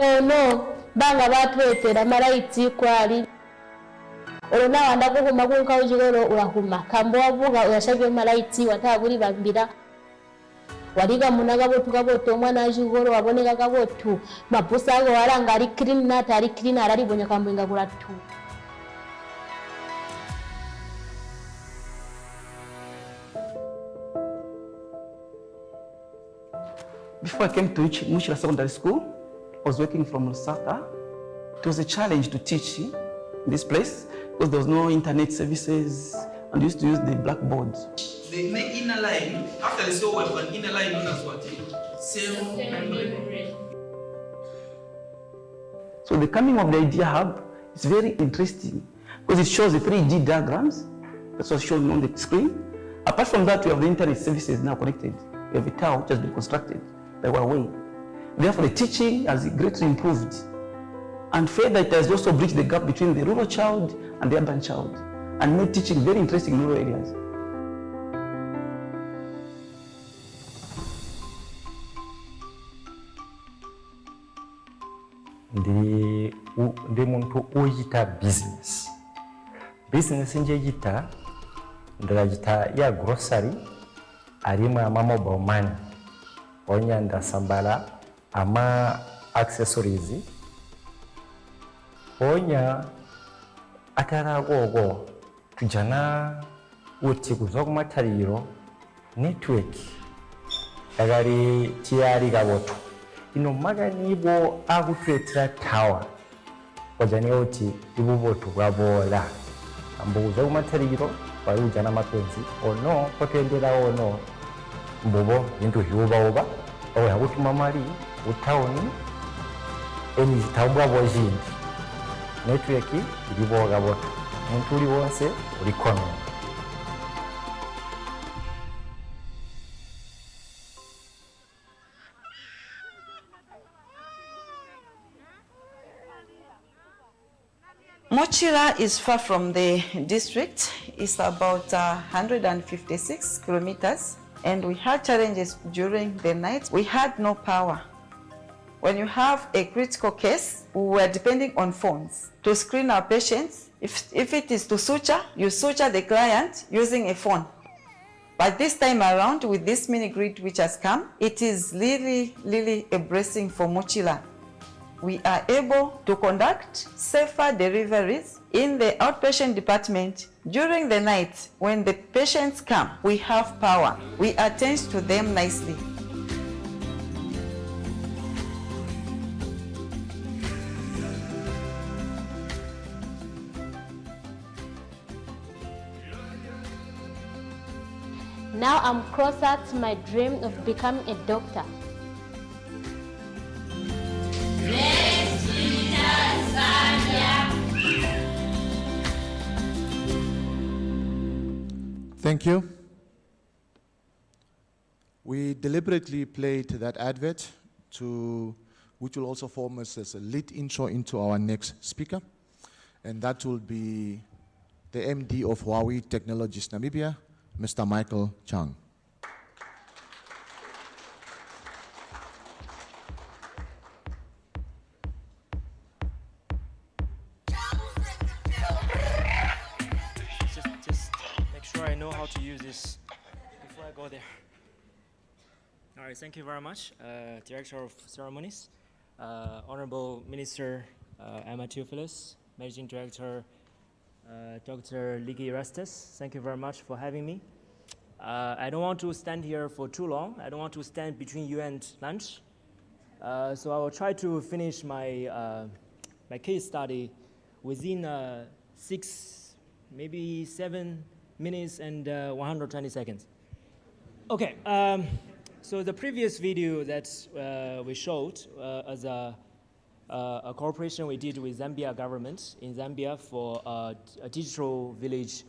ono banga batwetera malaiti kwali olona wanda kuhuma kunka ujigoro urahuma kambo wavuga uyashabye malaiti wataburi bambira waliga munaga botu gaboto mwana ajigoro waboneka gabotu mabusa go waranga ari clean na tari clean arari bonya kambo ingagura tu. Before I came to Mushira Secondary School, I was working from Lusaka. It was a challenge to teach in this place because there was no internet services and we used to use the blackboard. The inner line, after the cell, we have an inner line known as what? Cell membrane. So the coming of the Idea Hub is very interesting because it shows the 3D diagrams. That's what's shown on the screen. Apart from that, we have the internet services now connected. We have a tower which has been constructed by Huawei. Therefore, the teaching has greatly improved. And further, it has also bridged the gap between the rural child and the urban child and made teaching very interesting in rural areas. Ndi muntu uyita business. Business nje yita ndagita ya grocery arimu ama mobile money. Onya ndasambala ama accessories. Onya ataragogo tujana uti kuzoka matariro network agali tiari gaboto ino maganibo akutwetera tawa ojani oti ibuboto bwabola ambuza kumatariro bayujana mapenzi ono potendera ono mbobo bintu hiuba oba owe hakutuma mali utaoni eni zitambwa bwajindi network ilibo gaboto muntu uli wonse uli kono. Mochila is far from the district. It's about 156 kilometers. And we had challenges during the night. We had no power. When you have a critical case, we were depending on phones to screen our patients. If it is to suture, you suture the client using a phone. But this time around, with this mini grid which has come, it is really, really a blessing for Mochila. We are able to conduct safer deliveries in the outpatient department during the night. When the patients come, we have power. We attend to them nicely. Now I'm closer to my dream of becoming a doctor. Thank you. We deliberately played that advert which will also form as a lead intro into our next speaker. And that will be the MD of Huawei Technologies Namibia, Mr. Michael Chang. I know how to use this before I go there. All right, thank you very much, Director of Ceremonies, Honorable Minister Emma Theophilus, Managing Director Dr. Ligi Rastus. Thank you very much for having me. I don't want to stand here for too long. I don't want to stand between you and lunch. So I will try to finish my, my case study within 6, maybe 7 minutes and 120 seconds. Okay, so the previous video that we showed as a cooperation we did with Zambia government in Zambia for a digital village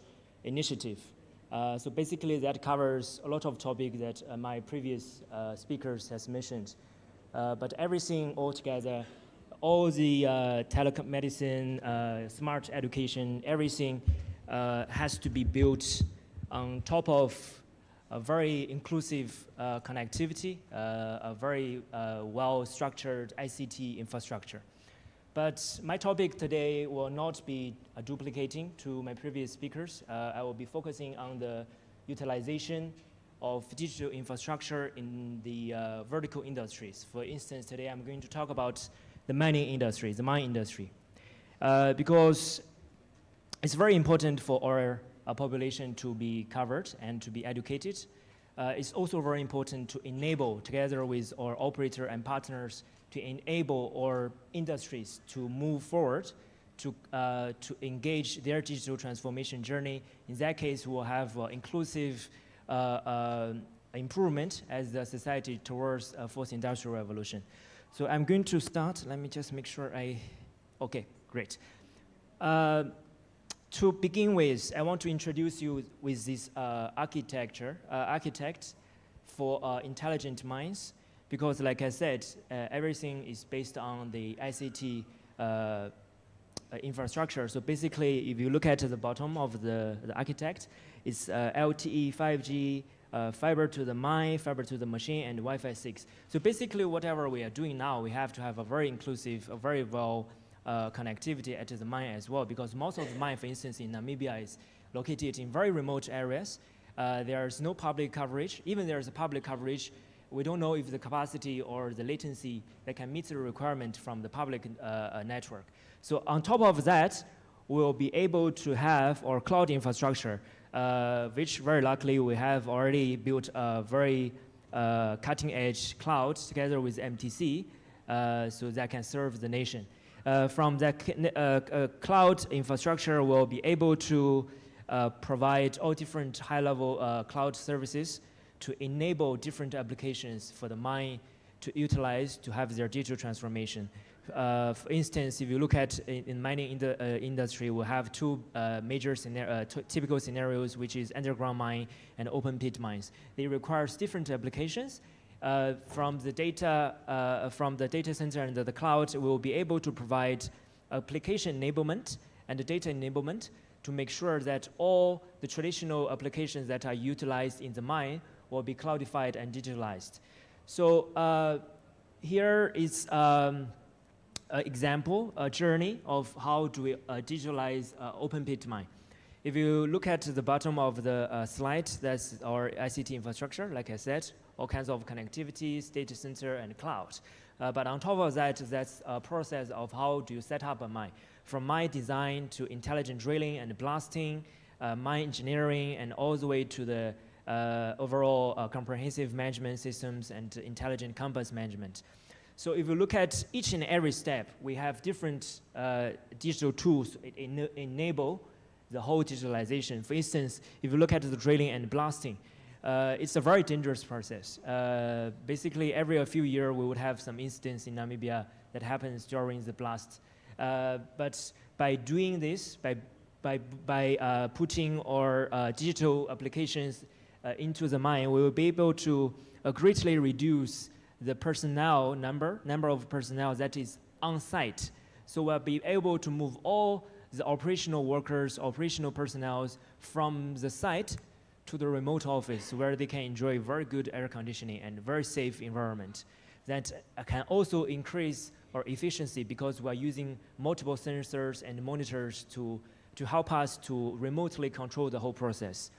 initiative. So basically that covers a lot of topics that my previous speakers has mentioned. But everything all together, all the telemedicine, smart education, everything has to be built on top of a very inclusive connectivity, a very well-structured ICT infrastructure. But my topic today will not be duplicating to my previous speakers. I will be focusing on the utilization of digital infrastructure in the vertical industries. For instance, today I'm going to talk about the mining industry, the mine industry, because it's very important for our population to be covered and to be educated. It's also very important to enable, together with our operator and partners, to enable our industries to move forward, to engage their digital transformation journey. In that case, we'll have inclusive improvement as the society towards a fourth industrial revolution. So I'm going to start. Let me just make sure okay, great. To begin with, I want to introduce you with this architect for intelligent mines, because like I said, everything is based on the ICT infrastructure. So basically, if you look at the bottom of the architect, it's LTE, 5G, fiber to the mine, fiber to the machine, and Wi-Fi 6. So basically, whatever we are doing now, we have to have a very inclusive, a very well connectivity at the mine as well, because most of the mine, for instance, in Namibia is located in very remote areas. There's no public coverage. Even there's a public coverage, we don't know if the capacity or the latency that can meet the requirement from the public network. So on top of that, we'll be able to have our cloud infrastructure, which very luckily we have already built a very cutting-edge cloud together with MTC, so that can serve the nation. From that cloud infrastructure, we'll be able to provide all different high-level cloud services to enable different applications for the mine to utilize to have their digital transformation. For instance, if you look at in mining industry, we have two major typical scenarios, which is underground mine and open pit mines. They require different applications. From the data center and the cloud, we will be able to provide application enablement and data enablement to make sure that all the traditional applications that are utilized in the mine will be cloudified and digitalized. So here is an example, a journey of how do we digitalize open pit mine. If you look at the bottom of the slide, that's our ICT infrastructure, like I said, all kinds of connectivities, data center, and cloud. But on top of that, that's a process of how do you set up a mine. From mine design to intelligent drilling and blasting, mine engineering, and all the way to the overall comprehensive management systems and intelligent campus management. So if you look at each and every step, we have different digital tools that enable the whole digitalization. For instance, if you look at the drilling and blasting, it's a very dangerous process. Basically, every few years, we would have some incidents in Namibia that happens during the blast. But by doing this, by putting our digital applications into the mine, we will be able to greatly reduce the personnel number of personnel that is on site. So we'll be able to move all the operational workers, operational personnel from the site to the remote office where they can enjoy very good air conditioning and very safe environment. That can also increase our efficiency because we are using multiple sensors and monitors to help us to remotely control the whole process.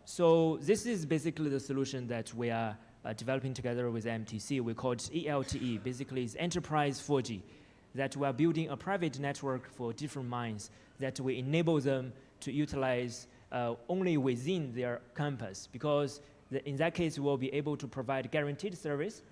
So this is basically the solution that we are developing together with MTC. We call it ELTE, basically it's enterprise 4G, that we are building a private network for different mines that we enable them to utilize only within their campus, because in that case, we'll be able to provide guaranteed service,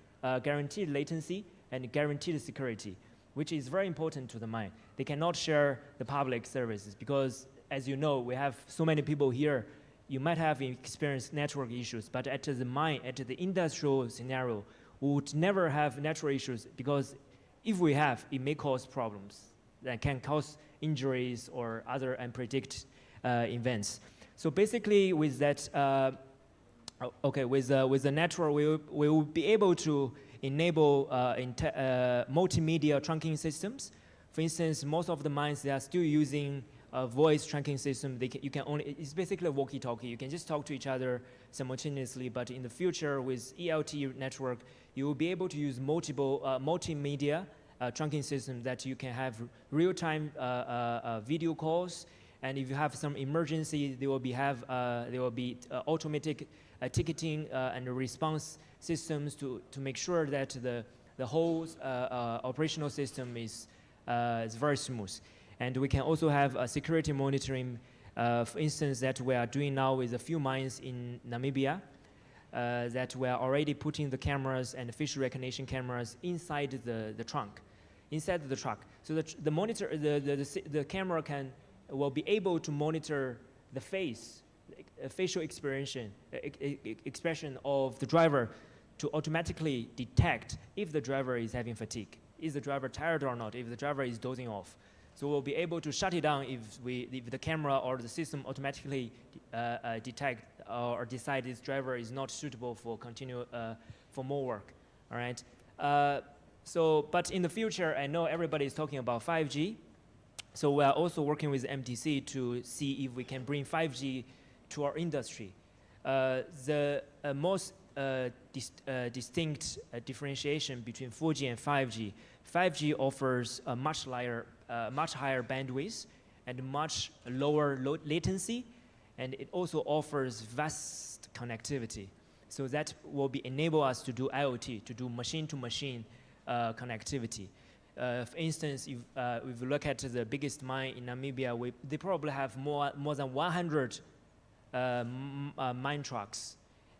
guaranteed latency, and guaranteed security, which is very important to the mine. They cannot share the public services because, as you know, we have so many people here. You might have experienced network issues, but at the mine, at the industrial scenario, we would never have network issues because if we have, it may cause problems that can cause injuries or other unpredicted events. So basically, with that, with the network, we will be able to enable multimedia trunking systems. For instance, most of the mines, they are still using a voice trunking system. It's basically a walkie-talkie. You can just talk to each other simultaneously, but in the future, with ELTE network, you will be able to use multiple multimedia trunking systems that you can have real-time video calls, and if you have some emergency, there will be automatic ticketing and response systems to make sure that the whole operational system is very smooth. And we can also have security monitoring, for instance, that we are doing now with a few mines in Namibia, that we are already putting the cameras and facial recognition cameras inside the trunk, inside the truck. So the monitor, the camera will be able to monitor the facial expression of the driver to automatically detect if the driver is having fatigue, is the driver tired or not, if the driver is dozing off. So we'll be able to shut it down if the camera or the system automatically detect or decide this driver is not suitable for for more work. All right. But in the future, I know everybody is talking about 5G. So we are also working with MTC to see if we can bring 5G to our industry. The most distinct differentiation between 4G and 5G. 5G offers a much higher bandwidth and much lower latency, and it also offers vast connectivity. So that will enable us to do IoT, to do machine-to-machine connectivity. For instance, if you look at the biggest mine in Namibia, they probably have more than 100 mine trucks.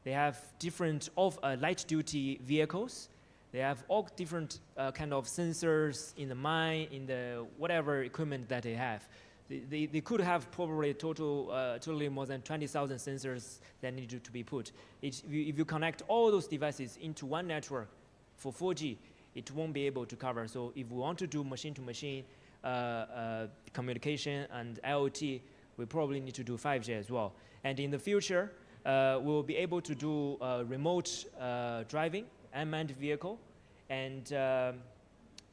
They have different light-duty vehicles. They have all different kind of sensors in the mine, in the whatever equipment that they have. They could have probably totally more than 20,000 sensors that need to be put. If you connect all those devices into one network for 4G, it won't be able to cover. So if we want to do machine-to-machine communication and IoT, we probably need to do 5G as well. And in the future, we'll be able to do remote driving, unmanned vehicle, and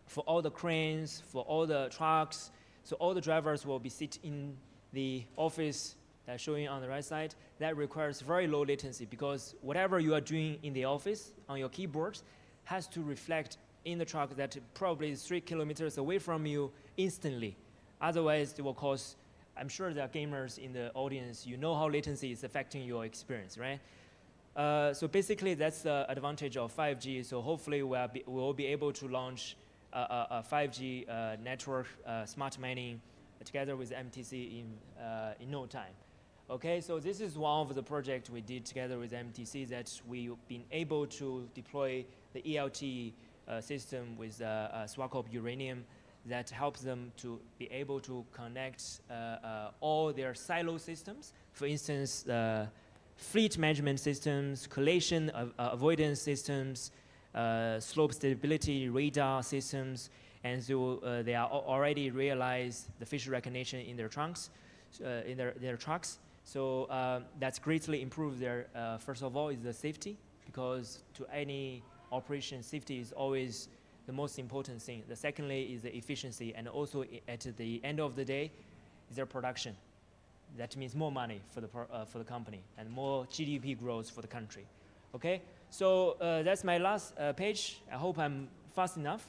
for all the cranes, for all the trucks, so all the drivers will be sit in the office that's showing on the right side. That requires very low latency because whatever you are doing in the office on your keyboards has to reflect in the truck that probably is 3 kilometers away from you instantly. Otherwise, it will cause, I'm sure there are gamers in the audience, you know how latency is affecting your experience, right? So basically, that's the advantage of 5G. So hopefully, we'll be able to launch a 5G network, smart mining, together with MTC in no time. Okay, so this is one of the projects we did together with MTC that we've been able to deploy the ELT system with Swakop uranium that helps them to be able to connect all their silo systems. For instance, fleet management systems, collision avoidance systems, slope stability radar systems, and so they are already realized the facial recognition in their trunks, in their trucks. So that's greatly improved their, first of all, is the safety, because to any operation, safety is always the most important thing. The secondly is the efficiency, and also at the end of the day, is their production. That means more money for the company and more GDP growth for the country. Okay, so that's my last page. I hope I'm fast enough.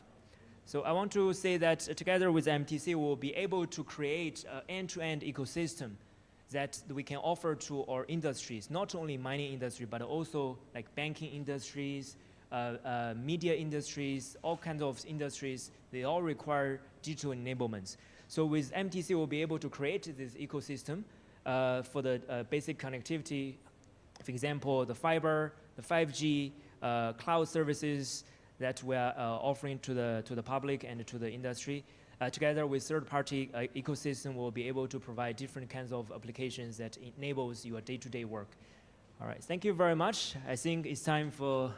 So I want to say that together with MTC, we'll be able to create an end-to-end ecosystem that we can offer to our industries, not only mining industry, but also like banking industries, media industries, all kinds of industries. They all require digital enablements. So with MTC, we'll be able to create this ecosystem for the basic connectivity. For example, the fiber, the 5G, cloud services that we are offering to the public and to the industry. Together with third-party ecosystem, we'll be able to provide different kinds of applications that enables your day-to-day work. All right, thank you very much. I think it's time for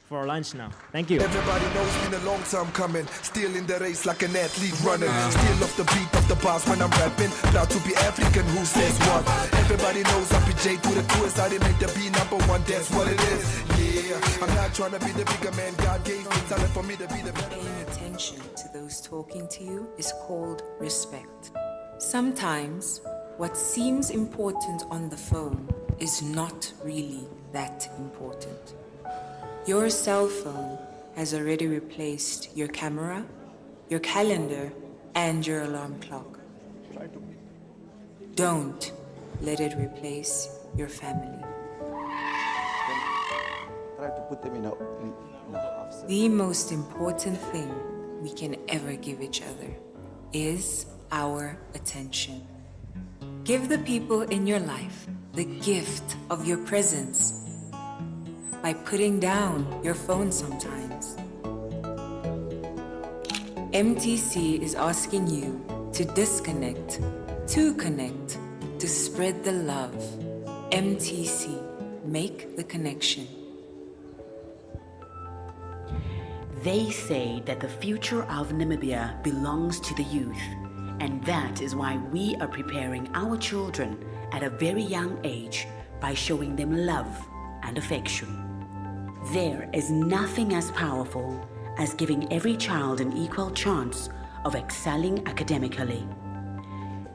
our lunch now. Thank you. Everybody knows it's been a long time coming. Still in the race like an athlete running. Still off the beat of the bars when I'm rapping. Proud to be African, who says what? Everybody knows I'm PJ to the tours. I didn't make the B #1, that's what it is. Yeah, I'm not trying to be the bigger man. God gave me talent for me to be the better. Paying attention to those talking to you is called respect. Sometimes what seems important on the phone is not really that important. Your cell phone has already replaced your camera, your calendar, and your alarm clock. Don't let it replace your family. Try to put them in a half set. The most important thing we can ever give each other is our attention. Give the people in your life the gift of your presence by putting down your phone sometimes. MTC is asking you to disconnect, to connect, to spread the love. MTC, make the connection. They say that the future of Namibia belongs to the youth, and that is why we are preparing our children at a very young age by showing them love and affection. There is nothing as powerful as giving every child an equal chance of excelling academically.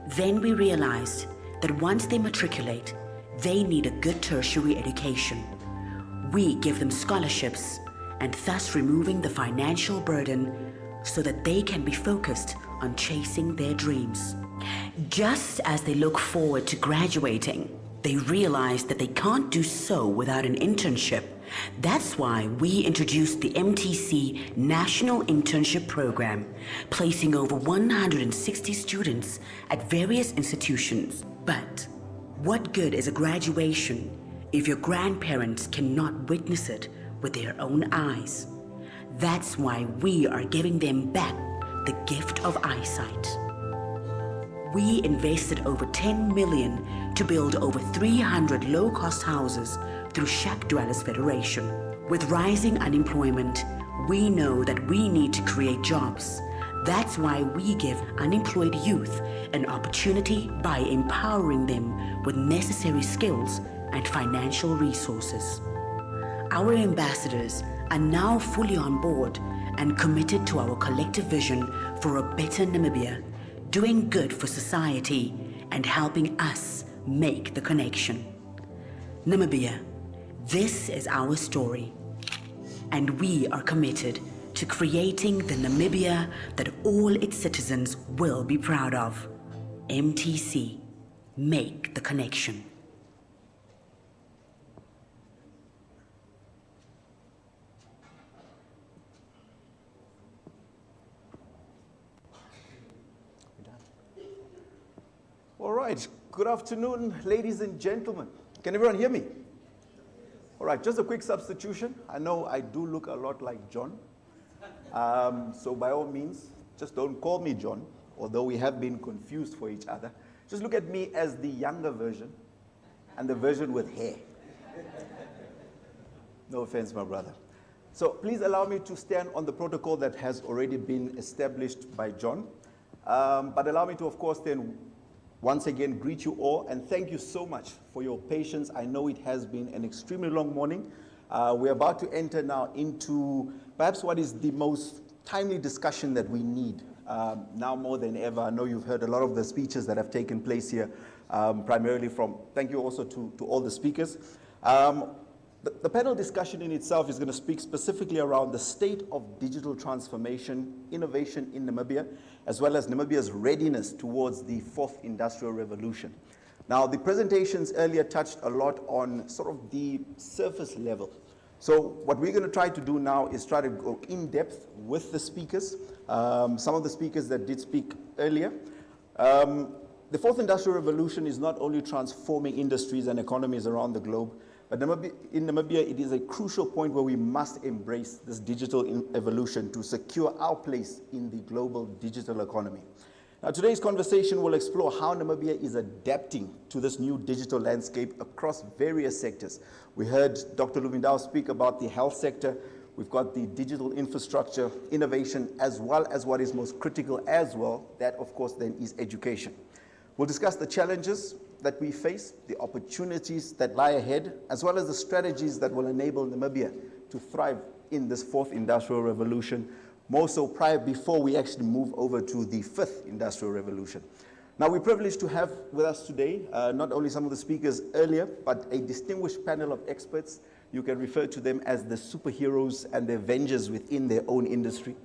Then we realized that once they matriculate, they need a good tertiary education. We give them scholarships and thus removing the financial burden so that they can be focused on chasing their dreams. Just as they look forward to graduating, they realize that they can't do so without an internship. That's why we introduced the MTC National Internship Program, placing over 160 students at various institutions. But what good is a graduation if your grandparents cannot witness it with their own eyes. That's why we are giving them back the gift of eyesight. We invested over 10 million to build over 300 low-cost houses through Shack Dwellers Federation. With rising unemployment, we know that we need to create jobs. That's why we give unemployed youth an opportunity by empowering them with necessary skills and financial resources. Our ambassadors are now fully on board and committed to our collective vision for a better Namibia, doing good for society and helping us make the connection. Namibia, this is our story, and we are committed to creating the Namibia that all its citizens will be proud of. MTC, make the connection. All right, good afternoon, ladies and gentlemen. Can everyone hear me? All right, just a quick substitution. I know I do look a lot like John. So by all means, just don't call me John, although we have been confused for each other. Just look at me as the younger version and the version with hair. No offense, my brother. So please allow me to stand on the protocol that has already been established by John. But allow me to, of course, then once again greet you all and thank you so much for your patience. I know it has been an extremely long morning. We're about to enter now into perhaps what is the most timely discussion that we need now more than ever. I know you've heard a lot of the speeches that have taken place here, primarily from, thank you also to all the speakers. The panel discussion in itself is going to speak specifically around the state of digital transformation, innovation in Namibia, as well as Namibia's readiness towards the fourth industrial revolution. Now, the presentations earlier touched a lot on sort of the surface level. So what we're going to try to do now is try to go in depth with the speakers, some of the speakers that did speak earlier. The fourth industrial revolution is not only transforming industries and economies around the globe, but in Namibia, it is a crucial point where we must embrace this digital evolution to secure our place in the global digital economy. Now, today's conversation will explore how Namibia is adapting to this new digital landscape across various sectors. We heard Dr. Luvindao speak about the health sector. We've got the digital infrastructure, innovation, as well as what is most critical as well. That, of course, then is education. We'll discuss the challenges that we face, the opportunities that lie ahead, as well as the strategies that will enable Namibia to thrive in this fourth industrial revolution, more so before we actually move over to the fifth industrial revolution. Now, we're privileged to have with us today not only some of the speakers earlier, but a distinguished panel of experts. You can refer to them as the superheroes and the avengers within their own industry.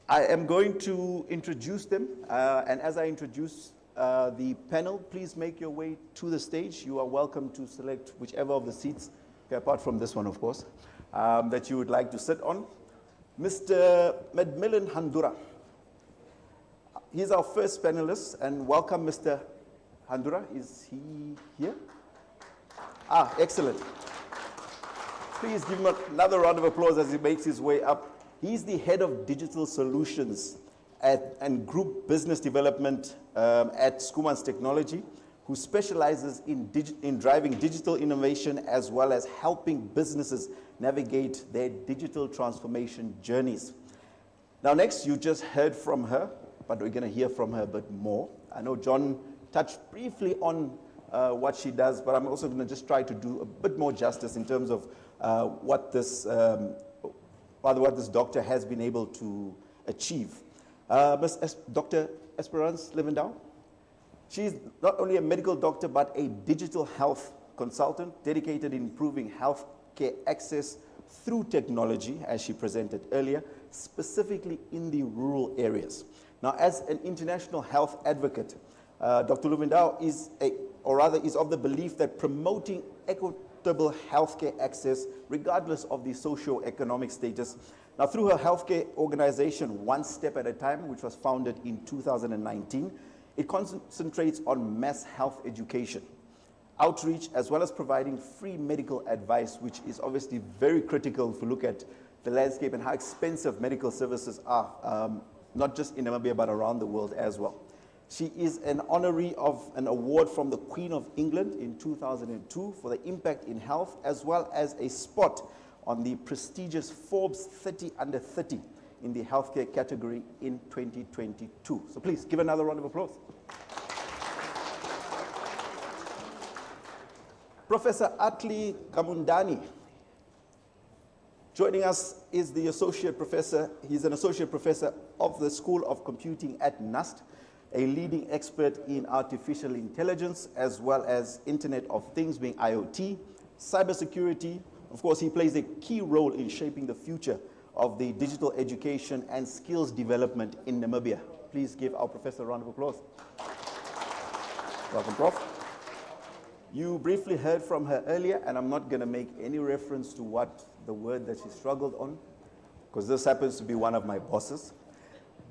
I am going to introduce them, and as I introduce the panel, please make your way to the stage. You are welcome to select whichever of the seats, apart from this one, of course, that you would like to sit on. Mr. Macmillan Handura. He's our first panelist, and welcome, Mr. Handura. Is he here? Ah, excellent. Please give him another round of applause as he makes his way up. He's the head of digital solutions and group business development at Schoeman's Technology, who specializes in driving digital innovation as well as helping businesses navigate their digital transformation journeys. Now, next, you just heard from her, but we're going to hear from her a bit more. I know John touched briefly on what she does, but I'm also going to just try to do a bit more justice in terms of what this doctor has been able to achieve. Dr. Esperance Levendau. She's not only a medical doctor, but a digital health consultant dedicated in improving healthcare access through technology, as she presented earlier, specifically in the rural areas. Now, as an international health advocate, Dr. Levendau is of the belief that promoting equitable healthcare access, regardless of the socio-economic status. Now, through her healthcare organization, One Step at a Time, which was founded in 2019, it concentrates on mass health education, outreach, as well as providing free medical advice, which is obviously very critical if we look at the landscape and how expensive medical services are, not just in Namibia, but around the world as well. She is an honoree of an award from the Queen of England in 2002 for the impact in health, as well as a spot on the prestigious Forbes 30 Under 30 in the healthcare category in 2022. So please give another round of applause. Professor Atli Kamundani. Joining us is the associate professor. He's an associate professor of the School of Computing at NUST, a leading expert in artificial intelligence, as well as Internet of Things, being IoT, cybersecurity. Of course, he plays a key role in shaping the future of the digital education and skills development in Namibia. Please give our professor a round of applause. Welcome, Prof. You briefly heard from her earlier, and I'm not going to make any reference to what the word that she struggled on, because this happens to be one of my bosses.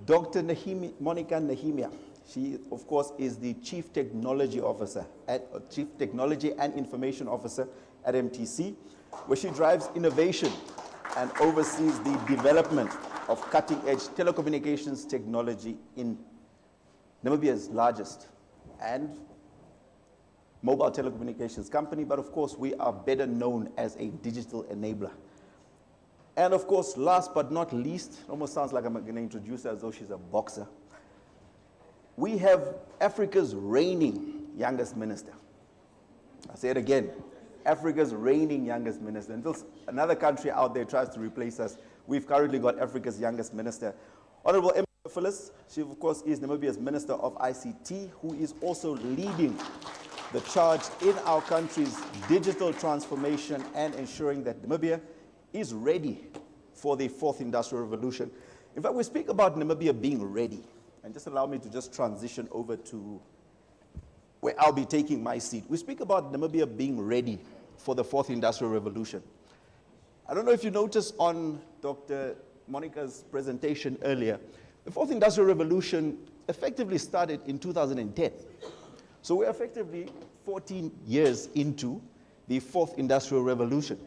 Dr. Monica Nehemia. She, of course, is the Chief Technology Officer, Chief Technology and Information Officer at MTC, where she drives innovation and oversees the development of cutting-edge telecommunications technology in Namibia's largest and mobile telecommunications company, but of course we are better known as a digital enabler. And of course, last but not least, it almost sounds like I'm going to introduce her as though she's a boxer. We have Africa's reigning youngest minister. I say it again, Africa's reigning youngest minister. Until another country out there tries to replace us, we've currently got Africa's youngest minister. Honorable M. Phyllis, she of course is Namibia's Minister of ICT, who is also leading the charge in our country's digital transformation and ensuring that Namibia is ready for the fourth industrial revolution. In fact, we speak about Namibia being ready. And just allow me to just transition over to where I'll be taking my seat. We speak about Namibia being ready for the fourth industrial revolution. I don't know if you noticed on Dr. Monica's presentation earlier, the fourth industrial revolution effectively started in 2010. So we're effectively 14 years into the fourth industrial revolution.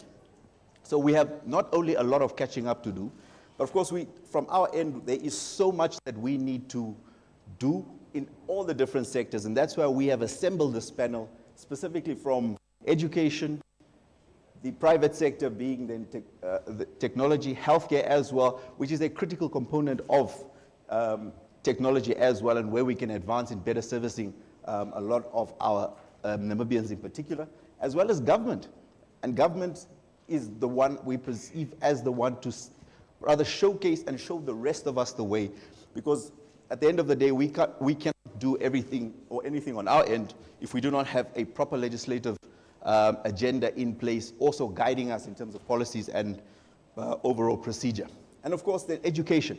So we have not only a lot of catching up to do, but of course from our end, there is so much that we need to do in all the different sectors. And that's why we have assembled this panel specifically from education, the private sector being then the technology, healthcare as well, which is a critical component of technology as well, and where we can advance in better servicing a lot of our Namibians in particular, as well as government. And government is the one we perceive as the one to rather showcase and show the rest of us the way, because at the end of the day, we cannot do everything or anything on our end if we do not have a proper legislative agenda in place, also guiding us in terms of policies and overall procedure. And of course, then education.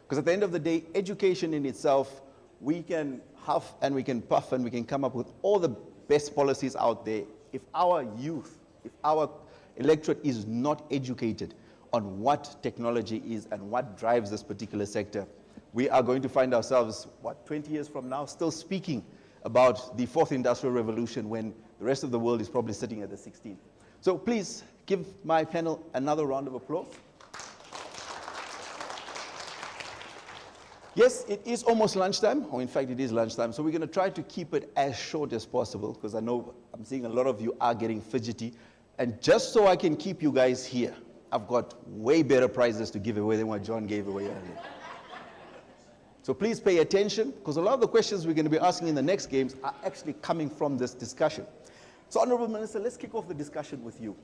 Because at the end of the day, education in itself, we can huff and we can puff and we can come up with all the best policies out there. If our youth, if our electorate is not educated on what technology is and what drives this particular sector, we are going to find ourselves, 20 years from now, still speaking about the fourth industrial revolution when the rest of the world is probably sitting at the 16th. So please give my panel another round of applause. Yes, it is almost lunchtime, or in fact it is lunchtime, so we're going to try to keep it as short as possible, because I know I'm seeing a lot of you are getting fidgety. And just so I can keep you guys here, I've got way better prizes to give away than what John gave away earlier. So please pay attention, because a lot of the questions we're going to be asking in the next games are actually coming from this discussion. So Honorable Minister, let's kick off the discussion with you.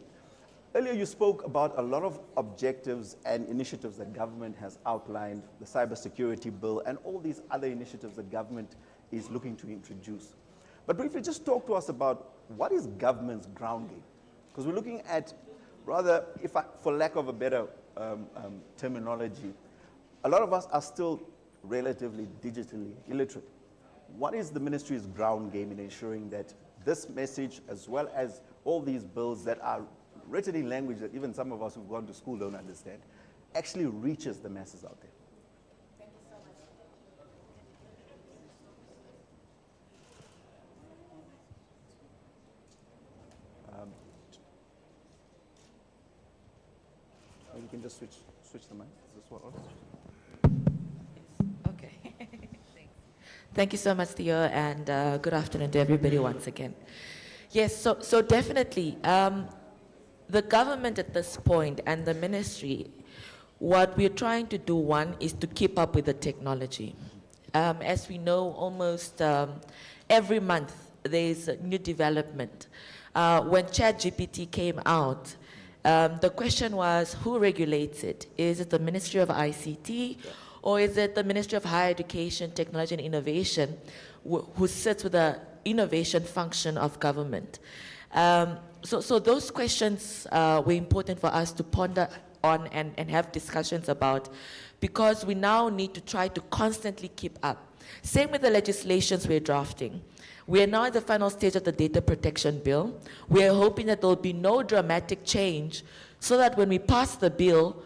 Earlier you spoke about a lot of objectives and initiatives that government has outlined, the cybersecurity bill and all these other initiatives that government is looking to introduce. But briefly, just talk to us about what is government's ground game? Because we're looking at, rather, for lack of a better terminology, a lot of us are still relatively digitally illiterate. What is the ministry's ground game in ensuring that this message, as well as all these bills that are written in language that even some of us who've gone to school don't understand, actually reaches the masses out there? Thank you so much. can just switch the mic. Is this what? Okay. Thank you so much, Theo, and good afternoon to everybody once again. Yes, so definitely, the government at this point and the ministry, what we're trying to do, one, is to keep up with the technology. As we know, almost every month there's a new development. When ChatGPT came out, the question was, who regulates it? Is it the Ministry of ICT, or is it the Ministry of Higher Education, Technology and Innovation, who sits with the innovation function of government? So those questions were important for us to ponder on and have discussions about, because we now need to try to constantly keep up. Same with the legislations we're drafting. We are now at the final stage of the data protection bill. We are hoping that there will be no dramatic change, so that when we pass the bill,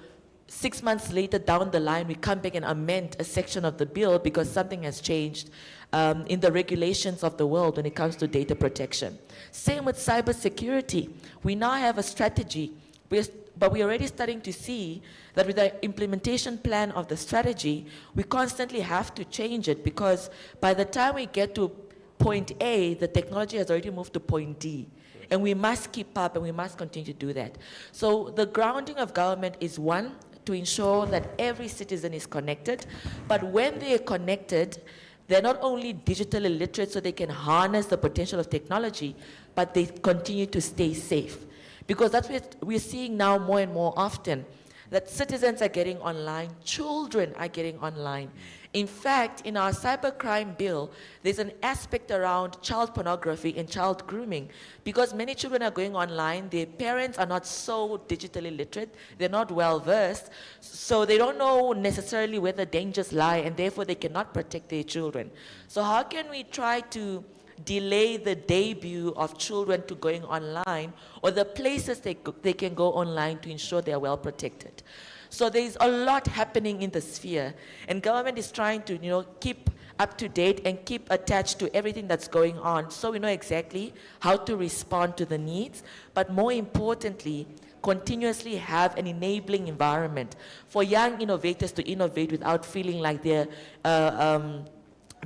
6 months later down the line, we come back and amend a section of the bill because something has changed in the regulations of the world when it comes to data protection. Same with cybersecurity. We now have a strategy, but we're already starting to see that with the implementation plan of the strategy, we constantly have to change it, because by the time we get to point A, the technology has already moved to point D. And we must keep up, and we must continue to do that. So the grounding of government is, one, to ensure that every citizen is connected, but when they are connected, they're not only digitally literate so they can harness the potential of technology, but they continue to stay safe. Because that's what we're seeing now more and more often, that citizens are getting online, children are getting online. In fact, in our cybercrime bill, there's an aspect around child pornography and child grooming, because many children are going online, their parents are not so digitally literate, they're not well versed, so they don't know necessarily where the dangers lie, and therefore they cannot protect their children. So how can we try to delay the debut of children to going online, or the places they can go online, to ensure they are well protected? So there's a lot happening in the sphere, and government is trying to, keep up to date and keep attached to everything that's going on, so we know exactly how to respond to the needs, but more importantly, continuously have an enabling environment for young innovators to innovate without feeling like they're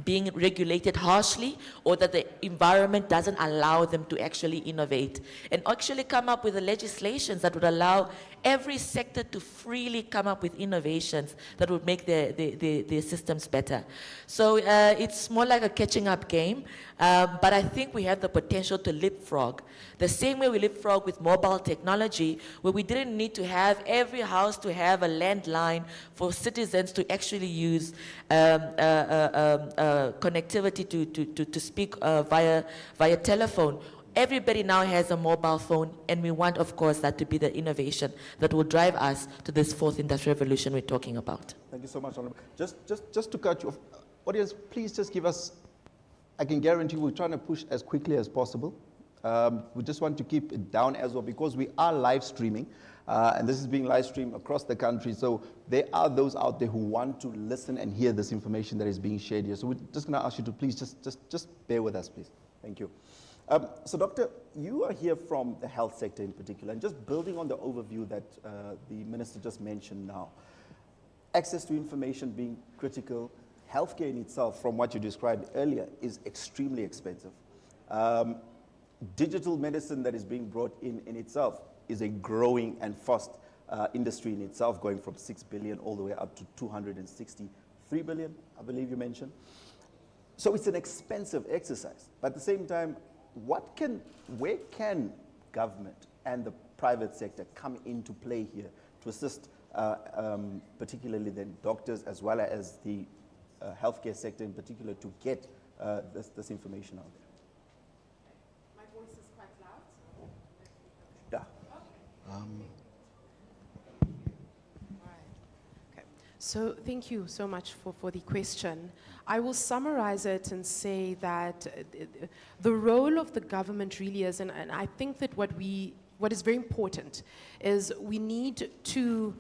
being regulated harshly, or that the environment doesn't allow them to actually innovate, and actually come up with the legislations that would allow every sector to freely come up with innovations that would make their systems better. So it's more like a catching up game, but I think we have the potential to leapfrog. The same way we leapfrog with mobile technology, where we didn't need to have every house to have a landline for citizens to actually use connectivity to speak via telephone. Everybody now has a mobile phone, and we want, of course, that to be the innovation that will drive us to this fourth industrial revolution we're talking about. Thank you so much, Honorable. Just to cut you off, audience, please just give us, I can guarantee we're trying to push as quickly as possible. We just want to keep it down as well, because we are live streaming, and this is being live streamed across the country. So there are those out there who want to listen and hear this information that is being shared here. So we're just going to ask you to please just bear with us, please. Thank you. So, Doctor, you are here from the health sector in particular, and just building on the overview that the Minister just mentioned now, access to information being critical, healthcare in itself, from what you described earlier, is extremely expensive. Digital medicine that is being brought in itself is a growing and fast industry in itself, going from 6 billion all the way up to 263 billion, I believe you mentioned. So it's an expensive exercise, but at the same time, where can government and the private sector come into play here to assist, particularly then doctors as well as the healthcare sector in particular, to get this information out there? My voice is quite loud. Yeah. So thank you so much for the question. I will summarize it and say that the role of the government really is, and I think that what is very important is we need to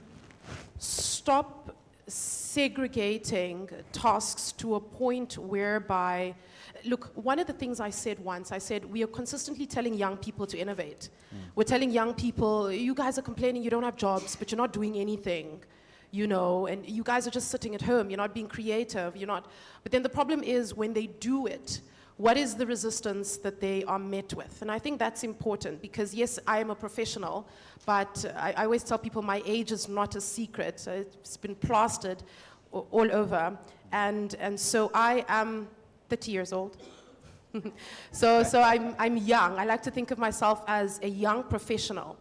stop segregating tasks to a point whereby, look, one of the things I said once, I said, we are consistently telling young people to innovate. We're telling young people, you guys are complaining you don't have jobs, but you're not doing anything, you know, and you guys are just sitting at home, you're not being creative, you're not. But then the problem is when they do it, what is the resistance that they are met with? And I think that's important because, yes, I am a professional, but I always tell people my age is not a secret. It's been plastered all over. And so I am 30 years old. so I'm young. I like to think of myself as a young professional.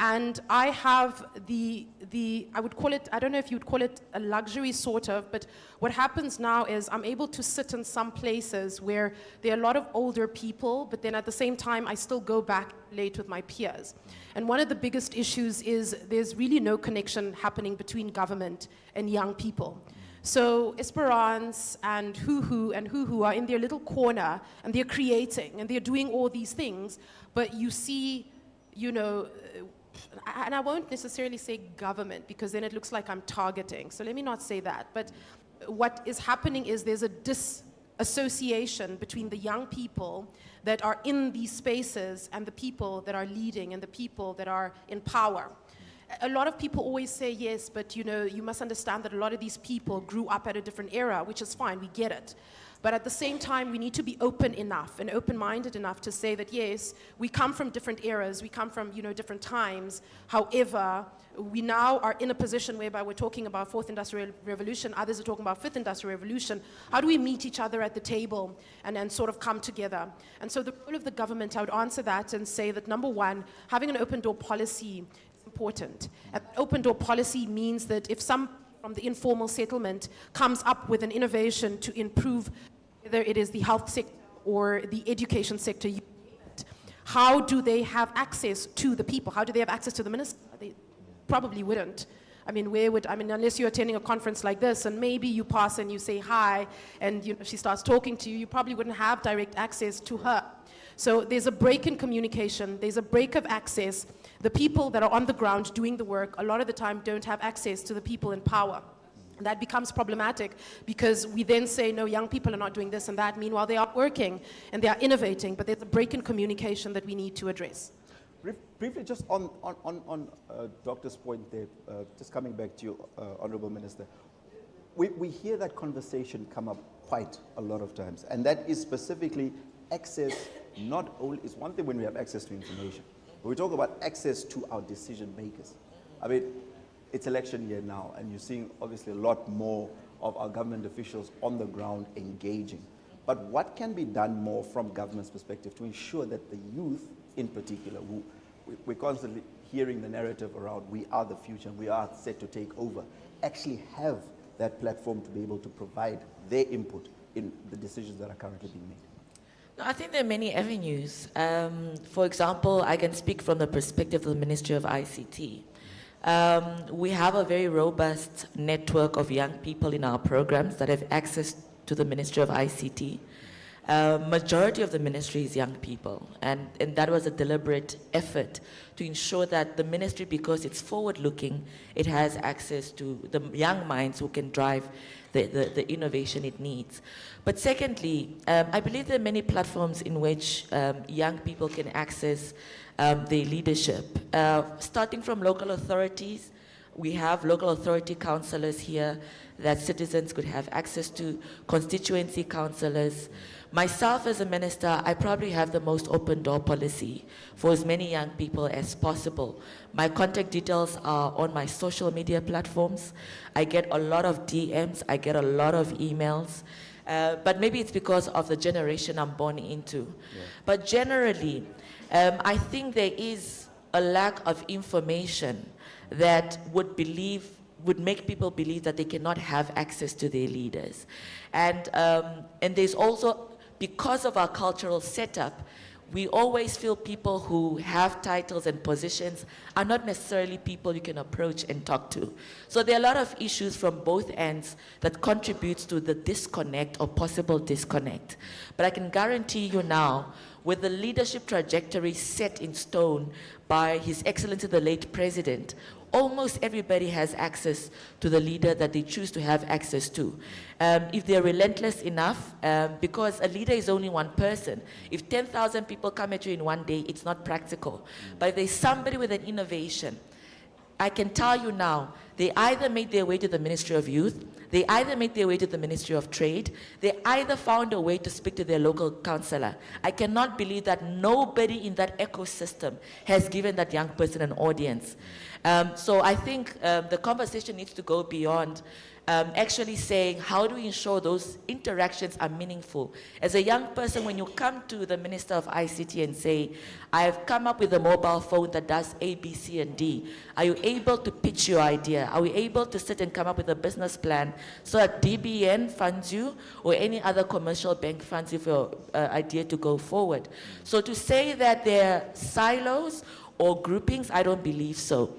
And I have I would call it, I don't know if you would call it a luxury sort of, but what happens now is I'm able to sit in some places where there are a lot of older people, but then at the same time, I still go back late with my peers. And one of the biggest issues is there's really no connection happening between government and young people. So Esperance and Hoo are in their little corner and they're creating and they're doing all these things, but you see, you know, and I won't necessarily say government because then it looks like I'm targeting. So let me not say that. But what is happening is there's a disassociation between the young people that are in these spaces and the people that are leading and the people that are in power. A lot of people always say, yes, but you know, you must understand that a lot of these people grew up at a different era, which is fine, we get it. But at the same time, we need to be open enough and open-minded enough to say that, yes, we come from different eras, we come from, you know, different times. However, we now are in a position whereby we're talking about Fourth Industrial Revolution, others are talking about Fifth Industrial Revolution. How do we meet each other at the table and sort of come together? And so the role of the government, I would answer that and say that, number one, having an open door policy is important. An open door policy means that if some from the informal settlement comes up with an innovation to improve, whether it is the health sector or the education sector, how do they have access to the people? How do they have access to the minister? They probably wouldn't. I mean, unless you're attending a conference like this and maybe you pass and you say hi and you know, she starts talking to you, you probably wouldn't have direct access to her. So there's a break in communication, there's a break of access. The people that are on the ground doing the work a lot of the time don't have access to the people in power. And that becomes problematic because we then say, no, young people are not doing this and that. Meanwhile, they are working and they are innovating, but there's a break in communication that we need to address. Briefly, just on Doctor's point there, just coming back to you, Honorable Minister, we hear that conversation come up quite a lot of times, and that is specifically access. Not only is one thing when we have access to information, but we talk about access to our decision makers. I mean, it's election year now, and you're seeing obviously a lot more of our government officials on the ground engaging. But what can be done more from government's perspective to ensure that the youth in particular, we're constantly hearing the narrative around we are the future and we are set to take over, actually have that platform to be able to provide their input in the decisions that are currently being made? I think there are many avenues. For example, I can speak from the perspective of the Ministry of ICT. We have a very robust network of young people in our programs that have access to the Ministry of ICT. Majority of the ministry is young people, and that was a deliberate effort to ensure that the ministry, because it's forward-looking, it has access to the young minds who can drive the innovation it needs. But secondly, I believe there are many platforms in which young people can access their leadership. Starting from local authorities, we have local authority councillors here that citizens could have access to, constituency councillors. Myself as a minister, I probably have the most open door policy for as many young people as possible. My contact details are on my social media platforms. I get a lot of DMs, I get a lot of emails, but maybe it's because of the generation I'm born into. Yeah. But generally, I think there is a lack of information that would make people believe that they cannot have access to their leaders. And there's also, because of our cultural setup, we always feel people who have titles and positions are not necessarily people you can approach and talk to. So there are a lot of issues from both ends that contributes to the disconnect or possible disconnect. But I can guarantee you now, with the leadership trajectory set in stone by His Excellency the late President, almost everybody has access to the leader that they choose to have access to. If they're relentless enough, because a leader is only one person. If 10,000 people come at you in one day, it's not practical. But if there's somebody with an innovation, I can tell you now, they either made their way to the Ministry of Youth, they either made their way to the Ministry of Trade, they either found a way to speak to their local councillor. I cannot believe that nobody in that ecosystem has given that young person an audience. So I think the conversation needs to go beyond actually saying, how do we ensure those interactions are meaningful? As a young person, when you come to the Minister of ICT and say, I've come up with a mobile phone that does A, B, C, and D, are you able to pitch your idea? Are we able to sit and come up with a business plan so that DBN funds you or any other commercial bank funds you for your idea to go forward? So to say that they're silos or groupings, I don't believe so.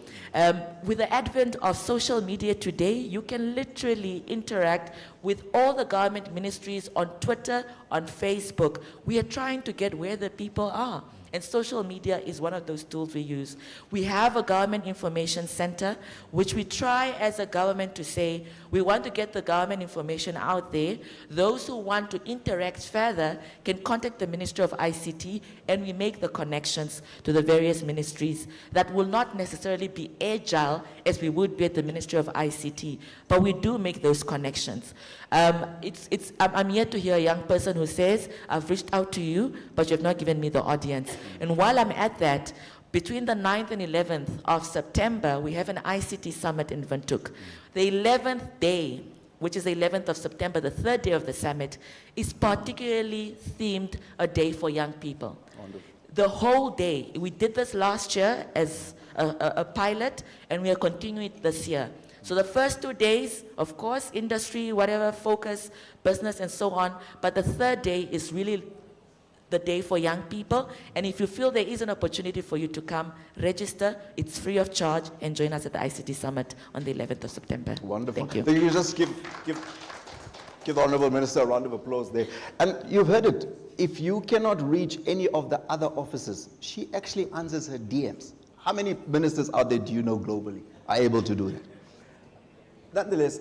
With the advent of social media today, you can literally interact with all the government ministries on Twitter, on Facebook. We are trying to get where the people are. And social media is one of those tools we use. We have a government information center, which we try as a government to say, we want to get the government information out there. Those who want to interact further can contact the Ministry of ICT, and we make the connections to the various ministries that will not necessarily be agile as we would be at the Ministry of ICT, but we do make those connections. I'm yet to hear a young person who says, I've reached out to you, but you have not given me the audience. And while I'm at that, between the 9th and 11th of September, we have an ICT summit in Windhoek. The 11th day, which is the 11th of September, the third day of the summit, is particularly themed a day for young people. Wonderful. The whole day. We did this last year as a pilot, and we are continuing it this year. So the first 2 days, of course, industry, whatever, focus, business, and so on. But the third day is really the day for young people. And if you feel there is an opportunity for you to come, register. It's free of charge, and join us at the ICT Summit on the 11th of September. Wonderful. Thank you. Thank you. Just give the Honourable Minister a round of applause there. And you've heard it. If you cannot reach any of the other officers, she actually answers her DMs. How many ministers out there do you know globally are able to do that? Nonetheless,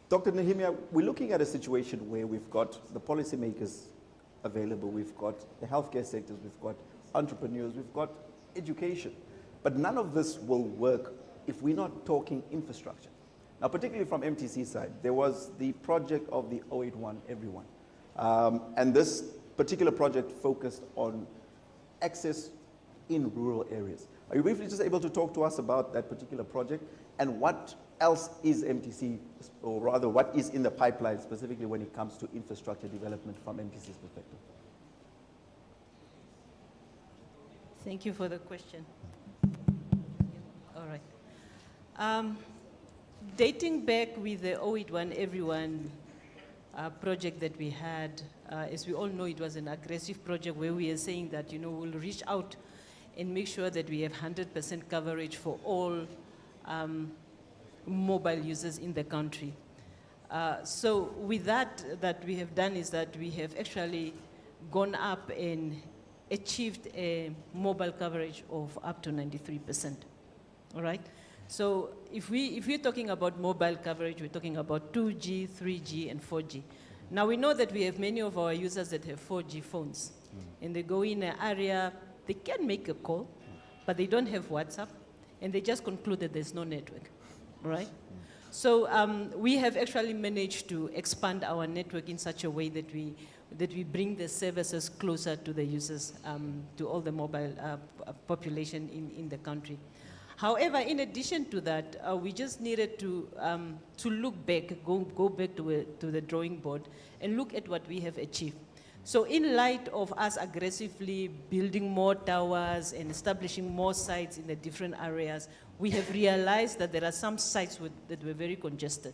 Dr. Nehemia, we're looking at a situation where we've got the policymakers available, we've got the healthcare sectors, we've got entrepreneurs, we've got education. But none of this will work if we're not talking infrastructure. Now, particularly from MTC side, there was the project of the 081 Everyone. And this particular project focused on access in rural areas. Are you briefly just able to talk to us about that particular project and what else is MTC, or rather what is in the pipeline specifically when it comes to infrastructure development from MTC's perspective? Thank you for the question. All right. Dating back with the 081 Everyone project that we had, as we all know, it was an aggressive project where we are saying that, you know, we'll reach out and make sure that we have 100% coverage for all mobile users in the country. So with that we have done is that we have actually gone up and achieved a mobile coverage of up to 93%. All right? So if we're talking about mobile coverage, we're talking about 2G, 3G, and 4G. Now we know that we have many of our users that have 4G phones, and they go in an area, they can make a call, but they don't have WhatsApp, and they just conclude that there's no network, right? So we have actually managed to expand our network in such a way that we bring the services closer to the users, to all the mobile population in the country. However, in addition to that, we just needed to look back, go back to the drawing board and look at what we have achieved. So in light of us aggressively building more towers and establishing more sites in the different areas, we have realized that there are some sites that were very congested.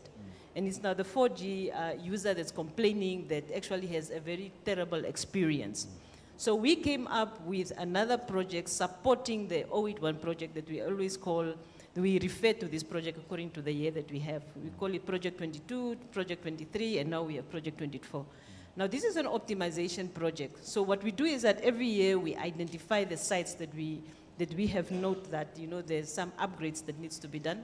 And it's now the 4G user that's complaining that actually has a very terrible experience. So we came up with another project supporting the 081 project that we always call, we refer to this project according to the year that we have. We call it Project 22, Project 23, and now we have Project 24. Now this is an optimization project. So what we do is that every year we identify the sites that we that we have noted that, there's some upgrades that needs to be done.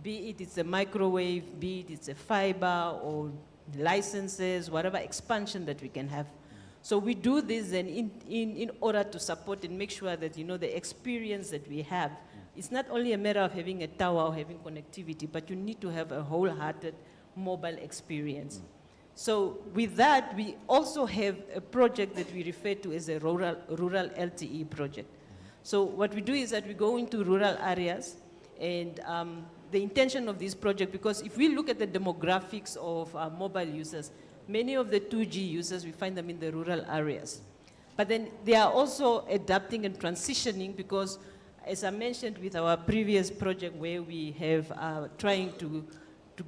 Be it it's a microwave, be it it's a fiber or licenses, whatever expansion that we can have. So we do this and in order to support and make sure that, the experience that we have, it's not only a matter of having a tower or having connectivity, but you need to have a wholehearted mobile experience. So with that, we also have a project that we refer to as a rural LTE project. So what we do is that we go into rural areas, and the intention of this project, because if we look at the demographics of mobile users, many of the 2G users, we find them in the rural areas. But then they are also adapting and transitioning because, as I mentioned with our previous project where we have trying to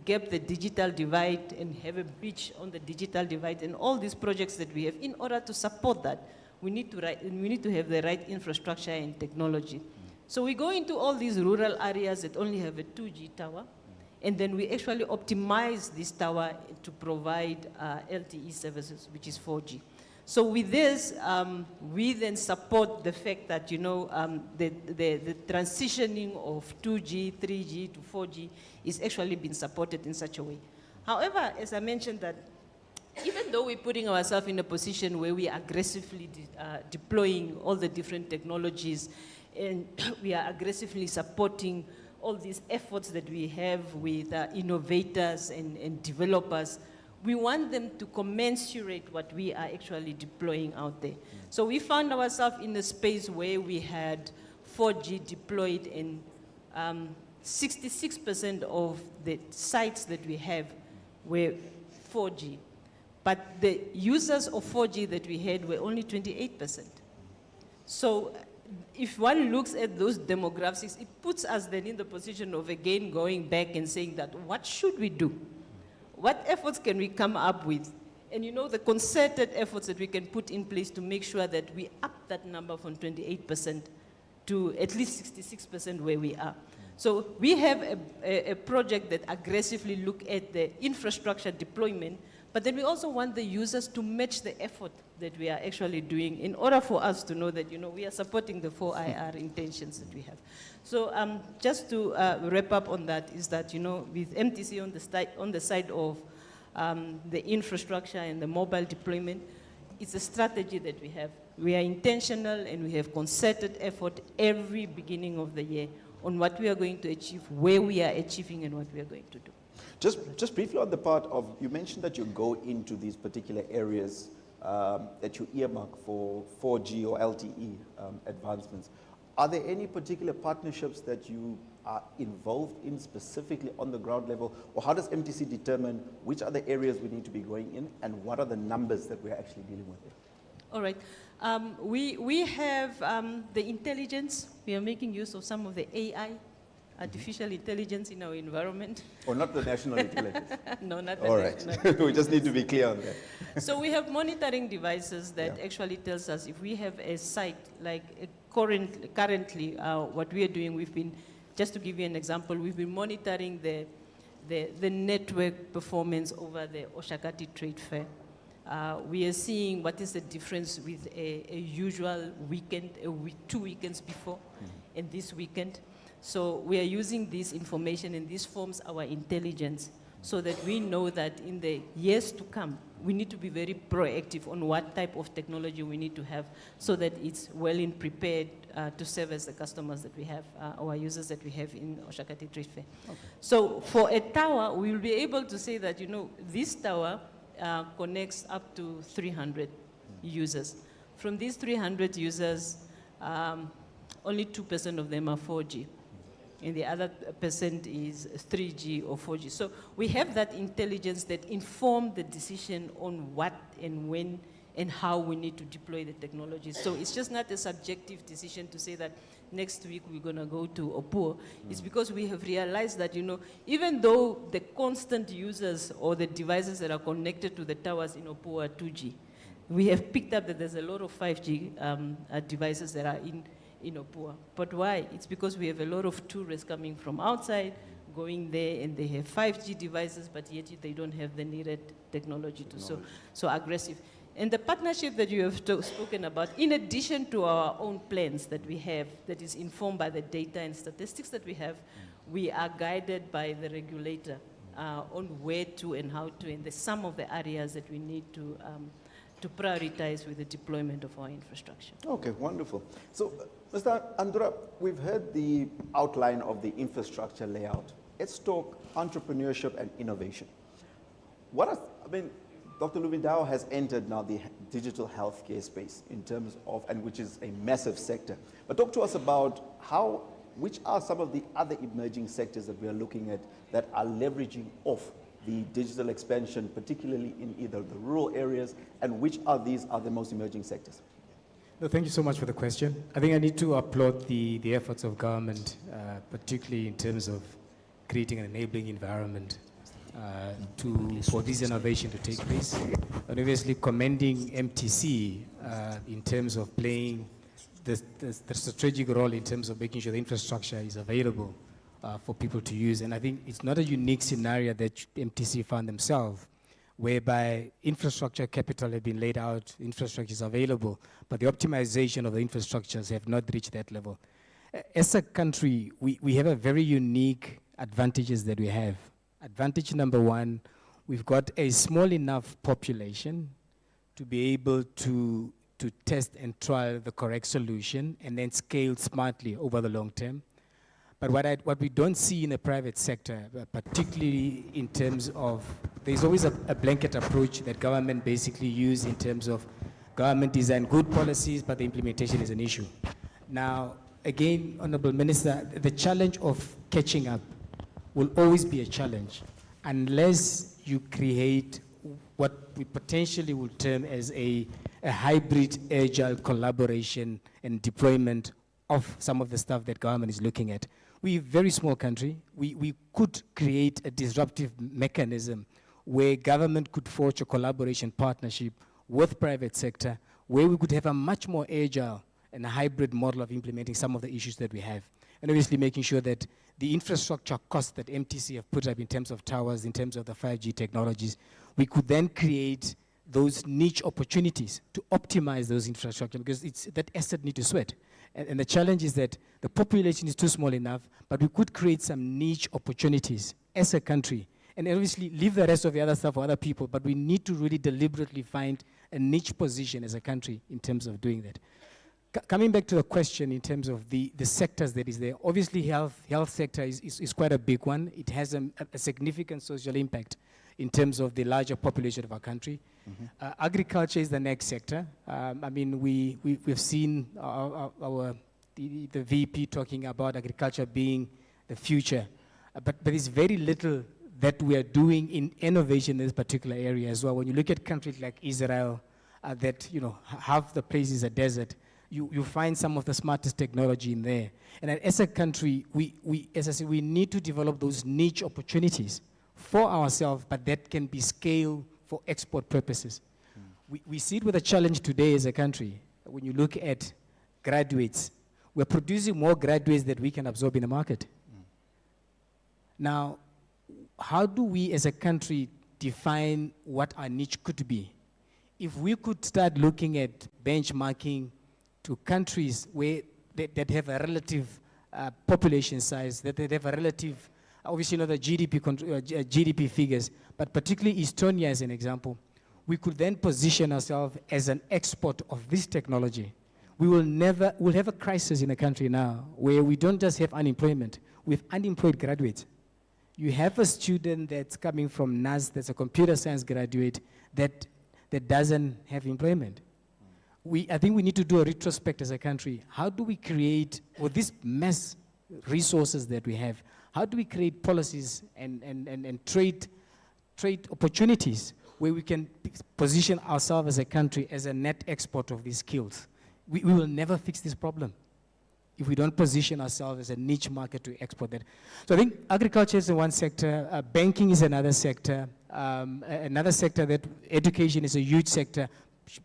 gap the digital divide and have a bridge on the digital divide, and all these projects that we have, in order to support that, we need to have the right infrastructure and technology. So we go into all these rural areas that only have a 2G tower, and then we actually optimize this tower to provide LTE services, which is 4G. So with this, we then support the fact that, the transitioning of 2G, 3G to 4G is actually being supported in such a way. However, as I mentioned that, even though we're putting ourselves in a position where we are aggressively deploying all the different technologies, and we are aggressively supporting all these efforts that we have with innovators and developers, we want them to commensurate what we are actually deploying out there. So we found ourselves in a space where we had 4G deployed, and 66% of the sites that we have were 4G. But the users of 4G that we had were only 28%. So if one looks at those demographics, it puts us then in the position of again going back and saying that, what should we do? What efforts can we come up with? And the concerted efforts that we can put in place to make sure that we up that number from 28% to at least 66% where we are. So we have a project that aggressively look at the infrastructure deployment, but then we also want the users to match the effort that we are actually doing in order for us to know that, we are supporting the 4IR intentions that we have. So just to wrap up on that is that, with MTC on the side of the infrastructure and the mobile deployment, it's a strategy that we have. We are intentional and we have concerted effort every beginning of the year on what we are going to achieve, where we are achieving, and what we are going to do. Just briefly on the part of, you mentioned that you go into these particular areas that you earmark for 4G or LTE advancements. Are there any particular partnerships that you are involved in specifically on the ground level, or how does MTC determine which are the areas we need to be going in, and what are the numbers that we're actually dealing with there? All right. We have the intelligence. We are making use of some of the AI, artificial intelligence in our environment. Or not the national intelligence? No, not the All national. right. We just need to be clear on that. So we have monitoring devices that actually tells us if we have a site, like currently what we are doing, we've been, just to give you an example, we've been monitoring the network performance over the Oshakati Trade Fair. We are seeing what is the difference with a usual weekend, 2 weekends before, and this weekend. So we are using this information, and this forms our intelligence, so that we know that in the years to come, we need to be very proactive on what type of technology we need to have, so that it's well in prepared to service the customers that we have, our users that we have in Oshakati Trade Fair. Okay. So for a tower, we will be able to say that, this tower connects up to 300 users. From these 300 users, only 2% of them are 4G. And the other percent is 3G or 4G. So we have that intelligence that informs the decision on what and when and how we need to deploy the technology. So it's just not a subjective decision to say that next week we're going to go to Opuo. It's because we have realized that, even though the constant users or the devices that are connected to the towers in Opuo are 2G, we have picked up that there's a lot of 5G devices that are in Opuo. But why? It's because we have a lot of tourists coming from outside, going there, and they have 5G devices, but yet they don't have the needed technology to so aggressive. And the partnership that you have spoken about, in addition to our own plans that we have, that is informed by the data and statistics that we have, we are guided by the regulator on where to and how to, and some of the areas that we need to prioritize with the deployment of our infrastructure. Okay, wonderful. So, Mr. Andura, we've heard the outline of the infrastructure layout. Let's talk entrepreneurship and innovation. Dr. Lubindao has entered now the digital healthcare space in terms of, and which is a massive sector. But talk to us about which are some of the other emerging sectors that we are looking at that are leveraging off the digital expansion, particularly in either the rural areas, and which are the most emerging sectors? No, thank you so much for the question. I think I need to applaud the efforts of government, particularly in terms of creating an enabling environment for this innovation to take place. And obviously commending MTC in terms of playing the strategic role in terms of making sure the infrastructure is available for people to use. And I think it's not a unique scenario that MTC found themselves, whereby infrastructure capital had been laid out, infrastructure is available, but the optimization of the infrastructures have not reached that level. As a country, we have a very unique advantages that we have. Advantage number one, we've got a small enough population to be able to test and trial the correct solution and then scale smartly over the long term. But what we don't see in the private sector, particularly in terms of, there's always a blanket approach that government basically use in terms of government design good policies, but the implementation is an issue. Now, again, Honorable Minister, the challenge of catching up will always be a challenge unless you create what we potentially will term as a hybrid agile collaboration and deployment of some of the stuff that government is looking at. We're a very small country. We could create a disruptive mechanism where government could forge a collaboration partnership with private sector, where we could have a much more agile and a hybrid model of implementing some of the issues that we have. And obviously making sure that the infrastructure costs that MTC have put up in terms of towers, in terms of the 5G technologies, we could then create those niche opportunities to optimize those infrastructure, because that asset need to sweat. And the challenge is that the population is too small enough, but we could create some niche opportunities as a country. And obviously leave the rest of the other stuff for other people, but we need to really deliberately find a niche position as a country in terms of doing that. Coming back to the question in terms of the sectors that is there, obviously health sector is quite a big one. It has a significant social impact in terms of the larger population of our country. Mm-hmm. Agriculture is the next sector. I mean, we've seen the VP talking about agriculture being the future, but there's very little that we are doing in innovation in this particular area as well. When you look at countries like Israel, that half the place is a desert, you find some of the smartest technology in there. And as a country, as I say, we need to develop those niche opportunities for ourselves, but that can be scaled for export purposes. We see it with a challenge today as a country. When you look at graduates, we're producing more graduates than we can absorb in the market. Now, how do we as a country define what our niche could be? If we could start looking at benchmarking to countries where that have a relative population size, that they have a relative, obviously not the GDP figures, but particularly Estonia as an example, we could then position ourselves as an export of this technology. We'll have a crisis in the country now where we don't just have unemployment, we have unemployed graduates. You have a student that's coming from NAS, that's a computer science graduate, that doesn't have employment. I think we need to do a retrospect as a country. How do we create, with this mass resources that we have, how do we create policies and trade opportunities where we can position ourselves as a country as a net export of these skills? We will never fix this problem if we don't position ourselves as a niche market to export that. So I think agriculture is one sector, banking is another sector that education is a huge sector,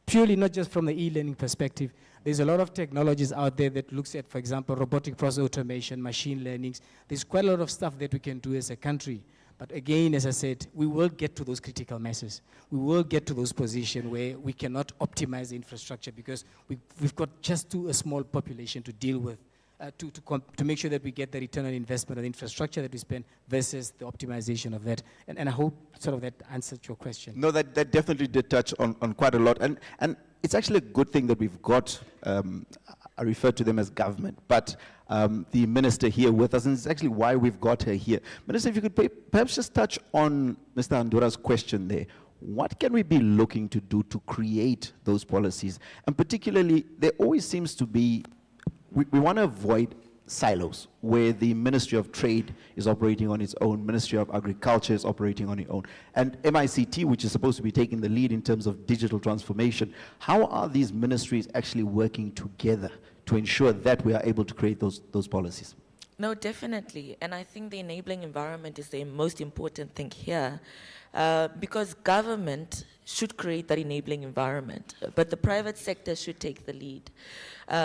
purely not just from the e-learning perspective. There's a lot of technologies out there that looks at, for example, robotic process automation, machine learning. There's quite a lot of stuff that we can do as a country But again, as I said, we will get to those critical masses. We will get to those positions where we cannot optimize the infrastructure because we've got just too a small population to deal with, to make sure that we get the return on investment on the infrastructure that we spend versus the optimization of that. And I hope sort of that answered your question. No, that definitely did touch on quite a lot. And it's actually a good thing that we've got, I refer to them as government, but the minister here with us, and it's actually why we've got her here. Minister, if you could perhaps just touch on Mr. Andura's question there. What can we be looking to do to create those policies? And particularly, there always seems to be, we want to avoid silos where the Ministry of Trade is operating on its own, Ministry of Agriculture is operating on its own, and MICT, which is supposed to be taking the lead in terms of digital transformation. How are these ministries actually working together to ensure that we are able to create those policies? No, definitely. And I think the enabling environment is the most important thing here, because government should create that enabling environment, but the private sector should take the lead.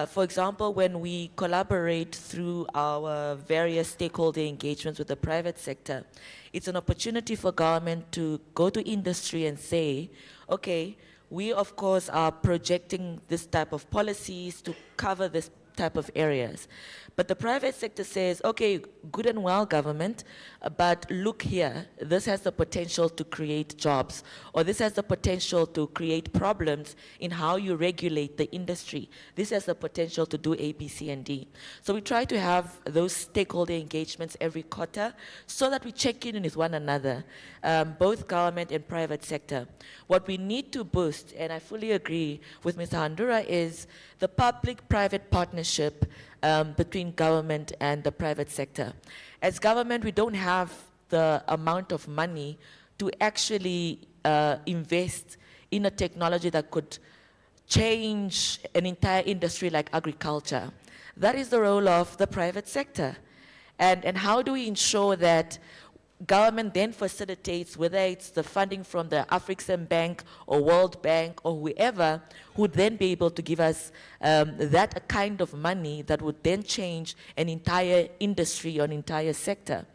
For example, when we collaborate through our various stakeholder engagements with the private sector, it's an opportunity for government to go to industry and say, okay, we of course are projecting this type of policies to cover this type of areas. But the private sector says, okay, good and well, government, but look here, this has the potential to create jobs, or this has the potential to create problems in how you regulate the industry. This has the potential to do A, B, C, and D. So we try to have those stakeholder engagements every quarter so that we check in with one another, both government and private sector. What we need to boost, and I fully agree with Mr. Andura, is the public-private partnership between government and the private sector. As government, we don't have the amount of money to actually invest in a technology that could change an entire industry like agriculture. That is the role of the private sector. And how do we ensure that government then facilitates, whether it's the funding from the African Bank or World Bank or whoever, who would then be able to give us that kind of money that would then change an entire industry or an entire sector.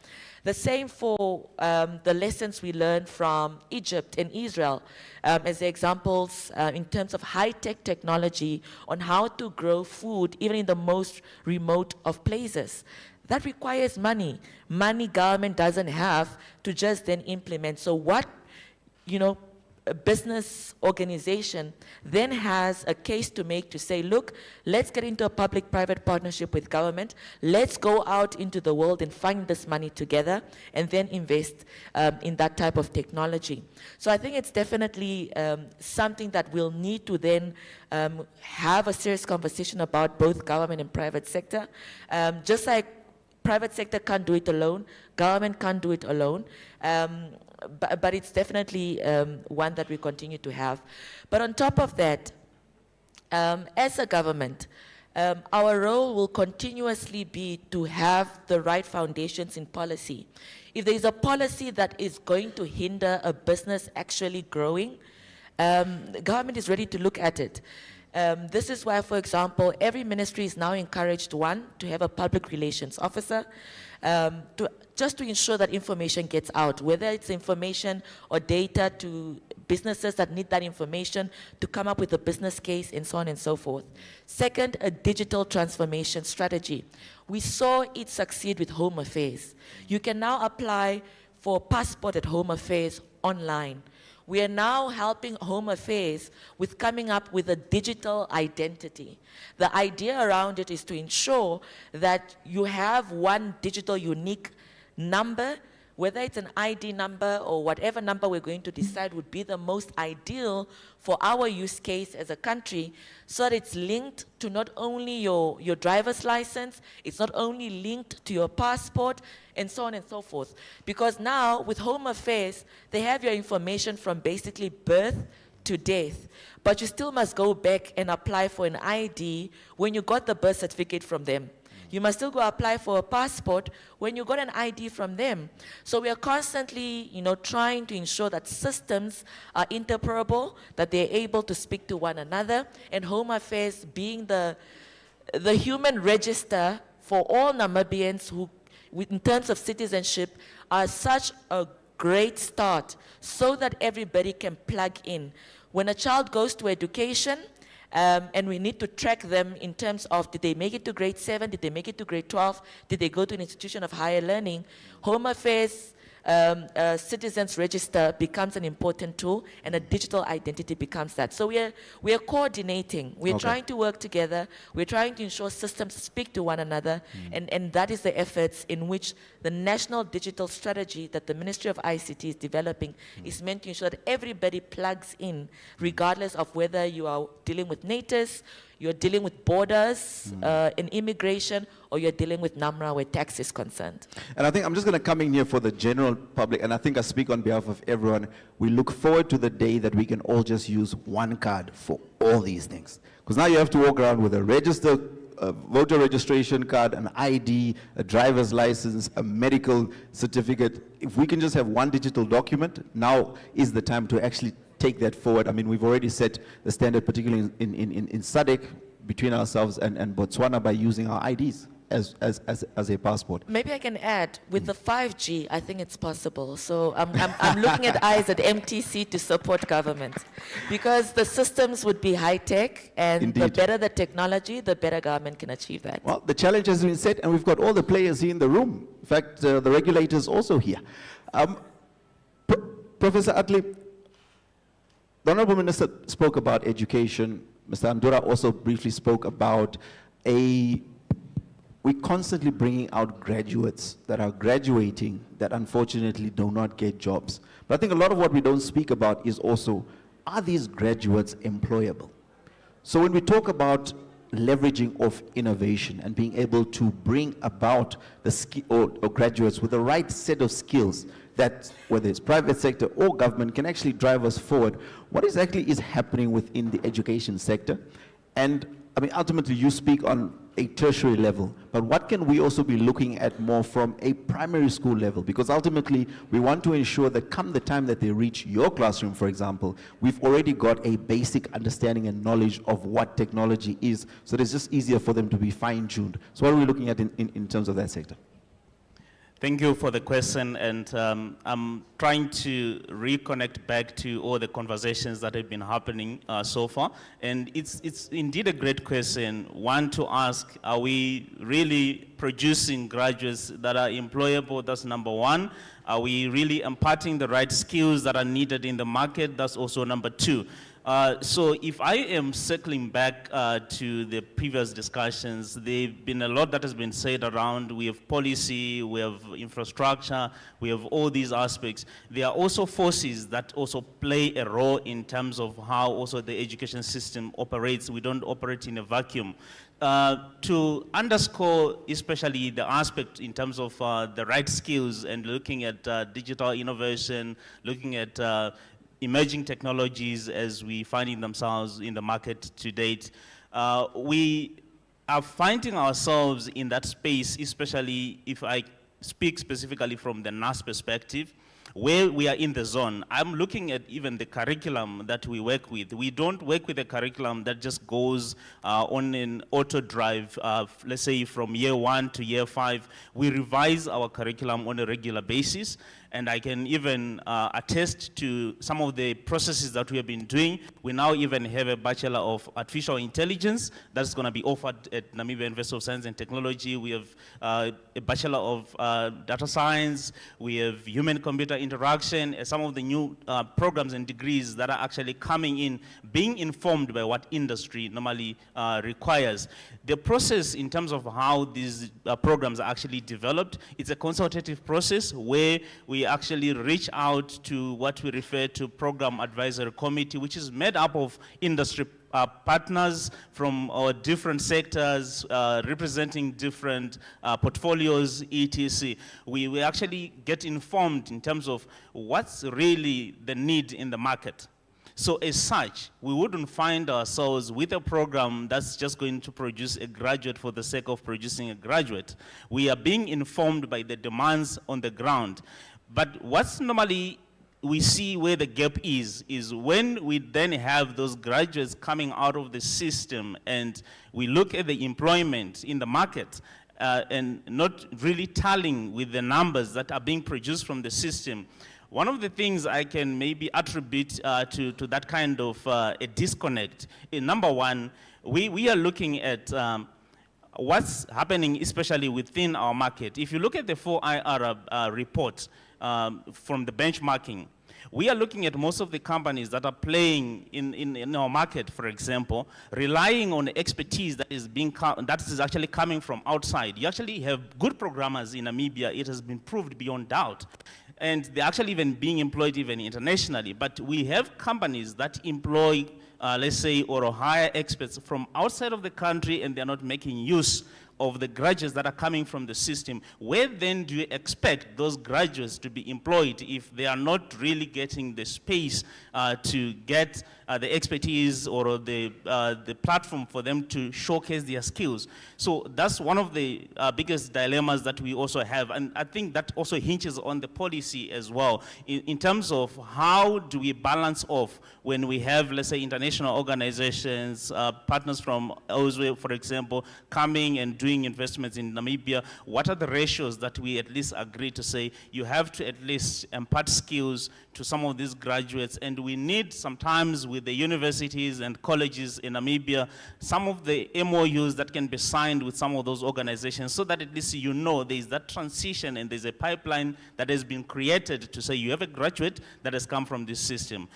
The same for the lessons we learned from Egypt and Israel as the examples in terms of high-tech technology on how to grow food even in the most remote of places. That requires money. Money government doesn't have to just then implement. So what, a business organization then has a case to make to say, look, let's get into a public-private partnership with government. Let's go out into the world and find this money together and then invest in that type of technology. So I think it's definitely something that we'll need to then have a serious conversation about, both government and private sector. Just like private sector can't do it alone, government can't do it alone, but it's definitely one that we continue to have. But on top of that, as a government, our role will continuously be to have the right foundations in policy. If there is a policy that is going to hinder a business actually growing, the government is ready to look at it. This is why, for example, every ministry is now encouraged, one, to have a public relations officer, just to ensure that information gets out, whether it's information or data to businesses that need that information to come up with a business case and so on and so forth. Second, a digital transformation strategy. We saw it succeed with Home Affairs. You can now apply for passport at Home Affairs online. We are now helping Home Affairs with coming up with a digital identity. The idea around it is to ensure that you have one digital unique number, whether it's an ID number or whatever number we're going to decide would be the most ideal for our use case as a country, so that it's linked to not only your driver's license, it's not only linked to your passport, and so on and so forth. Because now, with Home Affairs, they have your information from basically birth to death, but you still must go back and apply for an ID when you got the birth certificate from them. You must still go apply for a passport when you got an ID from them. So we are constantly, trying to ensure that systems are interoperable, that they're able to speak to one another, and Home Affairs being the human register for all Namibians who in terms of citizenship are such a great start so that everybody can plug in. When a child goes to education, and we need to track them in terms of, did they make it to grade 7, did they make it to grade 12, did they go to an institution of higher learning? Home Affairs Citizens Register becomes an important tool, and a digital identity becomes that. So we are coordinating. We're trying to work together. We're trying to ensure systems speak to one another, and that is the efforts in which the national digital strategy that the Ministry of ICT is developing is meant to ensure that everybody plugs in, regardless of whether you are dealing with natives, you're dealing with borders in immigration, or you're dealing with NAMRA where tax is concerned. And I think I'm just going to come in here for the general public, and I think I speak on behalf of everyone. We look forward to the day that we can all just use one card for all these things. Because now you have to walk around with a voter registration card, an ID, a driver's license, a medical certificate. If we can just have one digital document, now is the time to actually take that forward. I mean, we've already set the standard, particularly in SADC, between ourselves and Botswana, by using our IDs as a passport. Maybe I can add, with the 5G, I think it's possible. So I'm looking at eyes at MTC to support government, because the systems would be high-tech, and the better the technology, the better government can achieve that. Well, the challenge has been set, and we've got all the players here in the room. In fact, the regulator is also here. Professor Atley, the Honorable Minister spoke about education. Mr. Andura also briefly spoke about we're constantly bringing out graduates that are graduating that unfortunately do not get jobs. But I think a lot of what we don't speak about is also, are these graduates employable? So when we talk about leveraging of innovation and being able to bring about the or graduates with the right set of skills that, whether it's private sector or government, can actually drive us forward, what exactly is happening within the education sector? And I mean, ultimately you speak on a tertiary level, but what can we also be looking at more from a primary school level? Because ultimately we want to ensure that come the time that they reach your classroom, for example, we've already got a basic understanding and knowledge of what technology is, so it's just easier for them to be fine-tuned. So what are we looking at in terms of that sector? Thank you for the question, and I'm trying to reconnect back to all the conversations that have been happening so far, and it's indeed a great question. One, to ask, are we really producing graduates that are employable? That's number one. Are we really imparting the right skills that are needed in the market? That's also number two. So if I am circling back to the previous discussions, there's been a lot that has been said around. We have policy, we have infrastructure, we have all these aspects. There are also forces that also play a role in terms of how also the education system operates. We don't operate in a vacuum. To underscore especially the aspect in terms of the right skills and looking at digital innovation, looking at emerging technologies as we finding themselves in the market to date. We are finding ourselves in that space, especially if I speak specifically from the NAS perspective, where we are in the zone. I'm looking at even the curriculum that we work with. We don't work with a curriculum that just goes on an auto drive, let's say from year 1 to year 5. We revise our curriculum on a regular basis. And I can even attest to some of the processes that we have been doing. We now even have a Bachelor of Artificial Intelligence that's going to be offered at Namibia University of Science and Technology. We have a Bachelor of Data Science. We have Human-Computer Interaction, some of the new programs and degrees that are actually coming in, being informed by what industry normally requires. The process in terms of how these programs are actually developed, it's a consultative process where we actually reach out to what we refer to Program Advisory Committee, which is made up of industry partners from different sectors, representing different portfolios, etc. We actually get informed in terms of what's really the need in the market. So as such, we wouldn't find ourselves with a program that's just going to produce a graduate for the sake of producing a graduate. We are being informed by the demands on the ground. But what's normally we see where the gap is when we then have those graduates coming out of the system and we look at the employment in the market, and not really tallying with the numbers that are being produced from the system. One of the things I can maybe attribute to that kind of a disconnect, number one, we are looking at what's happening, especially within our market. If you look at the 4IR report from the benchmarking, we are looking at most of the companies that are playing in our market, for example, relying on expertise that is actually coming from outside. You actually have good programmers in Namibia. It has been proved beyond doubt. And they're actually even being employed even internationally. But we have companies that employ, let's say, or hire experts from outside of the country, and they're not making use of the graduates that are coming from the system. Where then do you expect those graduates to be employed if they are not really getting the space to get the expertise or the platform for them to showcase their skills? So that's one of the biggest dilemmas that we also have. And I think that also hinges on the policy as well, in terms of how do we balance off when we have, let's say, international organizations, partners from elsewhere, for example, coming and doing investments in Namibia. What are the ratios that we at least agree to say you have to at least impart skills to some of these graduates? And we need sometimes with the universities and colleges in Namibia, some of the MOUs that can be signed with some of those organizations, so that at least you know there is that transition and there's a pipeline that has been created to say you have a graduate that has come from this system.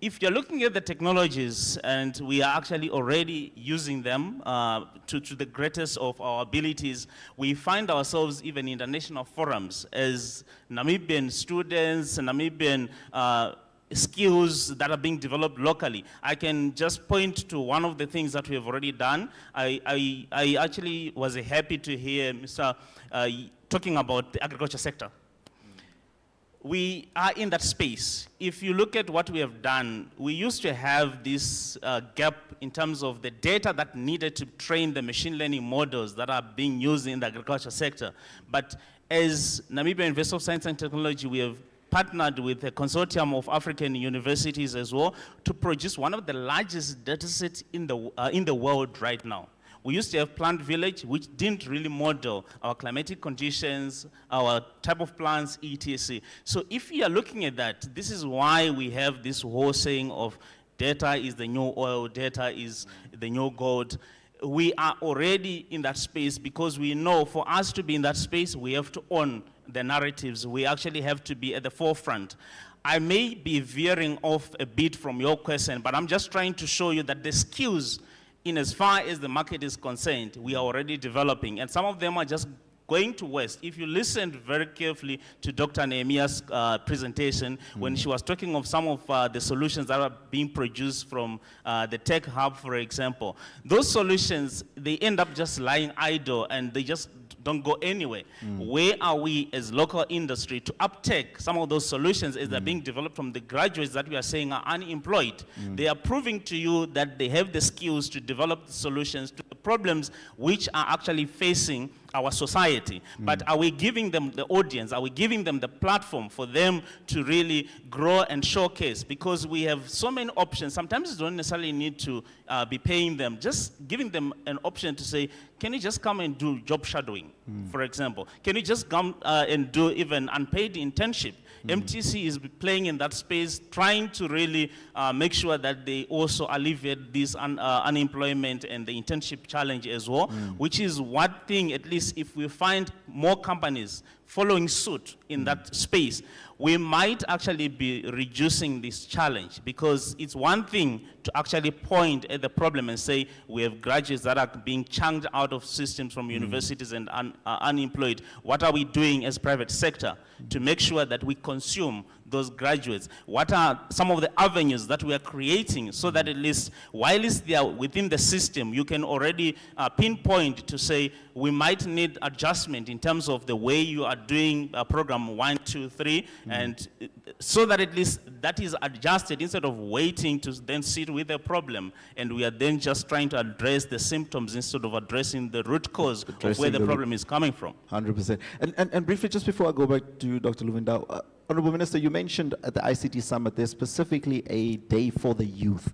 If you're looking at the technologies, and we are actually already using them to the greatest of our abilities, we find ourselves even in international forums as Namibian students, Namibian skills that are being developed locally. I can just point to one of the things that we have already done. I actually was happy to hear Mr. Talking about the agriculture sector. We are in that space. If you look at what we have done, we used to have this gap in terms of the data that needed to train the machine learning models that are being used in the agriculture sector. But as Namibia University of Science and Technology, we have partnered with a consortium of African universities as well to produce one of the largest data sets in the world right now. We used to have Plant Village, which didn't really model our climatic conditions, our type of plants, etc. So if you are looking at that, this is why we have this whole saying of data is the new oil, data is the new gold. We are already in that space because we know for us to be in that space, we have to own the narratives. We actually have to be at the forefront. I may be veering off a bit from your question, but I'm just trying to show you that the skills, in as far as the market is concerned, we are already developing, and some of them are just going to waste. If you listened very carefully to Dr. Nehemiah's presentation, when she was talking of some of the solutions that are being produced from the Tech Hub, for example, those solutions, they end up just lying idle and they just don't go anywhere. Where are we as local industry to uptake some of those solutions as they're being developed from the graduates that we are saying are unemployed? They are proving to you that they have the skills to develop the solutions to the problems which are actually facing our society. But are we giving them the audience? Are we giving them the platform for them to really grow and showcase? Because we have so many options. Sometimes you don't necessarily need to be paying them. Just giving them an option to say, can you just come and do job shadowing, for example? Can you just come and do even unpaid internship? MTC is playing in that space, trying to really make sure that they also alleviate this unemployment and the internship challenge as well, which is one thing, at least if we find more companies following suit in that space, we might actually be reducing this challenge, because it's one thing to actually point at the problem and say we have graduates that are being chunked out of systems from universities and unemployed. What are we doing as private sector to make sure that we consume those graduates? What are some of the avenues that we are creating so that at least while they are within the system, you can already pinpoint to say we might need adjustment in terms of the way you are doing program 1, 2, 3, and so that at least that is adjusted instead of waiting to then sit with a problem, and we are then just trying to address the symptoms instead of addressing the root cause of where the problem is coming from. 100%. And briefly, just before I go back to you, Dr. Luvendau, Honorable Minister, you mentioned at the ICT Summit there's specifically a day for the youth.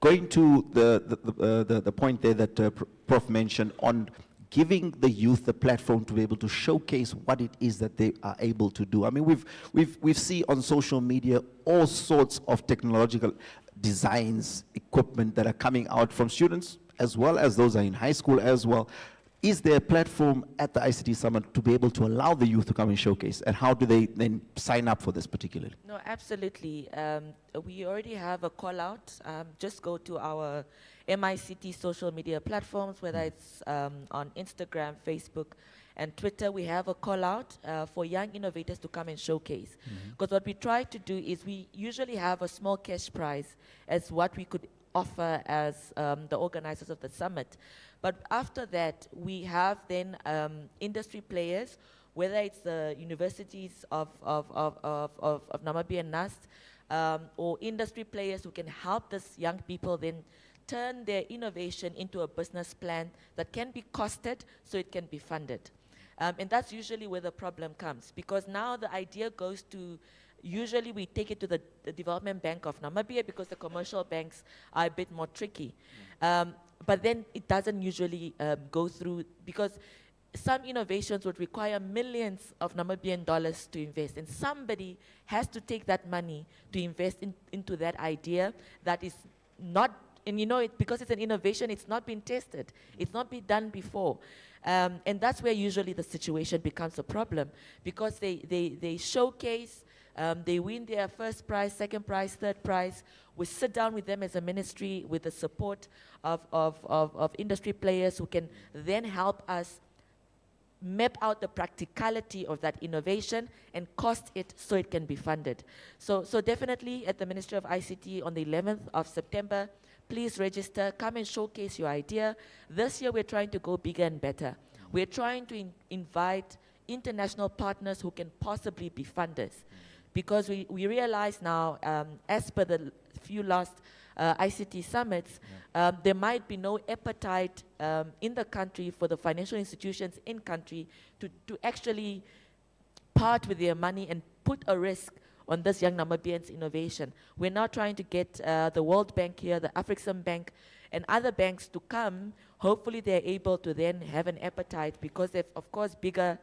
Going to the point there that Prof mentioned on giving the youth the platform to be able to showcase what it is that they are able to do. I mean, we've seen on social media all sorts of technological designs, equipment that are coming out from students, as well as those are in high school as well. Is there a platform at the ICT Summit to be able to allow the youth to come and showcase? And how do they then sign up for this particularly? No, absolutely. We already have a call out. Just go to our MICT social media platforms, whether it's on Instagram, Facebook, and Twitter. We have a call out for young innovators to come and showcase. Because what we try to do is we usually have a small cash prize as what we could offer as the organizers of the summit. But after that, we have then industry players, whether it's the universities of Namibia and NAST, or industry players who can help these young people then turn their innovation into a business plan that can be costed so it can be funded. And that's usually where the problem comes, because now the idea goes to, usually we take it to the Development Bank of Namibia because the commercial banks are a bit more tricky. But then it doesn't usually go through, because some innovations would require millions of Namibian dollars to invest, and somebody has to take that money to invest into that idea that is not, and you know, because it's an innovation, it's not been tested, it's not been done before. And that's where usually the situation becomes a problem, because they showcase, they win their first prize, second prize, third prize. We sit down with them as a ministry with the support of industry players who can then help us map out the practicality of that innovation and cost it so it can be funded. So definitely at the Ministry of ICT on the 11th of September, please register, come and showcase your idea. This year we're trying to go bigger and better. We're trying to invite international partners who can possibly be funders. Because we realize now, as per the few last ICT summits, there might be no appetite in the country for the financial institutions in country to actually part with their money and put a risk on this young Namibians' innovation. We're now trying to get the World Bank here, the African Bank, and other banks to come. Hopefully they're able to then have an appetite, because they've, of course, bigger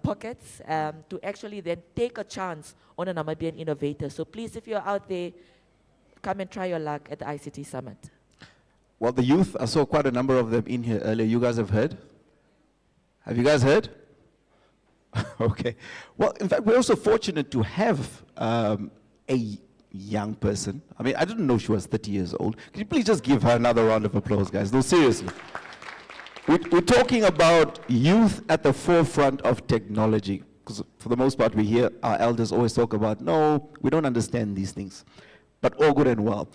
pockets to actually then take a chance on a Namibian innovator. So please, if you're out there, come and try your luck at the ICT Summit. Well, the youth, I saw quite a number of them in here earlier. You guys have heard? Have you guys heard? Okay. Well, in fact, we're also fortunate to have a young person. I mean, I didn't know she was 30 years old. Can you please just give her another round of applause, guys? No, seriously. We're talking about youth at the forefront of technology, because for the most part we hear our elders always talk about, no, we don't understand these things, but all good and well.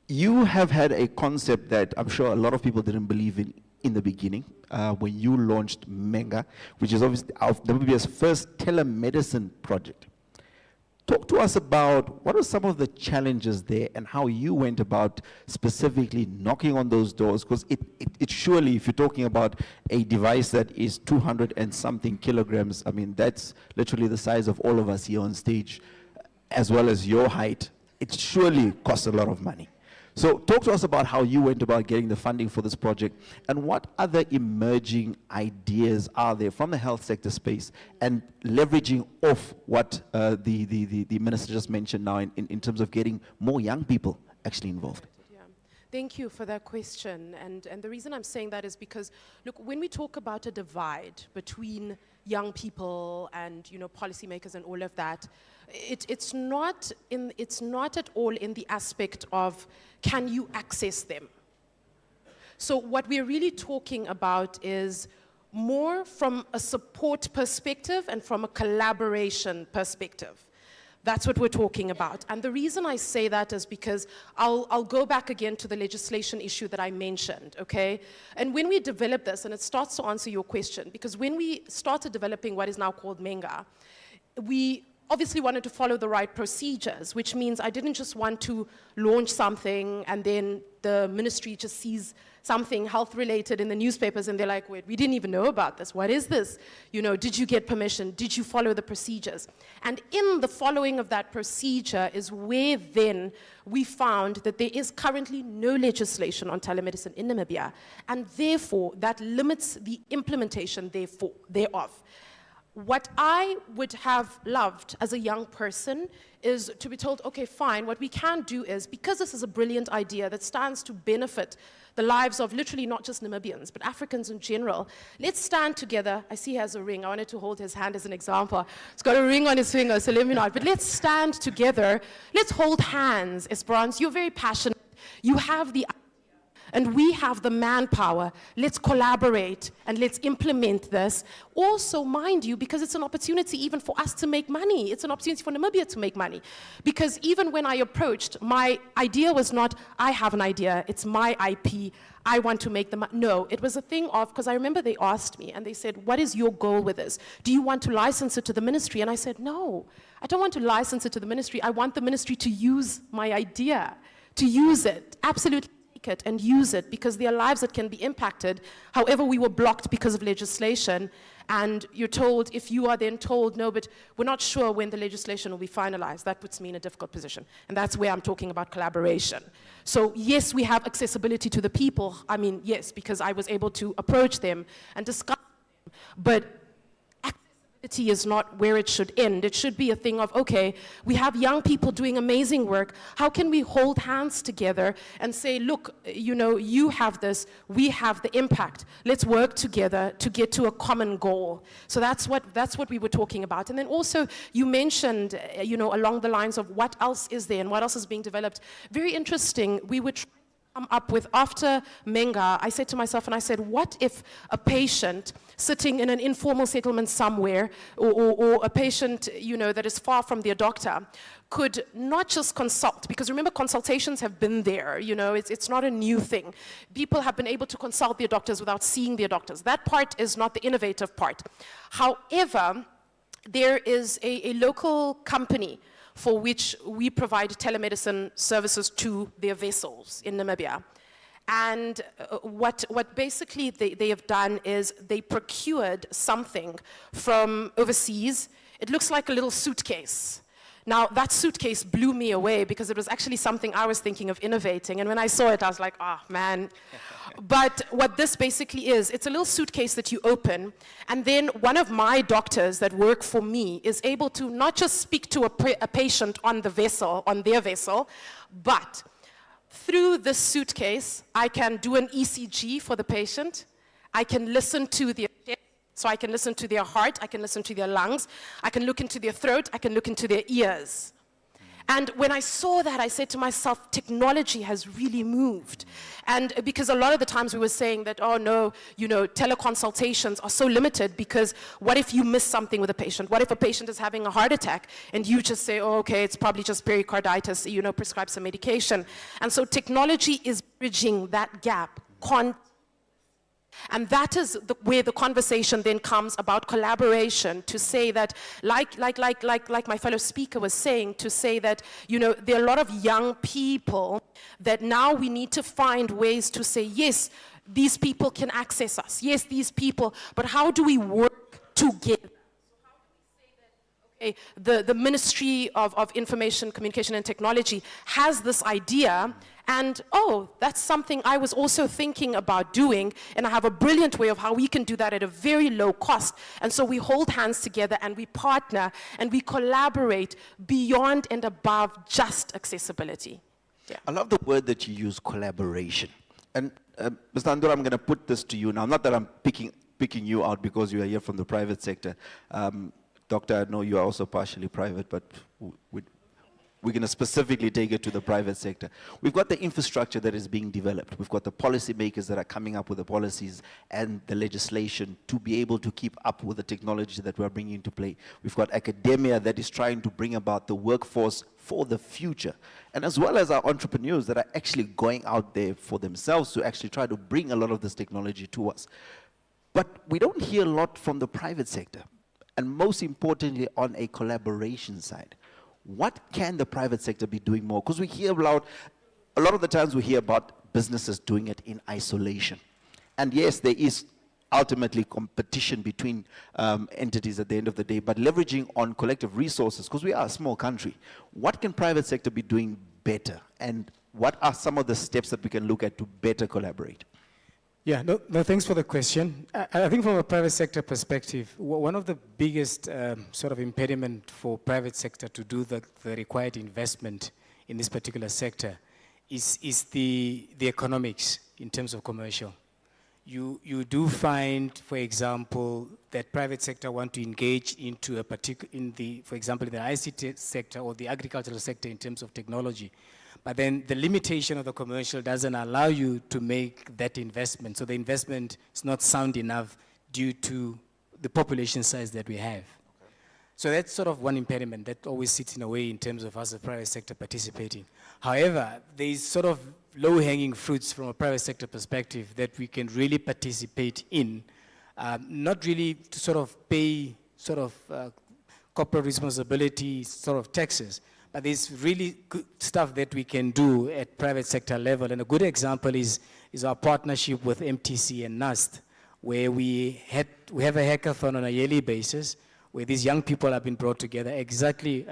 You have had a concept that I'm sure a lot of people didn't believe in the beginning, when you launched Menga, which is obviously Namibia's first telemedicine project. Talk to us about what are some of the challenges there and how you went about specifically knocking on those doors, because it surely, if you're talking about a device that is 200 and something kilograms, I mean, that's literally the size of all of us here on stage, as well as your height, it surely costs a lot of money. So talk to us about how you went about getting the funding for this project, and what other emerging ideas are there from the health sector space, and leveraging off what the minister just mentioned now in terms of getting more young people actually involved. Thank you for that question. And the reason I'm saying that is because, look, when we talk about a divide between young people and, you know, policymakers and all of that, it's not at all in the aspect of can you access them. So what we're really talking about is more from a support perspective and from a collaboration perspective. That's what we're talking about. And the reason I say that is because I'll go back again to the legislation issue that I mentioned, okay? And when we developed this, and it starts to answer your question, because when we started developing what is now called Menga, we obviously wanted to follow the right procedures, which means I didn't just want to launch something and then the ministry just sees something health related in the newspapers and they're like, wait, we didn't even know about this. What is this? Did you get permission? Did you follow the procedures? And in the following of that procedure is where then we found that there is currently no legislation on telemedicine in Namibia, and therefore that limits the implementation thereof. What I would have loved as a young person is to be told, okay, fine, what we can do is, because this is a brilliant idea that stands to benefit the lives of literally not just Namibians, but Africans in general, let's stand together. I see he has a ring. I wanted to hold his hand as an example. He's got a ring on his finger, so let me know. But let's stand together. Let's hold hands, Esperance. You're very passionate. You have the and we have the manpower. Let's collaborate and let's implement this. Also, mind you, because it's an opportunity even for us to make money. It's an opportunity for Namibia to make money. Because even when I approached, my idea was not, I have an idea, it's my IP, I want to make the money. No, it was a thing of, because I remember they asked me and they said, what is your goal with this? Do you want to license it to the ministry? And I said, no, I don't want to license it to the ministry. I want the ministry to use my idea, to use it, absolutely. It and use it, because there are lives that can be impacted. However, we were blocked because of legislation, and you're told, if you are then told, no, but we're not sure when the legislation will be finalized, that puts me in a difficult position. And that's where I'm talking about collaboration. So yes, we have accessibility to the people. I mean, yes, because I was able to approach them and discuss them, but accessibility is not where it should end. It should be a thing of, okay, we have young people doing amazing work. How can we hold hands together and say, look, you have this, we have the impact. Let's work together to get to a common goal. So that's what we were talking about. And then also you mentioned, along the lines of what else is there and what else is being developed. Very interesting. We would try come up with, after Menga, I said to myself, and I said, what if a patient sitting in an informal settlement somewhere, or a patient, that is far from their doctor, could not just consult, because remember, consultations have been there, it's not a new thing. People have been able to consult their doctors without seeing their doctors. That part is not the innovative part. However, there is a local company for which we provide telemedicine services to their vessels in Namibia. And what basically they have done is they procured something from overseas. It looks like a little suitcase. Now, that suitcase blew me away because it was actually something I was thinking of innovating. And when I saw it, I was like, oh, man. But what this basically is, it's a little suitcase that you open, and then one of my doctors that work for me is able to not just speak to a patient on the vessel, on their vessel, but through this suitcase, I can do an ECG for the patient. I can listen to their chest, so I can listen to their heart, I can listen to their lungs, I can look into their throat, I can look into their ears. And when I saw that, I said to myself, technology has really moved. And because a lot of the times we were saying that, oh no, teleconsultations are so limited, because what if you miss something with a patient? What if a patient is having a heart attack and you just say, oh, okay, it's probably just pericarditis, prescribe some medication. And so technology is bridging that gap. And that is where the conversation then comes about collaboration, to say that, like my fellow speaker was saying, to say that, there are a lot of young people that now we need to find ways to say, yes, these people can access us. Yes, these people, but how do we work together? The Ministry of Information, Communication and Technology has this idea, and that's something I was also thinking about doing, and I have a brilliant way of how we can do that at a very low cost. And so we hold hands together and we partner and we collaborate beyond and above just accessibility. Yeah. I love the word that you use, collaboration. And Mr. Andor, I'm going to put this to you now. Not that I'm picking you out because you are here from the private sector. Doctor, I know you are also partially private, but we're going to specifically take it to the private sector. We've got the infrastructure that is being developed. We've got the policymakers that are coming up with the policies and the legislation to be able to keep up with the technology that we're bringing into play. We've got academia that is trying to bring about the workforce for the future. And as well as our entrepreneurs that are actually going out there for themselves to actually try to bring a lot of this technology to us. But we don't hear a lot from the private sector. And most importantly, on a collaboration side. What can the private sector be doing more? Because we hear a lot of the times we hear about businesses doing it in isolation. And yes, there is ultimately competition between entities at the end of the day, but leveraging on collective resources, because we are a small country. What can private sector be doing better? And what are some of the steps that we can look at to better collaborate? Yeah, no, thanks for the question. I think from a private sector perspective, one of the biggest sort of impediment for private sector to do the required investment in this particular sector is the economics in terms of commercial. You do find, for example, that private sector want to engage into a particular, for example, in the ICT sector or the agricultural sector in terms of technology. But then the limitation of the commercial doesn't allow you to make that investment. So the investment is not sound enough due to the population size that we have. So that's sort of one impediment that always sits in a way in terms of us, the private sector, participating. However, there's sort of low-hanging fruits from a private sector perspective that we can really participate in, not really to sort of pay sort of corporate responsibility sort of taxes, but there's really good stuff that we can do at private sector level. And a good example is our partnership with MTC and NUST, where we have a hackathon on a yearly basis, where these young people have been brought together, exactly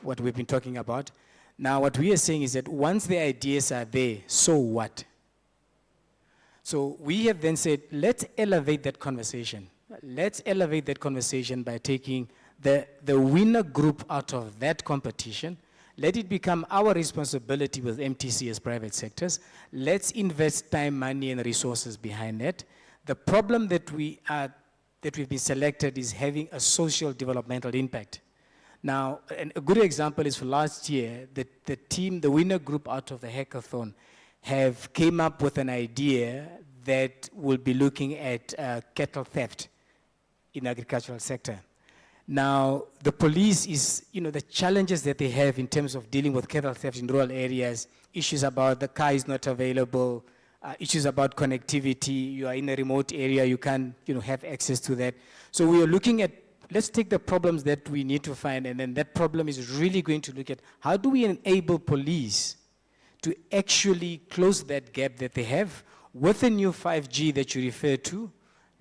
what we've been talking about. Now, what we are saying is that once the ideas are there, so what? So we have then said, let's elevate that conversation. Let's elevate that conversation by taking the winner group out of that competition. Let it become our responsibility with MTC as private sectors. Let's invest time, money, and resources behind that. The problem that we've been selected is having a social developmental impact. Now, a good example is for last year, the team, the winner group out of the hackathon, have came up with an idea that will be looking at cattle theft in the agricultural sector. Now, the police is, the challenges that they have in terms of dealing with cattle theft in rural areas, issues about the car is not available, issues about connectivity, you are in a remote area, you can't, have access to that. So we are looking at, let's take the problems that we need to find, and then that problem is really going to look at how do we enable police to actually close that gap that they have with the new 5G that you refer to.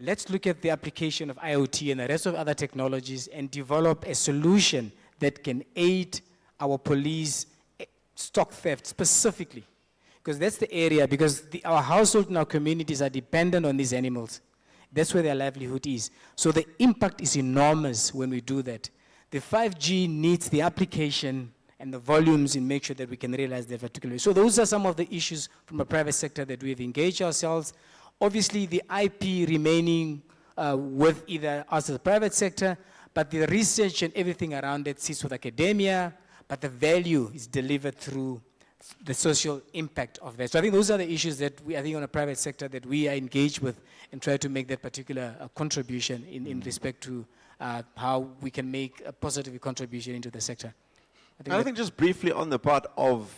Let's look at the application of IoT and the rest of other technologies and develop a solution that can aid our police stock theft specifically. Because that's the area, because our households and our communities are dependent on these animals. That's where their livelihood is. So the impact is enormous when we do that. The 5G needs the application and the volumes in make sure that we can realize that particularly. So those are some of the issues from a private sector that we've engaged ourselves. Obviously, the IP remaining with either us as a private sector, but the research and everything around it sits with academia, but the value is delivered through the social impact of that. So I think those are the issues that I think on a private sector that we are engaged with and try to make that particular contribution in respect to how we can make a positive contribution into the sector. I think just briefly on the part of,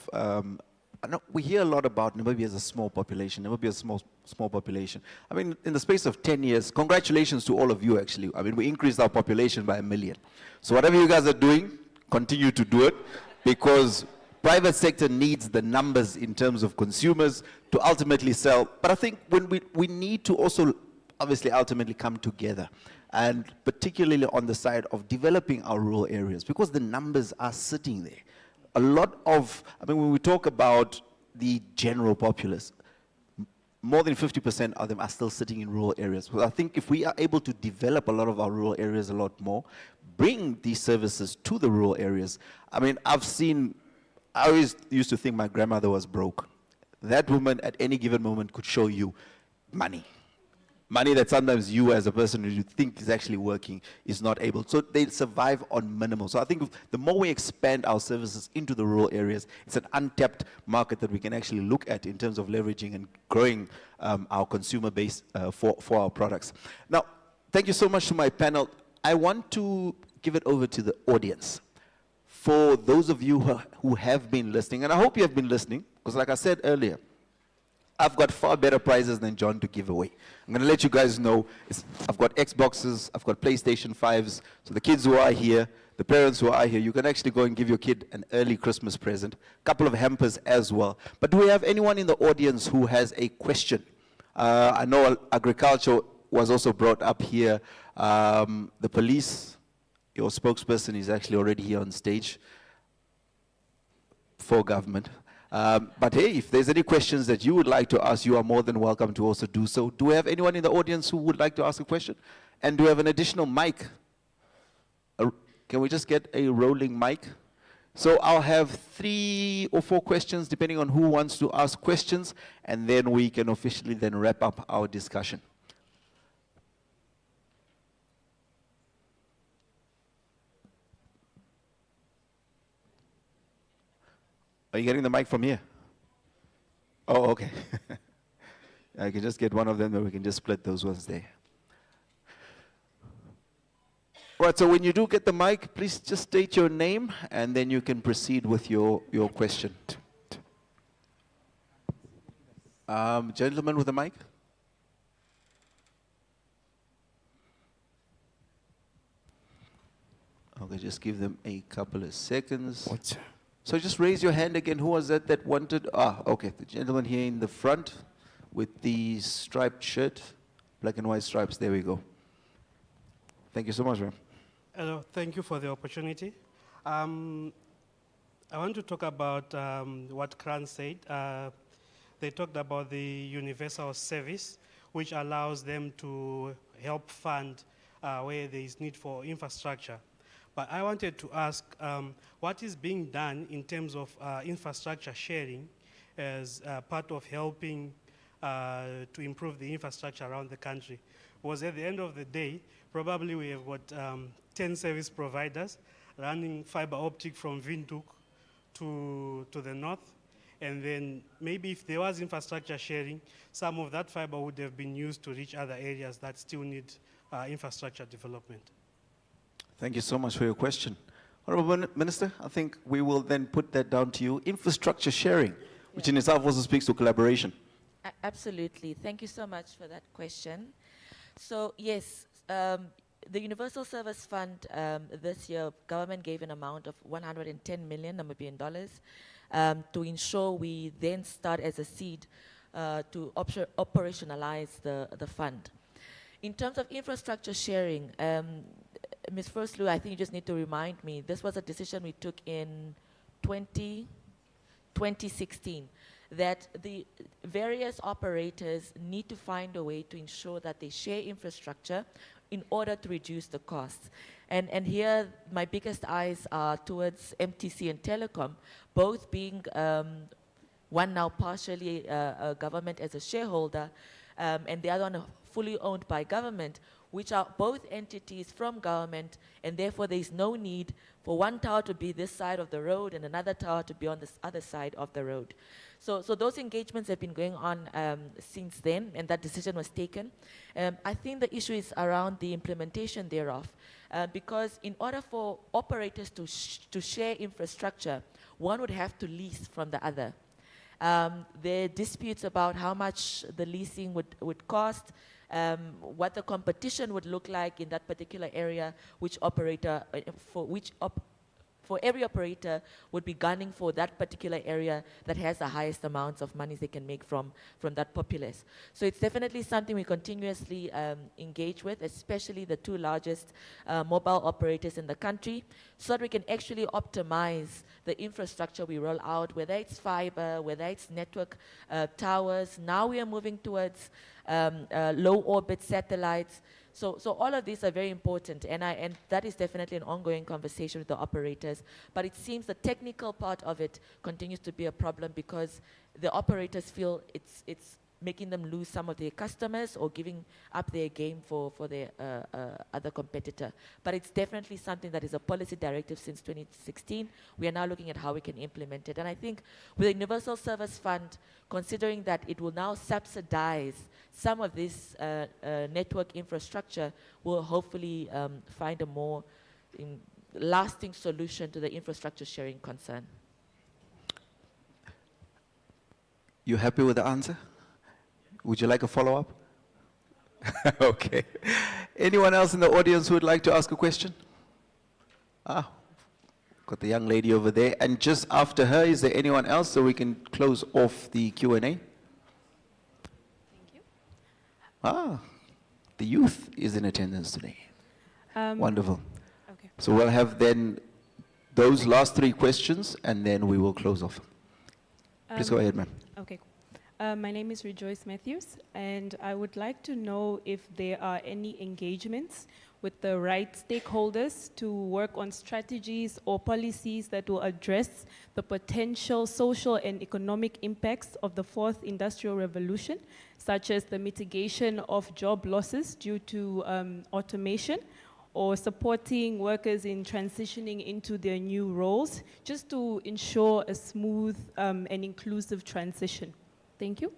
we hear a lot about Namibia as a small population, Namibia is a small population. I mean, in the space of 10 years, congratulations to all of you actually. I mean, we increased our population by 1 million. So whatever you guys are doing, continue to do it, because private sector needs the numbers in terms of consumers to ultimately sell. But I think when we need to also obviously ultimately come together, and particularly on the side of developing our rural areas, because the numbers are sitting there. A lot of, when we talk about the general populace, more than 50% of them are still sitting in rural areas. Well, I think if we are able to develop a lot of our rural areas a lot more, bring these services to the rural areas. I always used to think my grandmother was broke. That woman at any given moment could show you money. Money that sometimes you as a person who you think is actually working is not able. So they survive on minimal. So I think the more we expand our services into the rural areas, it's an untapped market that we can actually look at in terms of leveraging and growing our consumer base for our products. Now, thank you so much to my panel. I want to give it over to the audience. For those of you who have been listening, and I hope you have been listening, because like I said earlier, I've got far better prizes than John to give away. I'm going to let you guys know. I've got Xboxes, I've got PlayStation 5s. So the kids who are here, the parents who are here, you can actually go and give your kid an early Christmas present. A couple of hampers as well. But do we have anyone in the audience who has a question? I know agriculture was also brought up here. The police, your spokesperson is actually already here on stage for government. But hey, if there's any questions that you would like to ask, you are more than welcome to also do so. Do we have anyone in the audience who would like to ask a question? And do we have an additional mic? Can we just get a rolling mic? So I'll have 3 or 4 questions depending on who wants to ask questions, and then we can officially then wrap up our discussion. Are you getting the mic from here? Oh, okay. I can just get one of them, then we can just split those ones there. Right, so when you do get the mic, please just state your name, and then you can proceed with your question. Gentleman with the mic? Okay, just give them a couple of seconds. So just raise your hand again. Who was that wanted? Okay, the gentleman here in the front with the striped shirt, black and white stripes. There we go. Thank you so much, ma'am. Hello, thank you for the opportunity. I want to talk about what Kran said. They talked about the universal service, which allows them to help fund where there is need for infrastructure. But I wanted to ask, what is being done in terms of infrastructure sharing as part of helping to improve the infrastructure around the country? Because at the end of the day, probably we have got 10 service providers running fiber optic from Windhoek to the north. And then maybe if there was infrastructure sharing, some of that fiber would have been used to reach other areas that still need infrastructure development. Thank you so much for your question. Honorable Minister, I think we will then put that down to you. Infrastructure sharing, which in itself also speaks to collaboration. Absolutely. Thank you so much for that question. So yes, the Universal Service Fund this year, government gave an amount of 110 million Namibian dollars to ensure we then start as a seed to operationalize the fund. In terms of infrastructure sharing, Ms. Firstlew, I think you just need to remind me, this was a decision we took in 2016, that the various operators need to find a way to ensure that they share infrastructure in order to reduce the costs. And here, my biggest eyes are towards MTC and Telecom, both being one now partially a government as a shareholder, and the other one fully owned by government, which are both entities from government, and therefore there is no need for one tower to be this side of the road and another tower to be on this other side of the road. So those engagements have been going on since then, and that decision was taken. I think the issue is around the implementation thereof, because in order for operators to share infrastructure, one would have to lease from the other. There are disputes about how much the leasing would cost, what the competition would look like in that particular area, which operator, for every operator would be gunning for that particular area that has the highest amounts of monies they can make from that populace. So it's definitely something we continuously engage with, especially the 2 largest mobile operators in the country, so that we can actually optimize the infrastructure we roll out, whether it's fiber, whether it's network towers. Now we are moving towards low orbit satellites. So all of these are very important, and that is definitely an ongoing conversation with the operators. But it seems the technical part of it continues to be a problem because the operators feel it's making them lose some of their customers or giving up their game for their other competitor. But it's definitely something that is a policy directive since 2016. We are now looking at how we can implement it. And I think with the Universal Service Fund, considering that it will now subsidize some of this network infrastructure, we'll hopefully find a more lasting solution to the infrastructure sharing concern. You happy with the answer? Would you like a follow-up? Okay. Anyone else in the audience who would like to ask a question? Ah, got the young lady over there. And just after her, is there anyone else so we can close off the Q&A? Thank you. Ah, the youth is in attendance today. Wonderful. Okay. So we'll have then those last three questions, and then we will close off. Please go ahead, ma'am. Okay. My name is Rejoice Matthews, and I would like to know if there are any engagements with the right stakeholders to work on strategies or policies that will address the potential social and economic impacts of the fourth industrial revolution, such as the mitigation of job losses due to automation, or supporting workers in transitioning into their new roles, just to ensure a smooth and inclusive transition. Thank you.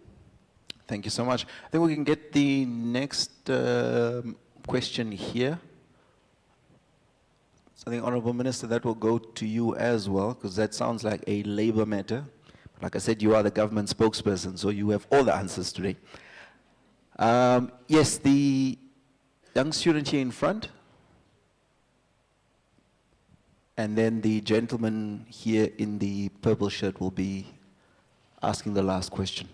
Thank you so much. I think we can get the next question here. So I think, Honorable Minister, that will go to you as well, because that sounds like a labor matter. Like I said, you are the government spokesperson, so you have all the answers today. Yes, the young student here in front. And then the gentleman here in the purple shirt will be asking the last question.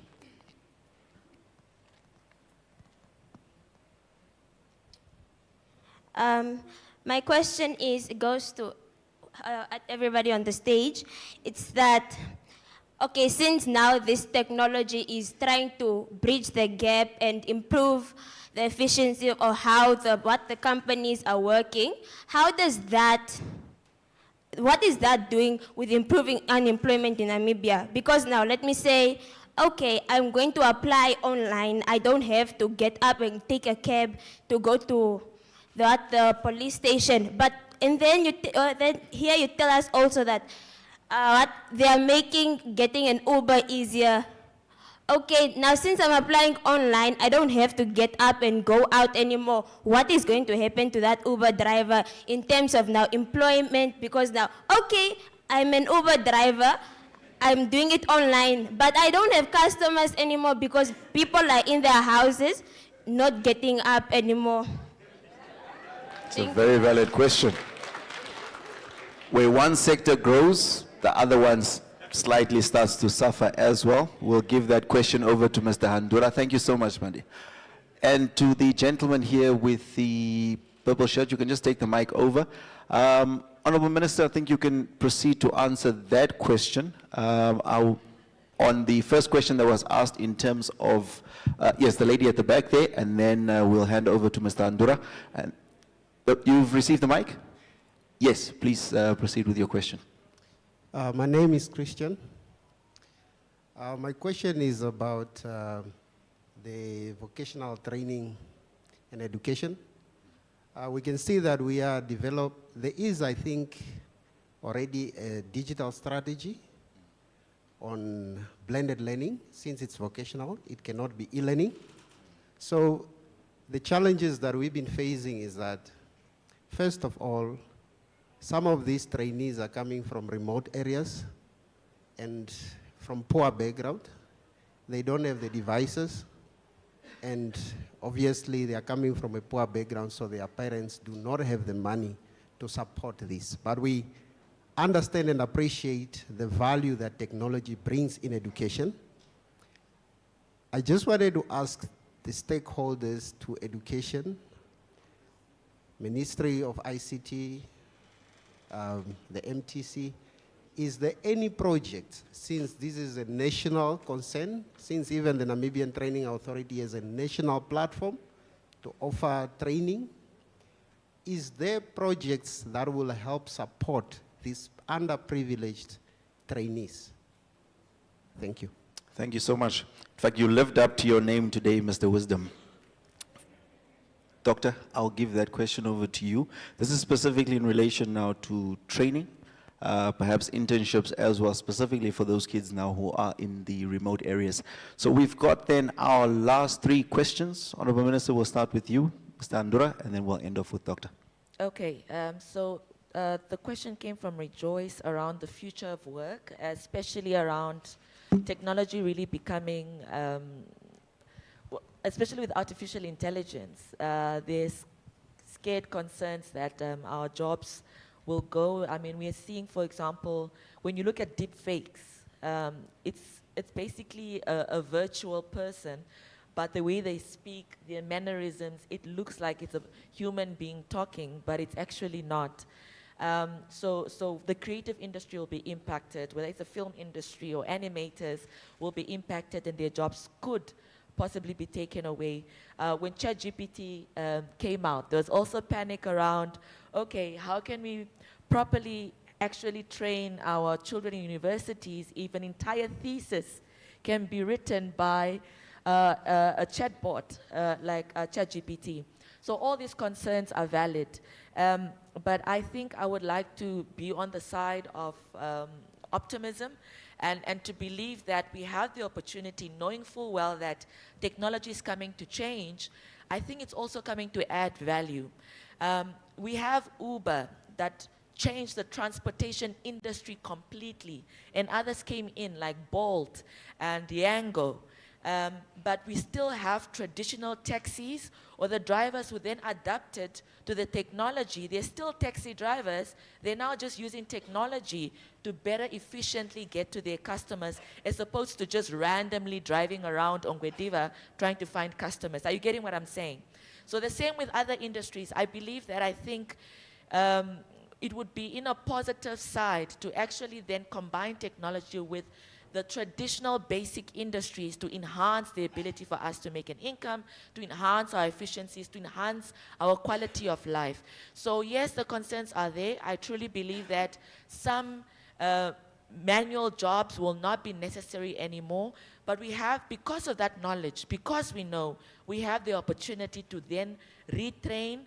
My question goes to everybody on the stage. It's that, okay, since now this technology is trying to bridge the gap and improve the efficiency of how what the companies are working, what is that doing with improving unemployment in Namibia? Because now, let me say, okay, I'm going to apply online. I don't have to get up and take a cab to go to the police station. And then here you tell us also that they are making getting an Uber easier. Okay, now since I'm applying online, I don't have to get up and go out anymore. What is going to happen to that Uber driver in terms of now employment? Because now, okay, I'm an Uber driver, I'm doing it online, but I don't have customers anymore because people are in their houses not getting up anymore. It's a very valid question. Where one sector grows, the other ones slightly starts to suffer as well. We'll give that question over to Mr. Handura. Thank you so much, Mandi. And to the gentleman here with the purple shirt, you can just take the mic over. Honorable Minister, I think you can proceed to answer that question. On the first question that was asked in terms of, yes, the lady at the back there, and then we'll hand over to Mr. Handura. And you've received the mic? Yes, please proceed with your question. My name is Christian. My question is about the vocational training and education. We can see that we are there is, I think, already a digital strategy on blended learning. Since it's vocational, it cannot be e-learning. So the challenges that we've been facing is that, first of all, some of these trainees are coming from remote areas and from poor background. They don't have the devices, and obviously they are coming from a poor background, so their parents do not have the money to support this. But we understand and appreciate the value that technology brings in education. I just wanted to ask the stakeholders to education, Ministry of ICT, the MTC, is there any project, since this is a national concern, since even the Namibian Training Authority has a national platform to offer training, is there projects that will help support these underprivileged trainees? Thank you. Thank you so much. In fact, you lived up to your name today, Mr. Wisdom. Doctor, I'll give that question over to you. This is specifically in relation now to training, perhaps internships as well, specifically for those kids now who are in the remote areas. So we've got then our last three questions. Honorable Minister, we'll start with you, Mr. Andura, and then we'll end off with Doctor. Okay, the question came from Rejoice around the future of work, especially around technology really becoming especially with artificial intelligence, there's scared concerns that our jobs will go. I mean, we are seeing, for example, when you look at deep fakes, it's basically a virtual person, but the way they speak, their mannerisms, it looks like it's a human being talking, but it's actually not. So the creative industry will be impacted, whether it's the film industry or animators will be impacted, and their jobs could possibly be taken away. When ChatGPT came out, there was also panic around, okay, how can we properly actually train our children in universities if an entire thesis can be written by a chatbot like ChatGPT? So all these concerns are valid. But I think I would like to be on the side of optimism and to believe that we have the opportunity, knowing full well that technology is coming to change. I think it's also coming to add value. We have Uber that changed the transportation industry completely, and others came in like Bolt and Yango. But we still have traditional taxis, or the drivers who then adapted to the technology. They're still taxi drivers. They're now just using technology to better efficiently get to their customers, as opposed to just randomly driving around Ongwediva trying to find customers. Are you getting what I'm saying? So the same with other industries. I believe that I think it would be in a positive side to actually then combine technology with the traditional basic industries to enhance the ability for us to make an income, to enhance our efficiencies, to enhance our quality of life. So yes, the concerns are there. I truly believe that some manual jobs will not be necessary anymore, but we have, because of that knowledge, because we know, we have the opportunity to then retrain.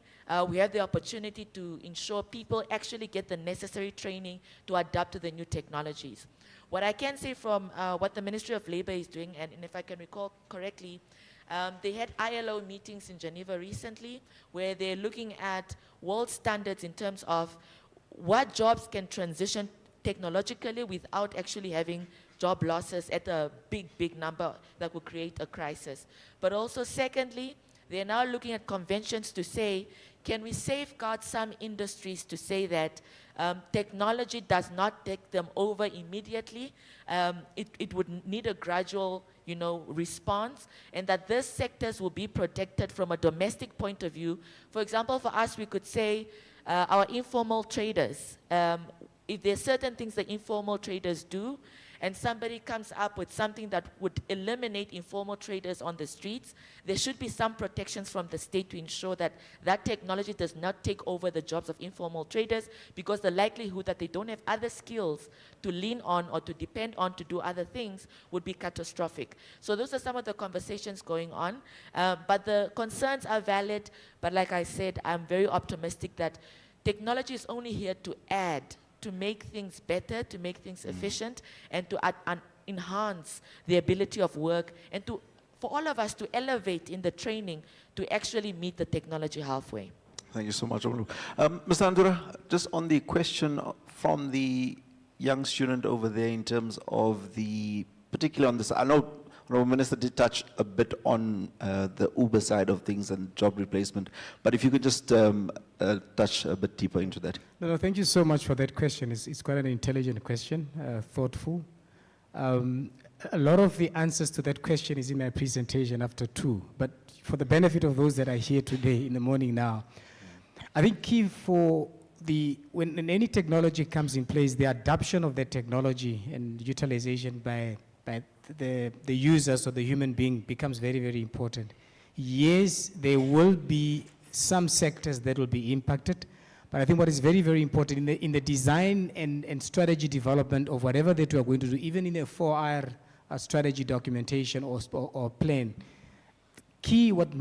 We have the opportunity to ensure people actually get the necessary training to adapt to the new technologies. What I can say from what the Ministry of Labor is doing, and if I can recall correctly, they had ILO meetings in Geneva recently where they're looking at world standards in terms of what jobs can transition technologically without actually having job losses at a big number that will create a crisis. But also secondly, they're now looking at conventions to say, can we safeguard some industries to say that technology does not take them over immediately? It would need a gradual, response, and that these sectors will be protected from a domestic point of view. For example, for us, we could say our informal traders. If there are certain things that informal traders do, and somebody comes up with something that would eliminate informal traders on the streets, there should be some protections from the state to ensure that that technology does not take over the jobs of informal traders, because the likelihood that they don't have other skills to lean on or to depend on to do other things would be catastrophic. So those are some of the conversations going on. But the concerns are valid, but like I said, I'm very optimistic that technology is only here to add, to make things better, to make things efficient, and to enhance the ability of work, and for all of us to elevate in the training to actually meet the technology halfway. Thank you so much, Olu. Mr. Andura, just on the question from the young student over there in terms of particularly on this, I know Honourable Minister did touch a bit on the Uber side of things and job replacement, but if you could just touch a bit deeper into that. No, thank you so much for that question. It's quite an intelligent question, thoughtful. A lot of the answers to that question is in my presentation after 2, but for the benefit of those that are here today in the morning now, I think key for when any technology comes in place, the adoption of that technology and utilization by the users or the human being becomes very, very important. Yes, there will be some sectors that will be impacted, but I think what is very, very important in the design and strategy development of whatever that we are going to do, even in a 4R strategy documentation or plan, key what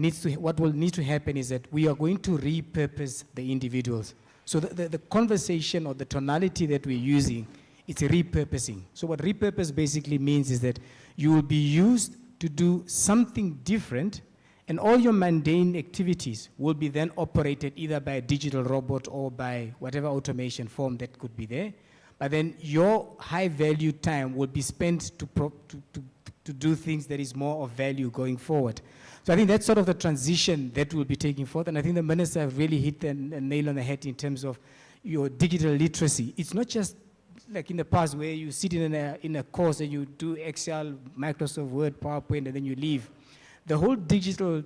will need to happen is that we are going to repurpose the individuals. So the conversation or the tonality that we're using, it's a repurposing. So what repurpose basically means is that you will be used to do something different, and all your mundane activities will be then operated either by a digital robot or by whatever automation form that could be there. But then your high value time will be spent to to do things that is more of value going forward. So I think that's sort of the transition that we'll be taking forth, and I think the minister have really hit the nail on the head in terms of your digital literacy. It's not just like in the past where you sit in a course and you do Excel, Microsoft Word, PowerPoint, and then you leave. The whole digital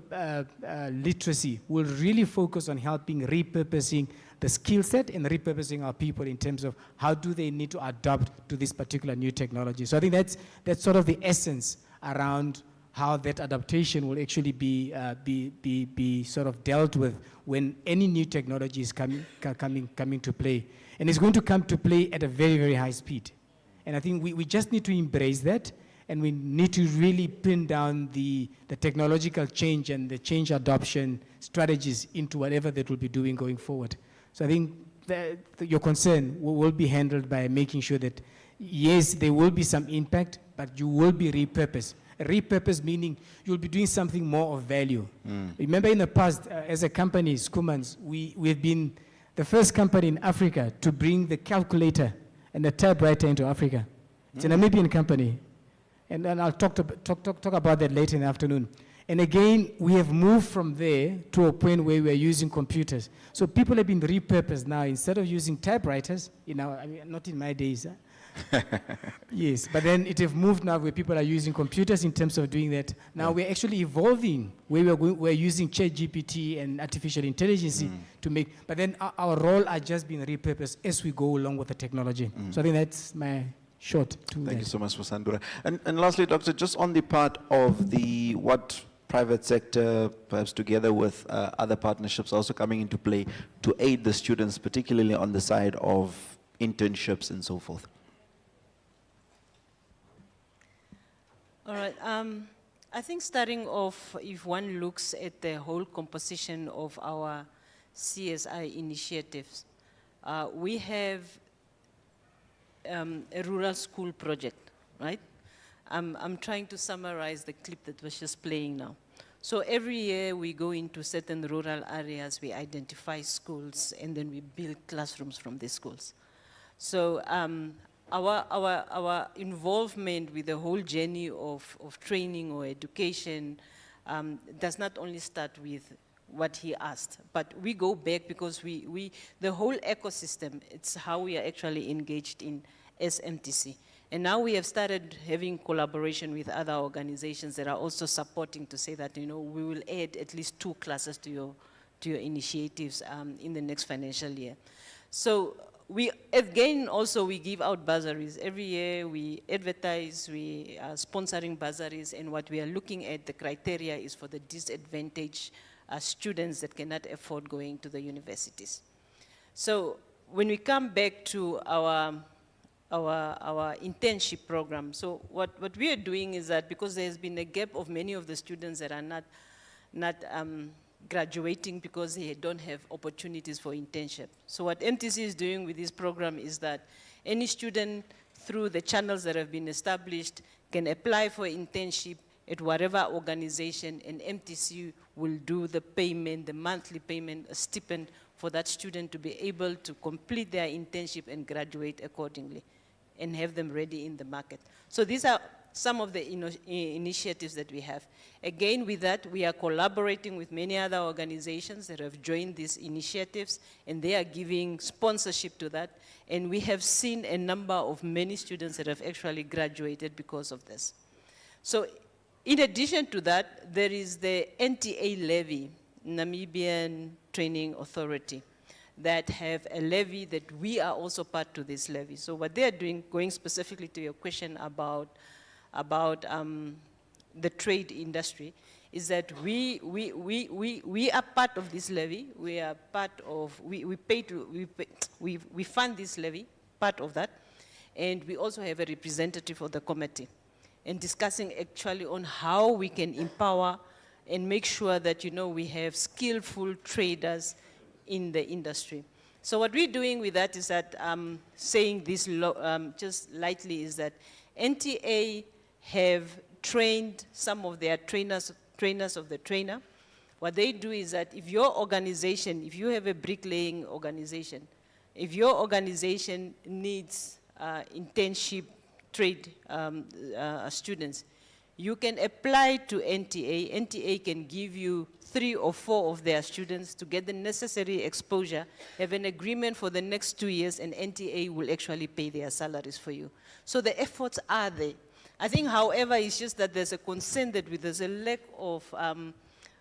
literacy will really focus on helping repurposing the skill set and repurposing our people in terms of how do they need to adapt to this particular new technology. So I think that's sort of the essence around how that adaptation will actually be sort of dealt with when any new technology is coming to play. And it's going to come to play at a very, very high speed. And I think we just need to embrace that, and we need to really pin down the technological change and the change adoption strategies into whatever that we'll be doing going forward. So I think your concern will be handled by making sure that, yes, there will be some impact, but you will be repurposed. Repurpose meaning you'll be doing something more of value. Remember in the past, as a company, Schoemans, we've been the first company in Africa to bring the calculator and the typewriter into Africa. It's a Namibian company. And I'll talk about that later in the afternoon. And again, we have moved from there to a point where we are using computers. So people have been repurposed now. Instead of using typewriters, not in my days. Yes, but then it have moved now where people are using computers in terms of doing that. Now we're actually evolving where we're using ChatGPT and artificial intelligence to make, but then our role are just being repurposed as we go along with the technology. So I think that's my short to Thank you so much, Musandura. And lastly, Doctor, just on the part of what private sector, perhaps together with other partnerships also coming into play to aid the students, particularly on the side of internships and so forth. All right. I think starting off, if one looks at the whole composition of our CSI initiatives, we have a rural school project, right? I'm trying to summarize the clip that was just playing now. So every year we go into certain rural areas, we identify schools, and then we build classrooms from these schools. So our involvement with the whole journey of training or education does not only start with what he asked, but we go back because the whole ecosystem, it's how we are actually engaged in as MTC. And now we have started having collaboration with other organizations that are also supporting to say that, we will add at least 2 classes to your initiatives in the next financial year. So we give out bursaries. Every year we advertise, we are sponsoring bursaries, and what we are looking at, the criteria is for the disadvantaged students that cannot afford going to the universities. So when we come back to our internship program, so what we are doing is that because there has been a gap of many of the students that are not graduating because they don't have opportunities for internship. So what MTC is doing with this program is that any student through the channels that have been established can apply for internship at whatever organization, and MTC will do the payment, the monthly payment, a stipend for that student to be able to complete their internship and graduate accordingly and have them ready in the market. So these are some of the initiatives that we have. Again, with that, we are collaborating with many other organizations that have joined these initiatives, and they are giving sponsorship to that. And we have seen a number of many students that have actually graduated because of this. So in addition to that, there is the NTA levy, Namibian Training Authority, that have a levy that we are also part to this levy. So what they are doing, going specifically to your question about the trade industry, is that we are part of this levy. We are part of, we fund this levy, part of that, and we also have a representative of the committee, and discussing actually on how we can empower and make sure that, we have skillful traders in the industry. So what we're doing with that is that, saying this just lightly, is that NTA have trained some of their trainers of the trainer. What they do is that if your organization, if you have a bricklaying organization, if your organization needs internship trade students, You can apply to NTA. NTA can give you 3 or 4 of their students to get the necessary exposure, have an agreement for the next 2 years, and NTA will actually pay their salaries for you. So the efforts are there. I think, however, it's just that there's a concern that there's a lack of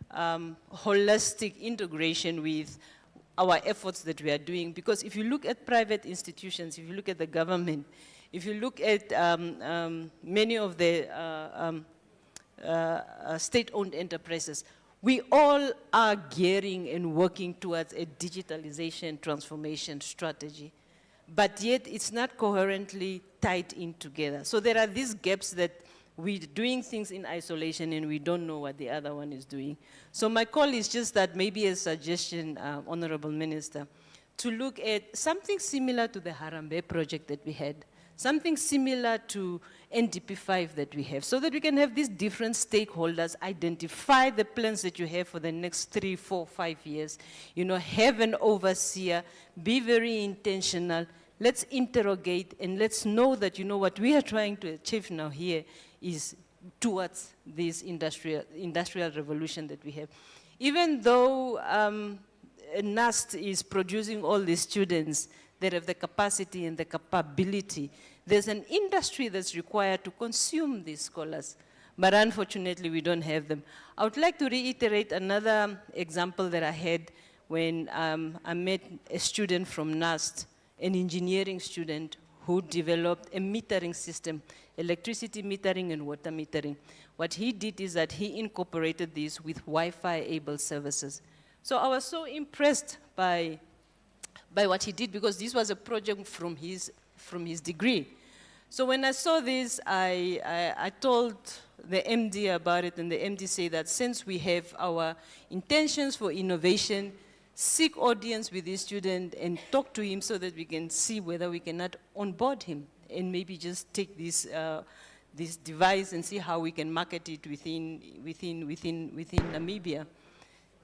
holistic integration with our efforts that we are doing. Because if you look at private institutions, if you look at the government, if you look at many of the state-owned enterprises, we all are gearing and working towards a digitalization transformation strategy. But yet it's not coherently tied in together. So there are these gaps that we're doing things in isolation and we don't know what the other one is doing. So my call is just that maybe a suggestion, Honorable Minister, to look at something similar to the Harambee project that we had, something similar to NDP5 that we have, so that we can have these different stakeholders identify the plans that you have for the next 3, 4, 5 years, you know, have an overseer, be very intentional, let's interrogate and let's know that, you know, what we are trying to achieve now here is towards this industrial revolution that we have. Even though NAST is producing all these students that have the capacity and the capability, there's an industry that's required to consume these scholars. But unfortunately, we don't have them. I would like to reiterate another example that I had when I met a student from NAST, an engineering student who developed a metering system, electricity metering and water metering. What he did is that he incorporated this with Wi-Fi-able services. So I was so impressed by what he did, because this was a project from his degree. So when I saw this, I told the MD about it, and the MD said that since we have our intentions for innovation, seek audience with this student and talk to him so that we can see whether we cannot onboard him and maybe just take this device and see how we can market it within Namibia.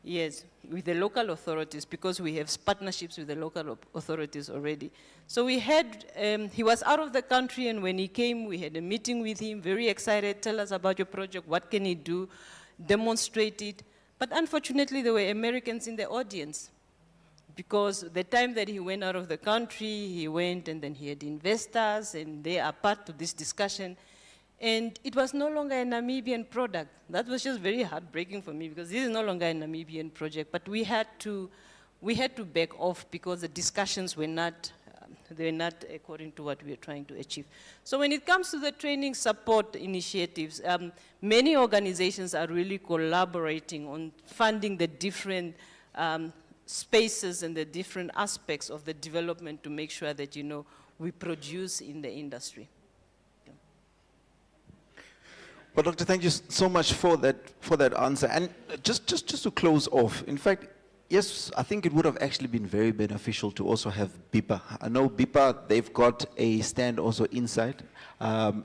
Yes, with the local authorities, because we have partnerships with the local authorities already. So we had, he was out of the country, and when he came, we had a meeting with him, very excited, tell us about your project, what can he do, demonstrate it. But unfortunately, there were Americans in the audience, because the time that he went out of the country, he went and then he had investors, and they are part of this discussion. And it was no longer a Namibian product. That was just very heartbreaking for me, because this is no longer a Namibian project. But we had to back off, because the discussions were not, they were not according to what we were trying to achieve. So when it comes to the training support initiatives, many organizations are really collaborating on funding the different spaces and the different aspects of the development to make sure that, you know, we produce in the industry. Well, Doctor, thank you so much for that answer. And just to close off, in fact, yes, I think it would have actually been very beneficial to also have BIPA. I know BIPA, they've got a stand also inside.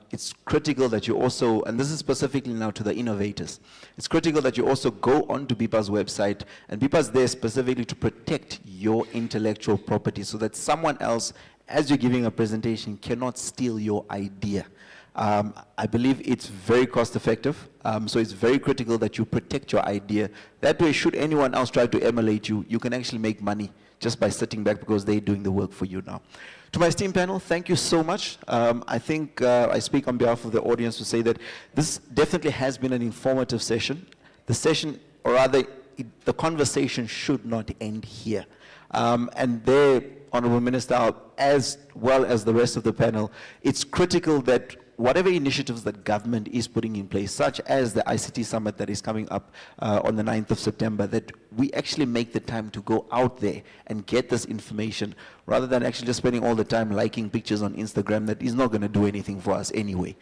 It's critical that you also, and this is specifically now to the innovators, it's critical that you also go onto BIPA's website, and BIPA's there specifically to protect your intellectual property so that someone else, as you're giving a presentation, cannot steal your idea. I believe it's very cost effective, so it's very critical that you protect your idea. That way, should anyone else try to emulate you, you can actually make money just by sitting back, because they're doing the work for you now. To my esteemed panel, thank you so much. I think I speak on behalf of the audience to say that this definitely has been an informative session. The session, or rather, the conversation should not end here. And there, Honorable Minister, as well as the rest of the panel, it's critical that whatever initiatives that government is putting in place, such as the ICT Summit that is coming up on the 9th of September, that we actually make the time to go out there and get this information, rather than actually just spending all the time liking pictures on Instagram that is not going to do anything for us anyway.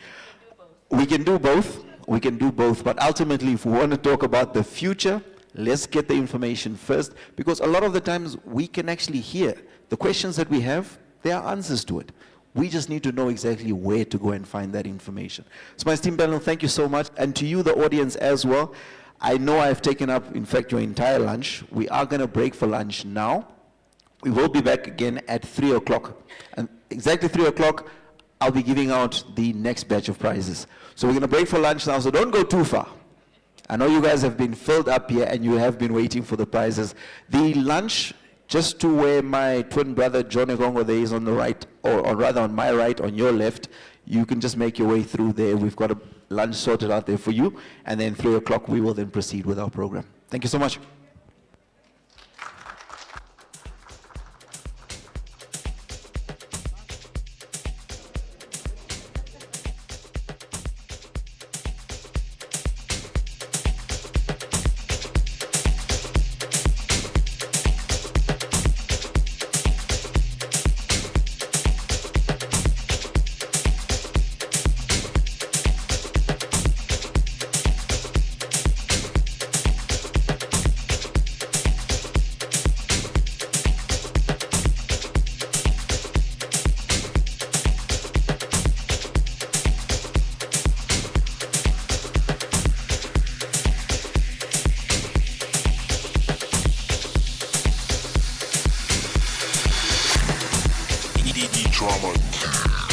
We can do both. We can do both. But ultimately, if we want to talk about the future, let's get the information first, because a lot of the times we can actually hear the questions that we have, there are answers to it. We just need to know exactly where to go and find that information. So my esteemed panel, thank you so much. And to you, the audience as well, I know I've taken up, in fact, your entire lunch. We are going to break for lunch now. We will be back again at 3 o'clock. And exactly 3 o'clock, I'll be giving out the next batch of prizes. So we're going to break for lunch now, so don't go too far. I know you guys have been filled up here and you have been waiting for the prizes. The lunch, just to where my twin brother John Egongo there is on the right, or rather on my right, on your left, you can just make your way through there. We've got a lunch sorted out there for you, and then 3 o'clock we will then proceed with our program. Thank you so much. Drama.